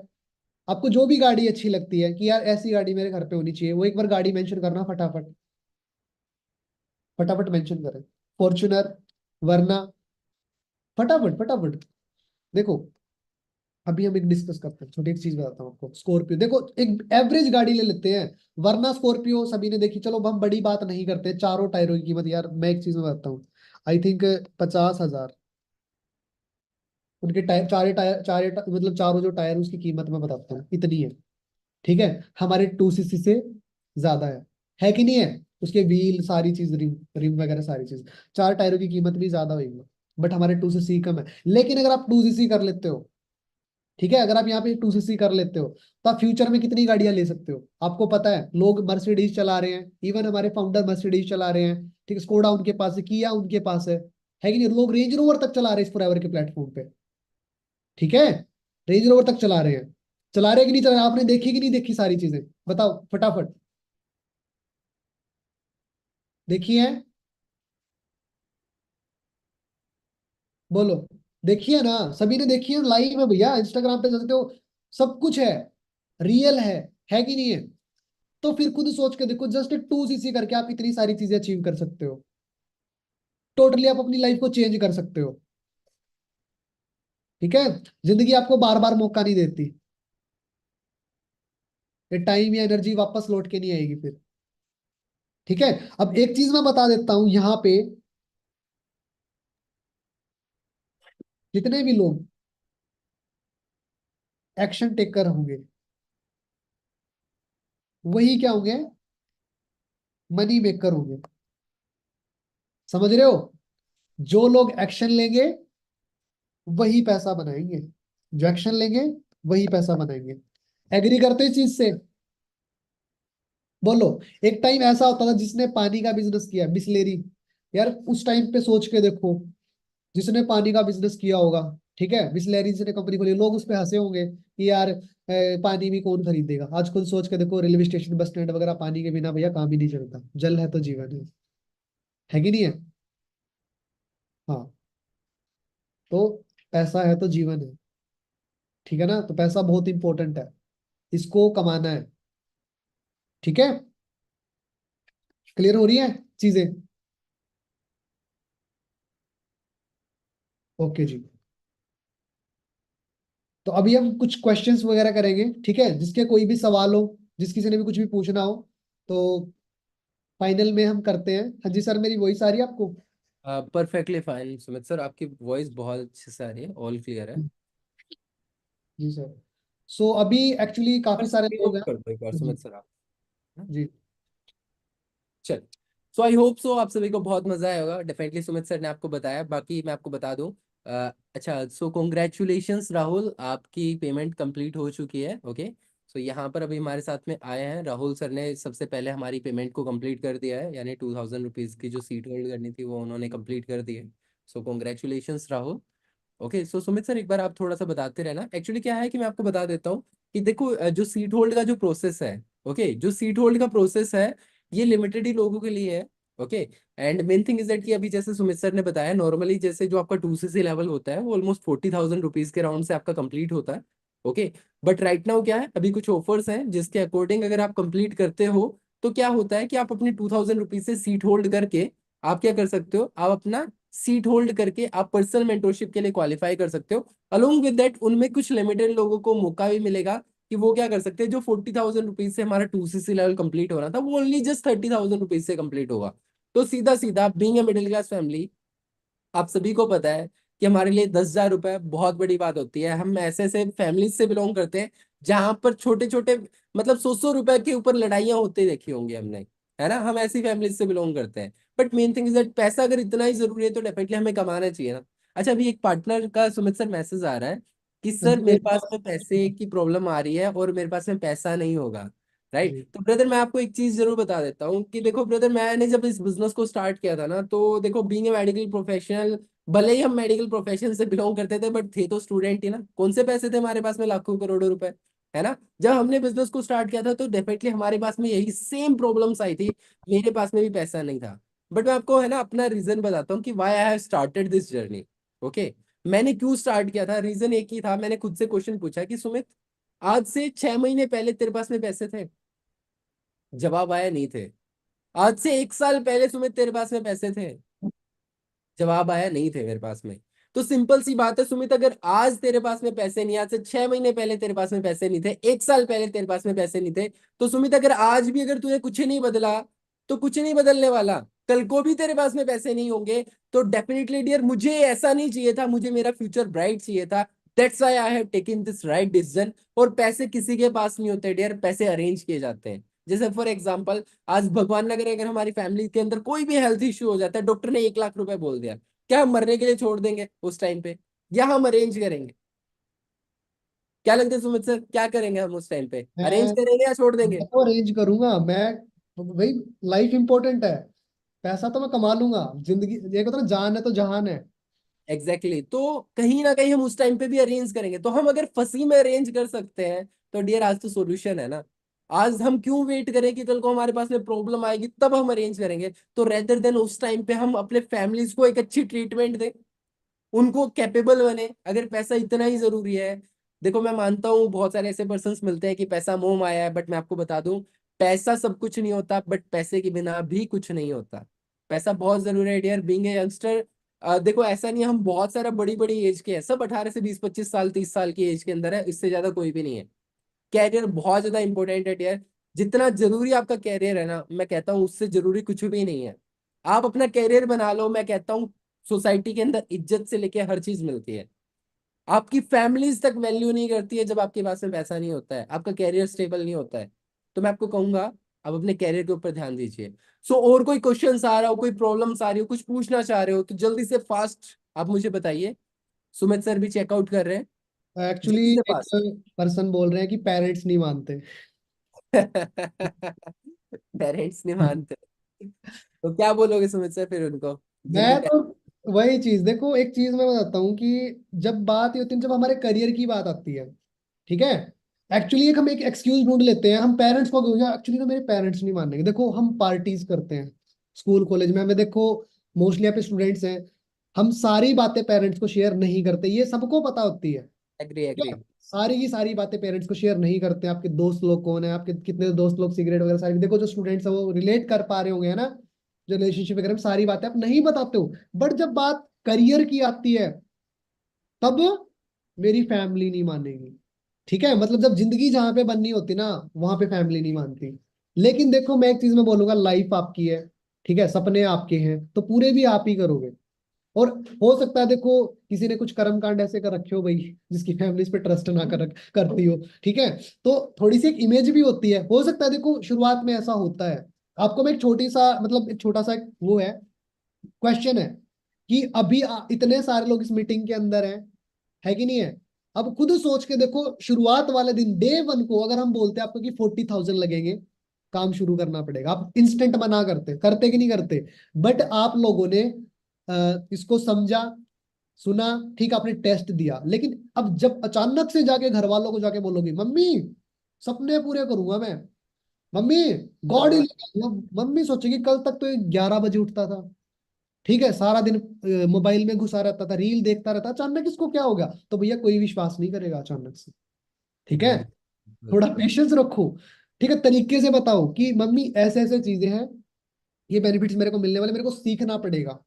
आपको जो भी गाड़ी अच्छी लगती है कि यार ऐसी गाड़ी मेरे घर पे होनी चाहिए, वो एक बार गाड़ी मेंशन करना फटाफट, फटाफट मेंशन करें। फॉर्च्यूनर, वरना, फटाफट फटाफट। देखो अभी हम एक डिस्कस करते हैं, छोटी एक चीज बताता हूँ आपको। स्कॉर्पियो देखो, एक एवरेज गाड़ी ले लेते हैं, वरना स्कॉर्पियो सभी ने देखी। चलो अब हम बड़ी बात नहीं करते, चारों टायरों की कीमत, यार मैं एक चीज में बताता हूँ, आई थिंक 50,000। उनके टायर, मतलब चारों जो टायर उसकी कीमत मैं बताता हूँ, इतनी है। ठीक है, हमारे 2cc से ज्यादा है कि नहीं है? उसके व्हील सारी चीज, रिम रिम वगैरह सारी चीज, चार टायरों की कीमत भी ज्यादा होगी, बट हमारे 2cc कम है। लेकिन अगर आप 2cc कर लेते हो, ठीक है, अगर आप यहाँ पे 2cc कर लेते हो, तो आप फ्यूचर में कितनी गाड़ियां ले सकते हो? आपको पता है, लोग मर्सिडीज चला रहे हैं, इवन हमारे फाउंडर मर्सिडीज चला रहे हैं। ठीक है, स्कोडा उनके पास है, किया उनके पास है कि नहीं? लोग रेंज रोवर तक चला रहे हैं इस फॉरएवर के प्लेटफॉर्म पे। ठीक है, रेंज रोवर तक चला रहे हैं। चला रहे हैं कि नहीं चला रहे? आपने देखी कि नहीं देखी सारी चीजें? बताओ फटाफट। देखी है? बोलो। देखी है ना? सभी ने देखी है, लाइव है भैया, इंस्टाग्राम पे सकते हो, सब कुछ है, रियल है कि नहीं है? तो फिर खुद सोच के देखो, जस्ट 2cc करके आप इतनी सारी चीजें अचीव कर सकते हो। टोटली आप अपनी लाइफ को चेंज कर सकते हो। ठीक है, जिंदगी आपको बार बार मौका नहीं देती, ये टाइम या एनर्जी वापस लौट के नहीं आएगी फिर। ठीक है, अब एक चीज मैं बता देता हूं यहाँ पे, जितने भी लोग एक्शन टेकर होंगे, वही क्या होंगे? मनी मेकर होंगे। समझ रहे हो? जो लोग एक्शन लेंगे वही पैसा बनाएंगे, जो एक्शन लेंगे वही पैसा बनाएंगे। एग्री करते हो इस चीज से? बोलो। एक टाइम ऐसा होता था जिसने पानी का बिजनेस किया, बिस्लेरी, यार उस टाइम पे सोच के देखो, जिसने पानी का बिजनेस किया होगा, ठीक है, बिस्लेरी जिसने कंपनी खोली, लोग उस पे हंसे होंगे कि यार पानी भी कौन खरीदेगा। आज खुद सोच के देखो, रेलवे स्टेशन बस स्टैंड वगैरह, पानी के बिना भैया काम ही नहीं चलता। जल है तो जीवन है कि नहीं है? हाँ, तो पैसा है तो जीवन है। ठीक है ना? तो पैसा बहुत इंपॉर्टेंट है, इसको कमाना है। ठीक है, क्लियर हो रही है चीजें? ओके जी। तो अभी हम कुछ क्वेश्चंस वगैरह करेंगे, ठीक है, जिसके कोई भी सवाल हो, जिस किसी ने भी कुछ भी पूछना हो, तो फाइनल में हम करते हैं। हाँ जी सर, मेरी वॉइस आ रही है आपको? परफेक्टली फाइन सुमित सर, आपकी वॉइस बहुत अच्छे से आ रही है, ऑल क्लियर है। जी सर। सो अभी एक्चुअली काफी बस सारे लोग ऑफ हैं। कर दो एक बार जी। सुमित सर आप। जी। चल, सो आई होप सो आप सभी को बहुत मजा आया होगा। डेफिनेटली सुमित सर ने आपको बताया, बाकी मैं आपको बता दूं। अच्छा, सो कॉन्ग्रेचुलेशंस राहुल, आपकी पेमेंट कंप्लीट हो चुकी है। ओके, सो यहाँ पर अभी हमारे साथ में आए हैं राहुल सर ने, सबसे पहले हमारी पेमेंट को कंप्लीट कर दिया है, यानी 2,000 रुपीज़ की जो सीट होल्ड करनी थी वो उन्होंने कंप्लीट कर दी है। सो कॉन्ग्रेचुलेशंस राहुल। ओके, सो सुमित सर एक बार आप थोड़ा सा बताते रहना। एक्चुअली क्या है कि मैं आपको बता देता हूँ कि देखो जो सीट होल्ड का जो प्रोसेस है, ओके, जो सीट होल्ड का प्रोसेस है ये लिमिटेड ही लोगों के लिए है। Okay, and main thing is that कि अभी जैसे सुमित सर ने बताया, नॉर्मली जैसे जो आपका 2cc लेवल होता है वो ऑलमोस्ट 40,000 रुपीज के राउंड से आपका कंप्लीट होता है। ओके, बट राइट नाउ क्या है, अभी कुछ ऑफर्स हैं जिसके अकॉर्डिंग अगर आप कंप्लीट करते हो तो क्या होता है कि आप अपने 2,000 रुपीज से सीट होल्ड करके आप क्या कर सकते हो, आप अपना सीट होल्ड करके आप पर्सनल मेंटोरशिप के लिए क्वालिफाई कर सकते हो। अलोंग विद दैट उनमें कुछ लिमिटेड लोगों को मौका भी मिलेगा कि वो क्या कर सकते हैं, जो 40,000 रुपीज से हमारा 2cc लेवल कंप्लीट हो रहा था वो ओनली जस्ट 30,000 रुपीज से कंप्लीट होगा। तो सीधा सीधा being a middle class family, आप सभी को पता है कि हमारे लिए 10,000 रुपए बहुत बड़ी बात होती है। हम ऐसे ऐसे फैमिली से बिलोंग करते हैं जहां पर छोटे छोटे मतलब 100-100 रुपए के ऊपर लड़ाइयां होती देखी होंगी हमने, है ना, हम ऐसी फैमिली से बिलोंग करते हैं। But main thing is that पैसा अगर इतना ही जरूरी है तो डेफिनेटली हमें कमाना चाहिए ना। अच्छा, अभी एक पार्टनर का सुमित सर मैसेज आ रहा है कि हाँ सर जी, मेरे पास में पैसे की प्रॉब्लम आ रही है और मेरे पास में पैसा नहीं होगा। राइट, जी। तो ब्रदर मैं आपको एक चीज जरूर बता देता हूँ कि देखो ब्रदर, मैंने जब इस बिजनेस को स्टार्ट किया था ना, तो देखो बीइंग ए मेडिकल प्रोफेशनल, भले ही हम मेडिकल प्रोफेशन से बिलोंग करते थे बट थे तो स्टूडेंट ही ना। कौन से पैसे थे हमारे पास में, लाखों करोड़ों रुपए, है ना। जब हमने बिजनेस को स्टार्ट किया था तो डेफिनेटली हमारे पास में यही सेम प्रॉब्लम्स आई थी, मेरे पास में भी पैसा नहीं था। बट मैं आपको है ना अपना रीजन बताता हूँ कि why I have started this journey. Okay, मैंने क्यों स्टार्ट किया था, रीजन एक ही था। मैंने खुद से क्वेश्चन पूछा कि सुमित, आज से 6 महीने पहले तेरे पास में पैसे थे? जवाब आया नहीं थे। आज से 1 साल पहले सुमित तेरे पास में पैसे थे? जवाब आया नहीं थे मेरे पास में। तो सिंपल सी बात है सुमित, अगर आज तेरे पास में पैसे नहीं, आज से 6 महीने पहले तेरे पास में पैसे नहीं थे, 1 साल पहले तेरे पास में पैसे नहीं थे, तो सुमित अगर आज भी अगर तूने कुछ नहीं बदला तो कुछ नहीं बदलने वाला। कल को भी तेरे पास में पैसे नहीं होंगे तो डेफिनेटली डियर, मुझे ऐसा नहीं चाहिए था, मुझे मेरा फ्यूचर ब्राइट चाहिए था। That's why I have taken this right decision. और पैसे किसी के पास नहीं होते डियर, पैसे अरेंज किए जाते हैं। जैसे फॉर एग्जाम्पल, आज भगवान न करे अगर हमारी फैमिली के अंदर कोई भी हेल्थ इश्यू हो जाता है, डॉक्टर ने 1 लाख रुपए बोल दिया, क्या हम मरने के लिए छोड़ देंगे उस टाइम पे, या हम अरेंज करेंगे? क्या लगता है सुमित सर, क्या करेंगे हम उस टाइम पे, अरेंज मैं करेंगे या छोड़ देंगे? मैं तो अरेंज करूंगा। मैं भाई, लाइफ इंपॉर्टेंट है। पैसा तो मैं कमा लूंगा, जिंदगी एक होता है ना, जान है तो जहान है। Exactly exactly. तो कहीं ना कहीं हम उस टाइम पे भी अरेंज करेंगे। तो हम अगर फंसी में अरेंज कर सकते हैं तो डियर आज तो सॉल्यूशन है ना। आज हम क्यों वेट करें कि कल को हमारे पास में प्रॉब्लम आएगी तब हम अरेंज करेंगे? तो रेदर देन उस टाइम पे हम अपने फैमिलीज को एक अच्छी ट्रीटमेंट दें, उनको कैपेबल बने, अगर पैसा इतना ही जरूरी है। देखो मैं मानता हूँ बहुत सारे ऐसे पर्सन मिलते हैं कि पैसा मोह माया है, बट मैं आपको बता दूं, पैसा सब कुछ नहीं होता, बट पैसे के बिना भी कुछ नहीं होता। पैसा बहुत जरूरी है डियर, बीइंग ए यंगस्टर। देखो ऐसा नहीं है, हम बहुत सारा बड़ी बड़ी एज के हैं, सब 18 से 20 25 साल 30 साल की एज के अंदर है, इससे ज्यादा कोई भी नहीं है। कैरियर बहुत ज्यादा इंपॉर्टेंट है डियर। जितना जरूरी आपका कैरियर है ना, मैं कहता हूँ उससे जरूरी कुछ भी नहीं है। आप अपना कैरियर बना लो, मैं कहता हूँ सोसाइटी के अंदर इज्जत से लेके हर चीज मिलती है। आपकी फैमिलीज तक वैल्यू नहीं करती है जब आपके पास में पैसा नहीं होता है, आपका कैरियर स्टेबल नहीं होता है। तो मैं आपको कहूंगा आप अपने कैरियर के ऊपर ध्यान दीजिए। सो और कोई क्वेश्चंस आ रहा हो, कोई प्रॉब्लम्स आ रही हो, कुछ पूछना चाह रहे हो तो जल्दी से फास्ट आप मुझे बताइए। सुमित सर भी चेकआउट कर रहे हैं, एक्चुअली जल्दी से एक फास्ट। पर्सन बोल रहे हैं कि पेरेंट्स नहीं मानते। पेरेंट्स नहीं मानते, तो क्या बोलोगे सुमित सर फिर उनको? जल्दी मैं तो वही चीज, देखो एक चीज मैं बताता हूँ कि जब बात ये होती है, जब हमारे करियर की बात आती है, ठीक है, एक्चुअली एक हम एक एक्सक्यूज ढूंढ लेते हैं, हम पेरेंट्स को एक्चुअली ना मेरे पेरेंट्स नहीं मानेंगे। देखो हम पार्टीज करते हैं स्कूल कॉलेज में, हमें देखो मोस्टली यहाँ पे स्टूडेंट्स हैं, हम सारी बातें पेरेंट्स को शेयर नहीं करते, ये सबको पता होती है। Agree agree. क्या सारी की सारी बातें पेरेंट्स को शेयर नहीं करते? आपके दोस्त लोग कौन है, आपके कितने दोस्त लोग सिगरेट वगैरह सारी, देखो जो स्टूडेंट्स है वो रिलेट कर पा रहे होंगे, है ना, जो रिलेशनशिप वगैरह में सारी बातें आप नहीं बताते हो। बट जब बात करियर की आती है तब मेरी फैमिली नहीं मानेगी। ठीक है, मतलब जब जिंदगी जहां पे बननी होती ना, वहां पे फैमिली नहीं मानती। लेकिन देखो मैं एक चीज में बोलूंगा, लाइफ आपकी है, ठीक है, सपने आपके हैं तो पूरे भी आप ही करोगे। और हो सकता है देखो किसी ने कुछ कर्म कांड ऐसे कर रखे हो भाई, जिसकी फैमिली पे ट्रस्ट ना करती हो, ठीक है, तो थोड़ी सी एक इमेज भी होती है, हो सकता है देखो शुरुआत में ऐसा होता है। आपको मैं एक छोटी सा मतलब एक छोटा सा एक वो है, क्वेश्चन है कि अभी इतने सारे लोग इस मीटिंग के अंदर हैं, है कि नहीं है? अब खुद सोच के देखो, शुरुआत वाले दिन डे 1 को अगर हम बोलते आपको कि 40,000 लगेंगे, काम शुरू करना पड़ेगा, आप इंस्टेंट मना करते करते कि नहीं करते? बट आप लोगों ने इसको समझा, सुना, ठीक, आपने टेस्ट दिया, लेकिन अब जब अचानक से जाके घर वालों को जाके बोलोगे मम्मी सपने पूरे करूंगा मैं, मम्मी गॉड ही हाँ, लेके आऊंगा, मम्मी सोचेगी कल तक तो ये 11 बजे उठता था, ठीक है, सारा दिन मोबाइल में घुसा रहता था, रील देखता रहता, अचानक इसको क्या हो गया? तो भैया कोई विश्वास नहीं करेगा अचानक से। ठीक है, बिल्कुल। थोड़ा पेशेंस रखो, ठीक है, तरीके से बताओ कि मम्मी ऐसे ऐसे चीजें हैं, ये बेनिफिट्स मेरे को मिलने वाले, मेरे को सीखना पड़ेगा।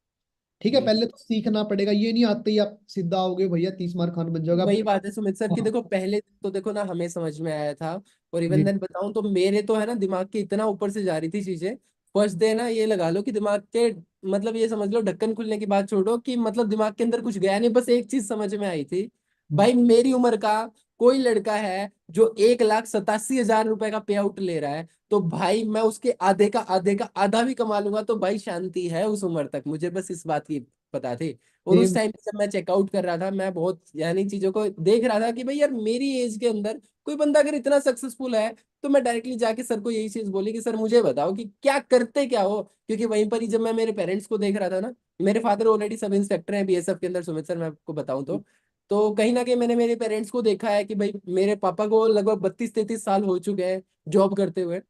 ठीक है, पहले तो सीखना पड़ेगा, ये नहीं आते ही आप सीधा आओगे भैया 30 मार खान बन जाओगे आप। वही बात है सुमित सर कि हाँ, देखो पहले तो देखो ना हमें समझ में आया था, और इवन जी, देन बताऊं तो मेरे तो है ना दिमाग के इतना ऊपर से जा रही थी चीजें। फर्स्ट डे ना ये लगा लो कि दिमाग के मतलब ये समझ लो ढक्कन खुलने की बात छोड़ो कि मतलब दिमाग के अंदर कुछ गया नहीं, बस एक चीज समझ में आई थी, भाई मेरी उम्र का कोई लड़का है जो 1,87,000 रुपए का पे आउट ले रहा है, तो भाई मैं उसके आधे का आधा भी कमा लूंगा, तो भाई शांति है उस उम्र तक, मुझे बस इस बात की पता थी। और उस सेम। टाइम जब मैं चेकआउट कर रहा था, मैं बहुत यानी चीजों को देख रहा था कि भाई यार मेरी एज के अंदर कोई बंदा अगर इतना सक्सेसफुल है, तो मैं डायरेक्टली जाके सर को यही चीज बोली कि सर मुझे बताओ कि क्या करते क्या हो, क्योंकि वहीं पर ही जब मैं मेरे पेरेंट्स को देख रहा था ना, मेरे फादर ऑलरेडी सब इंस्पेक्टर हैं बीएसएफ के अंदर सुमित सर, मैं आपको बताऊं तो कहीं ना कहीं मैंने मेरे पेरेंट्स को देखा है कि भाई मेरे पापा को लगभग 32-33 साल हो चुके हैं जॉब करते हुए।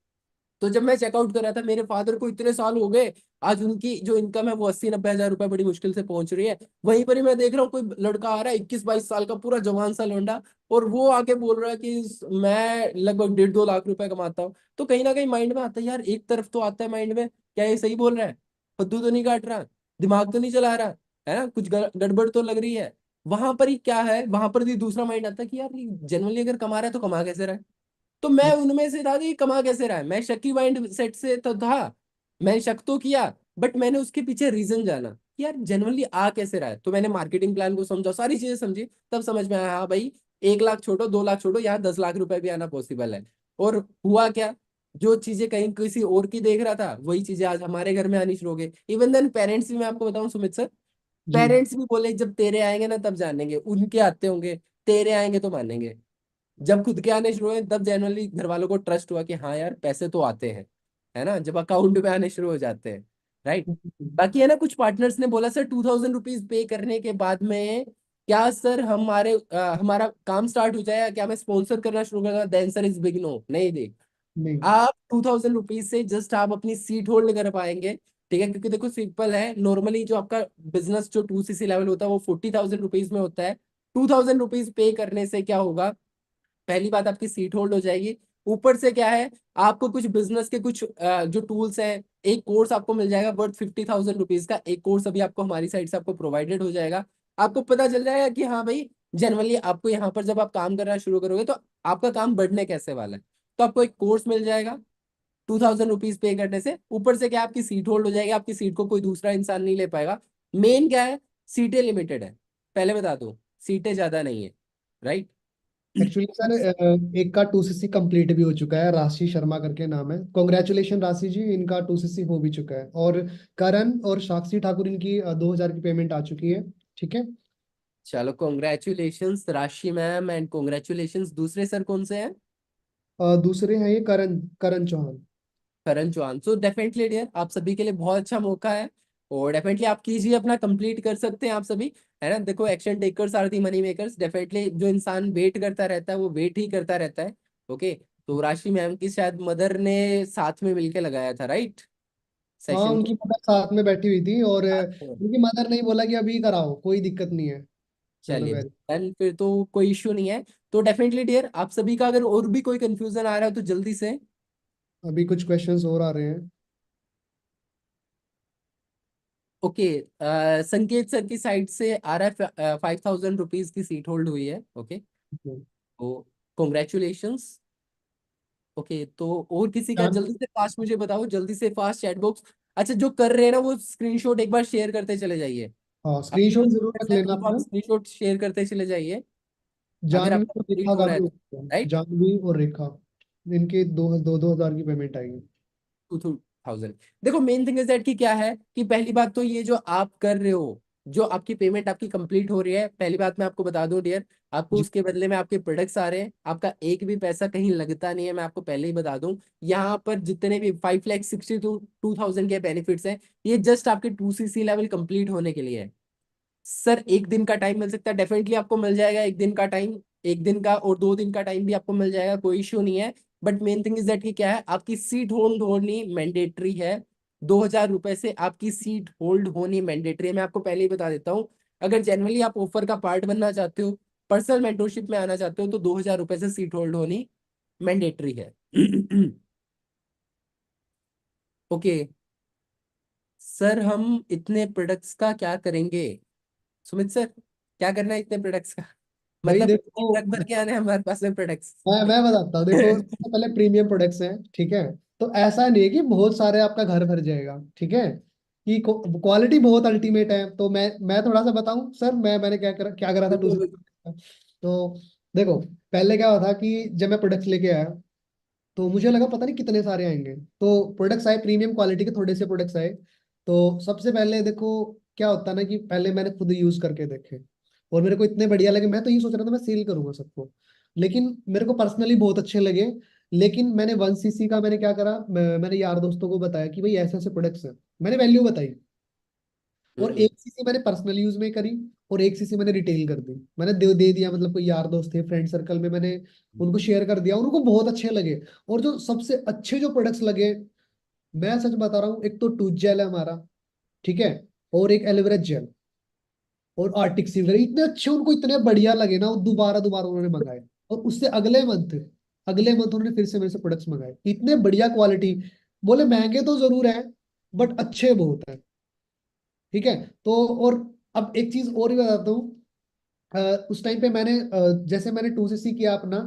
तो जब मैं चेकआउट कर रहा था, मेरे फादर को इतने साल हो गए, आज उनकी जो इनकम है वो 80-90 हजार रुपए बड़ी मुश्किल से पहुंच रही है। वहीं पर ही मैं देख रहा हूँ कोई लड़का आ रहा है 21-22 साल का, पूरा जवान सा लौंडा, और वो आके बोल रहा है कि मैं लगभग 1.5-2 लाख रुपए कमाता हूँ। तो कहीं ना कहीं माइंड में आता है यार, एक तरफ तो आता है माइंड में क्या ये सही बोल रहा है, फद्दू तो नहीं काट रहा, दिमाग तो नहीं चला रहा। है ना, कुछ गड़बड़ तो लग रही है। वहां पर ही क्या है, वहां पर भी दूसरा माइंड आता है कि यार जनरली अगर कमा रहा है तो कमा कैसे रहा है। तो मैं उनमें से था, ये कमा कैसे रहा है, मैं शक की माइंड सेट से तो था। मैं शक तो किया, बट मैंने उसके पीछे रीजन जाना कि यार जनरली आ कैसे रहा है। तो मैंने मार्केटिंग प्लान को समझा, सारी चीजें समझी, तब समझ में आया हाँ भाई 1 लाख छोड़ो, 2 लाख छोड़ो, यहाँ 10 लाख रुपए भी आना पॉसिबल है। और हुआ क्या, जो चीजें कहीं किसी और की देख रहा था वही चीजें आज हमारे घर में आनी शुरू हो गई। इवन देन पेरेंट्स भी, मैं आपको बताऊं सुमित सर, जी। पेरेंट्स भी बोले जब तेरे आएंगे ना तब जानेंगे, उनके आते होंगे, तेरे आएंगे तो मानेंगे। जब खुद के आने शुरू हुए तब जनरली घर वालों को ट्रस्ट हुआ कि हाँ यार पैसे तो आते हैं, है ना, जब अकाउंट में आने शुरू हो जाते हैं। राइट। बाकी है ना, कुछ पार्टनर्स ने बोला सर 2000 रुपीज पे करने के बाद में क्या सर हमारा काम स्टार्ट हो जाएगा, क्या मैं स्पॉन्सर करना शुरू करूंगा। Then sir is big no, नहीं देख, नहीं। आप 2000 रुपीज से जस्ट आप अपनी सीट होल्ड कर पाएंगे। ठीक है, क्योंकि देखो सिंपल है, नॉर्मली जो आपका बिजनेस जो 2 CC लेवल होता है वो 40,000 रुपीज में होता है। 2000 रुपीज पे करने से क्या होगा, पहली बात आपकी सीट होल्ड हो जाएगी। ऊपर से क्या है, आपको कुछ बिजनेस के कुछ जो टूल्स हैं, एक कोर्स आपको मिल जाएगा वर्थ 50,000 रुपीज का, एक कोर्स अभी आपको हमारी साइड से आपको प्रोवाइडेड हो जाएगा। आपको पता चल जाएगा कि हाँ भाई जनरली आपको यहाँ पर जब आप काम करना शुरू करोगे तो आपका काम बढ़ने कैसे वाला है। तो आपको एक कोर्स मिल जाएगा 2000 रुपीज पे करने से। ऊपर से क्या आपकी सीट होल्ड हो जाएगी, आपकी सीट को कोई दूसरा इंसान नहीं ले पाएगा। मेन क्या है, सीटें लिमिटेड है, पहले बता दो, सीटें ज्यादा नहीं है। राइट। एक्चुअली सर एक का 2 सीसी कंप्लीट भी हो चुका है, राशि शर्मा करके नाम है। कॉन्ग्रेचुलेशन राशि जी, इनका 2 सीसी हो भी चुका है। और करण और साक्षी ठाकुर, इनकी 2,000 की पेमेंट आ चुकी है। ठीक है। चलो कॉन्ग्रेचुलेशंस राशि मैम, एंड कॉन्ग्रेचुलेशंस दूसरे सर कौन से हैं। दूसरे हैं ये करण करण चौहान। करण चौहान। सो डेफिनेटली डियर, आप सभी के लिए बहुत अच्छा मौका है, और डेफिनेटली आप कीजिए, अपना कंप्लीट कर सकते हैं आप सभी, है ना। देखो action takers are the money makers, definitely जो इंसान वेट करता रहता है वो वेट ही करता रहता है। ओके। तो राशि मैम की शायद मदर ने साथ में मिलके लगाया था, राइट, हाँ, सेशन को। उनकी मदर साथ में बैठी हुई थी, और साथ में। उनकी मदर ने ही बोला कि अभी कराओ, कोई दिक्कत नहीं है। चलो चलिए वेरी। देन फिर तो कोई इश्यू नहीं है। तो डेफिनेटली डियर, आप सभी का अगर और भी कोई कंफ्यूजन आ रहा है तो जल्दी से। अभी कुछ क्वेश्चंस और आ रहे हैं। ओके। संकेत सर की साइड से आ रहा है 5,000 रुपीज की सीट होल्ड हुई है। ओके। तो कॉन्ग्रेचुलेशंस। ओके, तो और किसी का जान जल्दी से फास्ट मुझे बताओ, जल्दी से फास्ट चैट बॉक्स। अच्छा, जो कर रहे हैं ना वो स्क्रीनशॉट एक बार शेयर करते चले जाइए। हाँ, अभी जो स्क्रीनशॉट जरूर रख है लेना उनको आप अपना। स्क्रीनशॉट शेयर करते चले जाइए, अगर जानवी आपका और कंप्लीट रेखा हो का रहा भी है हो तो। चुका है। राइट। जानवी और रेखा, इनके दो दो 2,000 की पेमेंट आएगी। 2,000। देखो मेन थिंग इज दैट कि क्या है कि पहली बात तो ये जो आप कर रहे हो, जो आपकी पेमेंट आपकी कंप्लीट हो रही है, पहली बात मैं आपको बता दूं डियर, आपको जी। उसके बदले में आपके प्रोडक्ट्स आ रहे हैं, आपका एक भी पैसा कहीं लगता नहीं है, मैं आपको पहले ही बता दूं। यहाँ पर जितने भी 5,62,2,000 के बेनिफिट्स हैं, ये जस्ट आपके 2 CC लेवल कंप्लीट होने के लिए है। सर एक दिन का टाइम मिल सकता है, डेफिनेटली आपको मिल जाएगा एक दिन का टाइम, एक दिन का और 2 दिन का टाइम भी आपको मिल जाएगा, कोई इश्यू नहीं है। But main thing is that कि क्या है, आपकी सीट होल्ड होनी मैंडेटरी है। 2,000 रुपए से आपकी सीट होल्ड होनी मैंडेटरी है, मैं आपको पहले ही बता देता हूँ। अगर जनरली आप ऑफर का पार्ट बनना चाहते हो, पर्सनल मेंटरशिप में आना चाहते हो, तो 2,000 रुपए से सीट होल्ड होनी मैंडेटरी है। ओके। सर हम इतने प्रोडक्ट्स का क्या करेंगे, सुमित सर, क्या करना है इतने प्रोडक्ट्स का, भाई मतलब देखो, ट्रक भर के आने हैं हमारे पास में प्रोडक्ट्स। मैं बताता हूँ। देखो, सबसे पहले प्रीमियम प्रोडक्ट्स हैं, ठीक है। तो ऐसा नहीं है कि बहुत सारे आपका घर भर जाएगा, ठीक है। कि क्वालिटी बहुत अल्टीमेट है। तो मैं थोड़ा सा बताऊं सर, मैंने क्या करा था बिल्कुल दूसरे। बिल्कुल। तो देखो, पहले क्या हुआ था कि जब मैं प्रोडक्ट्स लेके आया, तो मुझे लगा पता नहीं कितने सारे आएंगे। तो प्रोडक्ट्स आए, प्रीमियम क्वालिटी के थोड़े से प्रोडक्ट्स आए। तो सबसे पहले देखो, क्या होता है ना कि पहले मैंने खुद यूज करके देखे, और मेरे को इतने बढ़िया लगे। मैं तो ये सोच रहा था मैं सेल करूंगा सबको, लेकिन मेरे को पर्सनली बहुत अच्छे लगे। लेकिन मैंने 1 सीसी का मैंने क्या करा, मैंने यार दोस्तों को बताया कि भाई ऐसे ऐसे प्रोडक्ट्स हैं, मैंने वैल्यू बताई। और हम्म। 1 सीसी मैंने पर्सनल यूज में करी, और 1 सीसी मैंने रिटेल कर दी। मैंने दे दिया, मतलब कोई यार दोस्त थे फ्रेंड सर्कल में, मैंने उनको शेयर कर दिया, उनको बहुत अच्छे लगे। और जो सबसे अच्छे जो प्रोडक्ट्स लगे, मैं सच बता रहा हूँ, एक तो टूथ जेल है हमारा, ठीक है। और एक एलोवेरा जेल, और आर्टिक सी वगैरह, इतने अच्छे उनको, इतने बढ़िया लगे ना, वो दोबारा दोबारा उन्होंने मंगाए। और उससे अगले मंथ उन्होंने फिर से मेरे से प्रोडक्ट्स मंगाए, इतने बढ़िया क्वालिटी। बोले महंगे तो जरूर है, बट अच्छे बहुत है, ठीक है। तो और अब एक चीज और भी बताता हूँ। उस टाइम पे मैंने जैसे मैंने 2cc किया अपना,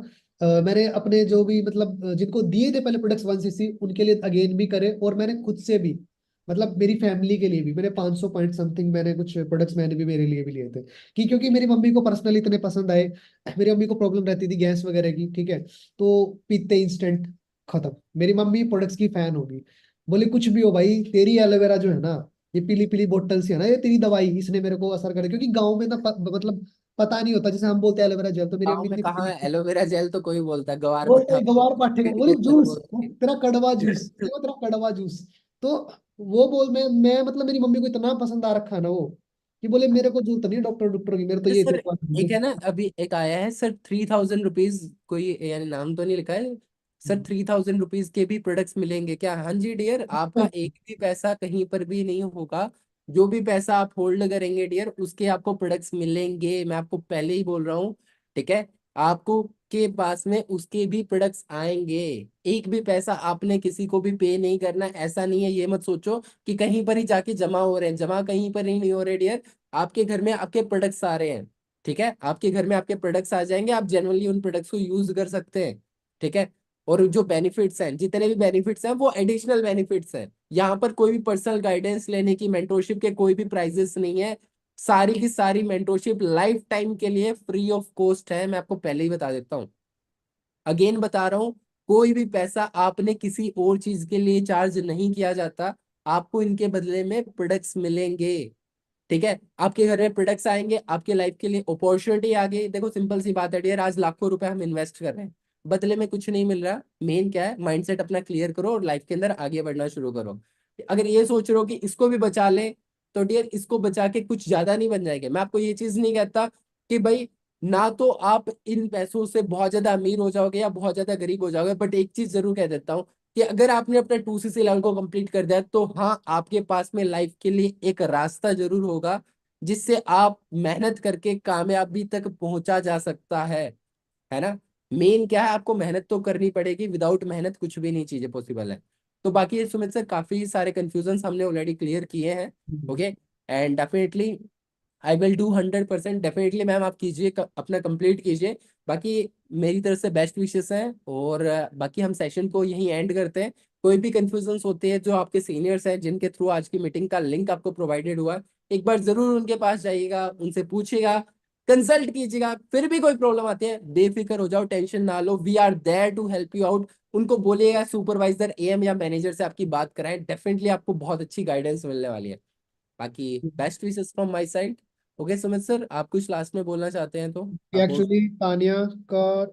मैंने अपने जो भी मतलब जिनको दिए थे पहले प्रोडक्ट्स 1cc, उनके लिए अगेन भी करे, और मैंने खुद से भी मतलब मेरी फैमिली के लिए भी मैंने 500 पॉइंट समथिंग मैंने कुछ प्रोडक्ट्स मैंने भी मेरे लिए भी लिए थे, कि क्योंकि मेरी मम्मी को पर्सनली इतने पसंद आए। मेरी मम्मी को प्रॉब्लम रहती थी गैस वगैरह की, ठीक है, तो पीते इंस्टेंट खत्म। मेरी मम्मी प्रोडक्ट्स की फैन होगी, बोले कुछ भी हो भाई, तेरी एलोवेरा जो है ना, ये पीली पीली बोतल सी है ना, ये तेरी दवाई, इसने मेरे को असर करे, क्योंकि गाँव में ना मतलब पता नहीं होता, जैसे हम बोलते हैं एलोवेरा जेल, तो मेरी गाँव अम्मी में इतनी कहाँ है एलोवेरा जेल, तो कोई बोलता है गवार बोलते पाठा हैं गवार पाठेगा, बोले जूस, वो बोलते तेरा कड़वा जूस, हैं। वो तेरा कड़वा जूस। तो वो बोल मैं मतलब मेरी मम्मी को इतना पसंद आ रखा है ना वो, कि बोले मेरे को जरूरत नहीं है डॉक्टर डॉक्टर की, मेरे तो ये सर तेरे पास एक है ना, अभी एक आया है सर 3000 रुपीज, कोई यानी नाम तो नहीं लिखा है सर, 3000 रुपीज के भी प्रोडक्ट्स मिलेंगे क्या? हाँ जी डियर, आपका एक भी पैसा कहीं पर भी नहीं होगा। जो भी पैसा आप होल्ड करेंगे डियर, उसके आपको प्रोडक्ट्स मिलेंगे, मैं आपको पहले ही बोल रहा हूँ। ठीक है, आपको के पास में उसके भी प्रोडक्ट्स आएंगे। एक भी पैसा आपने किसी को भी पे नहीं करना, ऐसा नहीं है, ये मत सोचो कि कहीं पर ही जाके जमा हो रहे हैं, जमा कहीं पर ही नहीं हो रहे डियर। आपके घर में आपके प्रोडक्ट्स आ रहे हैं। ठीक है, आपके घर में आपके प्रोडक्ट्स आ जाएंगे, आप जनरली उन प्रोडक्ट्स को यूज कर सकते हैं। ठीक है, और जो बेनिफिट्स हैं, जितने भी बेनिफिट्स हैं, वो एडिशनल बेनिफिट्स हैं। यहाँ पर कोई भी पर्सनल गाइडेंस लेने की, मेंटोरशिप के कोई भी प्राइजेस नहीं है। सारी की सारी मेंटोरशिप लाइफ टाइम के लिए फ्री ऑफ कॉस्ट है, मैं आपको पहले ही बता देता हूँ। अगेन बता रहा हूँ, कोई भी पैसा आपने किसी और चीज के लिए चार्ज नहीं किया जाता। आपको इनके बदले में प्रोडक्ट्स मिलेंगे। ठीक है, आपके घर में प्रोडक्ट्स आएंगे, आपके लाइफ के लिए अपॉर्चुनिटी आ गई। देखो सिंपल सी बात है डियर, आज लाखों रुपए हम इन्वेस्ट कर रहे हैं, बदले में कुछ नहीं मिल रहा। मेन क्या है, माइंडसेट अपना क्लियर करो और लाइफ के अंदर आगे बढ़ना शुरू करो। अगर ये सोच रहे हो कि इसको भी बचा ले, तो डियर इसको बचा के कुछ ज्यादा नहीं बन जाएंगे। मैं आपको ये चीज नहीं कहता कि भाई ना तो आप इन पैसों से बहुत ज्यादा अमीर हो जाओगे या बहुत ज्यादा गरीब हो जाओगे, बट एक चीज जरूर कह देता हूँ कि अगर आपने अपना 2cc लेवल को कंप्लीट कर दिया, तो हाँ आपके पास में लाइफ के लिए एक रास्ता जरूर होगा, जिससे आप मेहनत करके कामयाबी तक पहुंचा जा सकता है ना। मेन क्या है, आपको मेहनत तो करनी पड़ेगी, विदाउट मेहनत कुछ भी नहीं चीजें पॉसिबल है। तो बाकी ये सुमित सर, काफी सारे कंफ्यूजन हमने ऑलरेडी क्लियर किए हैं। Okay, and definitely I will do 100%। Definitely ma'am, आप कीजिए, अपना कंप्लीट कीजिए। बाकी मेरी तरफ से बेस्ट विशेस हैं, और बाकी हम सेशन को यहीं एंड करते हैं। कोई भी कंफ्यूजन होते हैं, जो आपके सीनियर्स हैं जिनके थ्रू आज की मीटिंग का लिंक आपको प्रोवाइडेड हुआ, एक बार जरूर उनके पास जाइएगा, उनसे पूछिएगा, कंसल्ट कीजिएगा। फिर भी कोई प्रॉब्लम आती है, बेफिक्र हो जाओ, टेंशन ना लो, we are there to help you out. उनको बोलिएगा सुपरवाइजर, एएम या मैनेजर से आपकी बात कराएं, डेफिनेटली आपको बहुत अच्छी गाइडेंस मिलने वाली है। बाकी best wishes from my side. Okay Sumit sir, आप कुछ लास्ट में बोलना चाहते हैं तो आप बोल। एक्चुअली तानिया का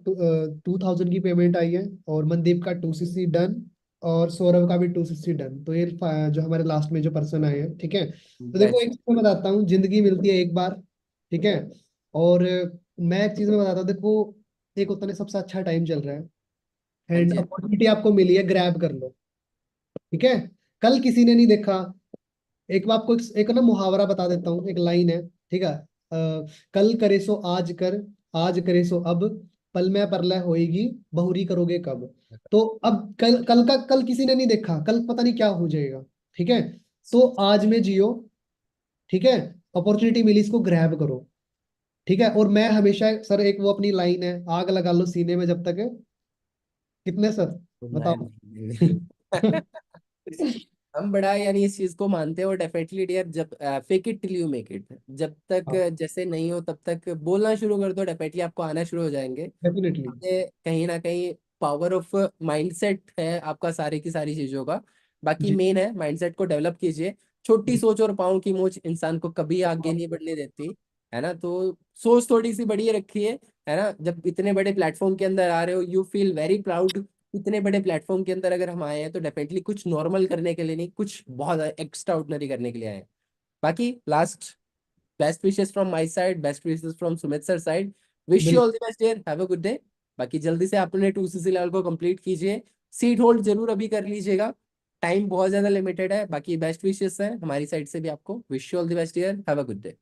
2000 की पेमेंट आई है, और मनदीप का 2cc डन, और सौरभ का भी 2cc डन। तो ये जो हमारे लास्ट में जो पर्सन आए हैं, ठीक है। तो देखो बेस्ट। एक चीज मैं बताता हूँ, जिंदगी मिलती है एक बार, ठीक है। और मैं एक चीज में बताता हूँ, देखो एक होता है सबसे अच्छा टाइम चल रहा है, हाँ एंड जी, हाँ अपॉर्चुनिटी आपको मिली है, ग्रैब कर लो, ठीक है। कल किसी ने नहीं देखा। एक मैं आपको एक ना मुहावरा बता देता हूँ, एक लाइन है, ठीक है। कल करे सो आज कर, आज करे सो अब, पल में परलय होएगी, बहुरी करोगे कब। तो अब कल कल का कल किसी ने नहीं देखा, कल पता नहीं क्या हो जाएगा, ठीक है। तो आज में जियो, ठीक है। अपॉर्चुनिटी मिली, इसको ग्रैब करो, ठीक है। और मैं हमेशा सर, एक वो अपनी लाइन है, आग लगा लो सीने में जब तक है, कितने सर, बताओ। हम बड़ा यानी इस चीज को मानते हैं, और डेफिनेटली डियर, जब fake it till you make it, जब तक जैसे नहीं हो तब तक बोलना शुरू कर दो, डेफिनेटली आपको आना शुरू हो जाएंगे। डेफिनेटली। ये कहीं ना कहीं पावर ऑफ माइंडसेट है आपका, सारी की सारी चीजों का। बाकी जी मेन है, माइंडसेट को डेवलप कीजिए। छोटी जी। सोच और पाँव की मोच इंसान को कभी आगे हाँ, नहीं बढ़ने देती, है ना। तो सोच थोड़ी सी बड़ी रखिए, है ना। जब इतने बड़े प्लेटफॉर्म के अंदर आ रहे हो, यू फील वेरी प्राउड। इतने बड़े प्लेटफॉर्म के अंदर अगर हम आए हैं, तो डेफिनेटली कुछ नॉर्मल करने के लिए नहीं, कुछ बहुत एक्स्ट्रा ऑर्डिनरी करने के लिए आए हैं। बाकी last, best wishes from my side, best wishes from Sumit sir side. Wish you all the best dear, have a good day. बाकी जल्दी से अपने 2cc लेवल को कंप्लीट कीजिए, सीट होल्ड जरूर अभी कर लीजिएगा, टाइम बहुत ज्यादा लिमिटेड है। बाकी बेस्ट विशेस है हमारी साइड से भी आपको, wish you all the best dear, have a good day.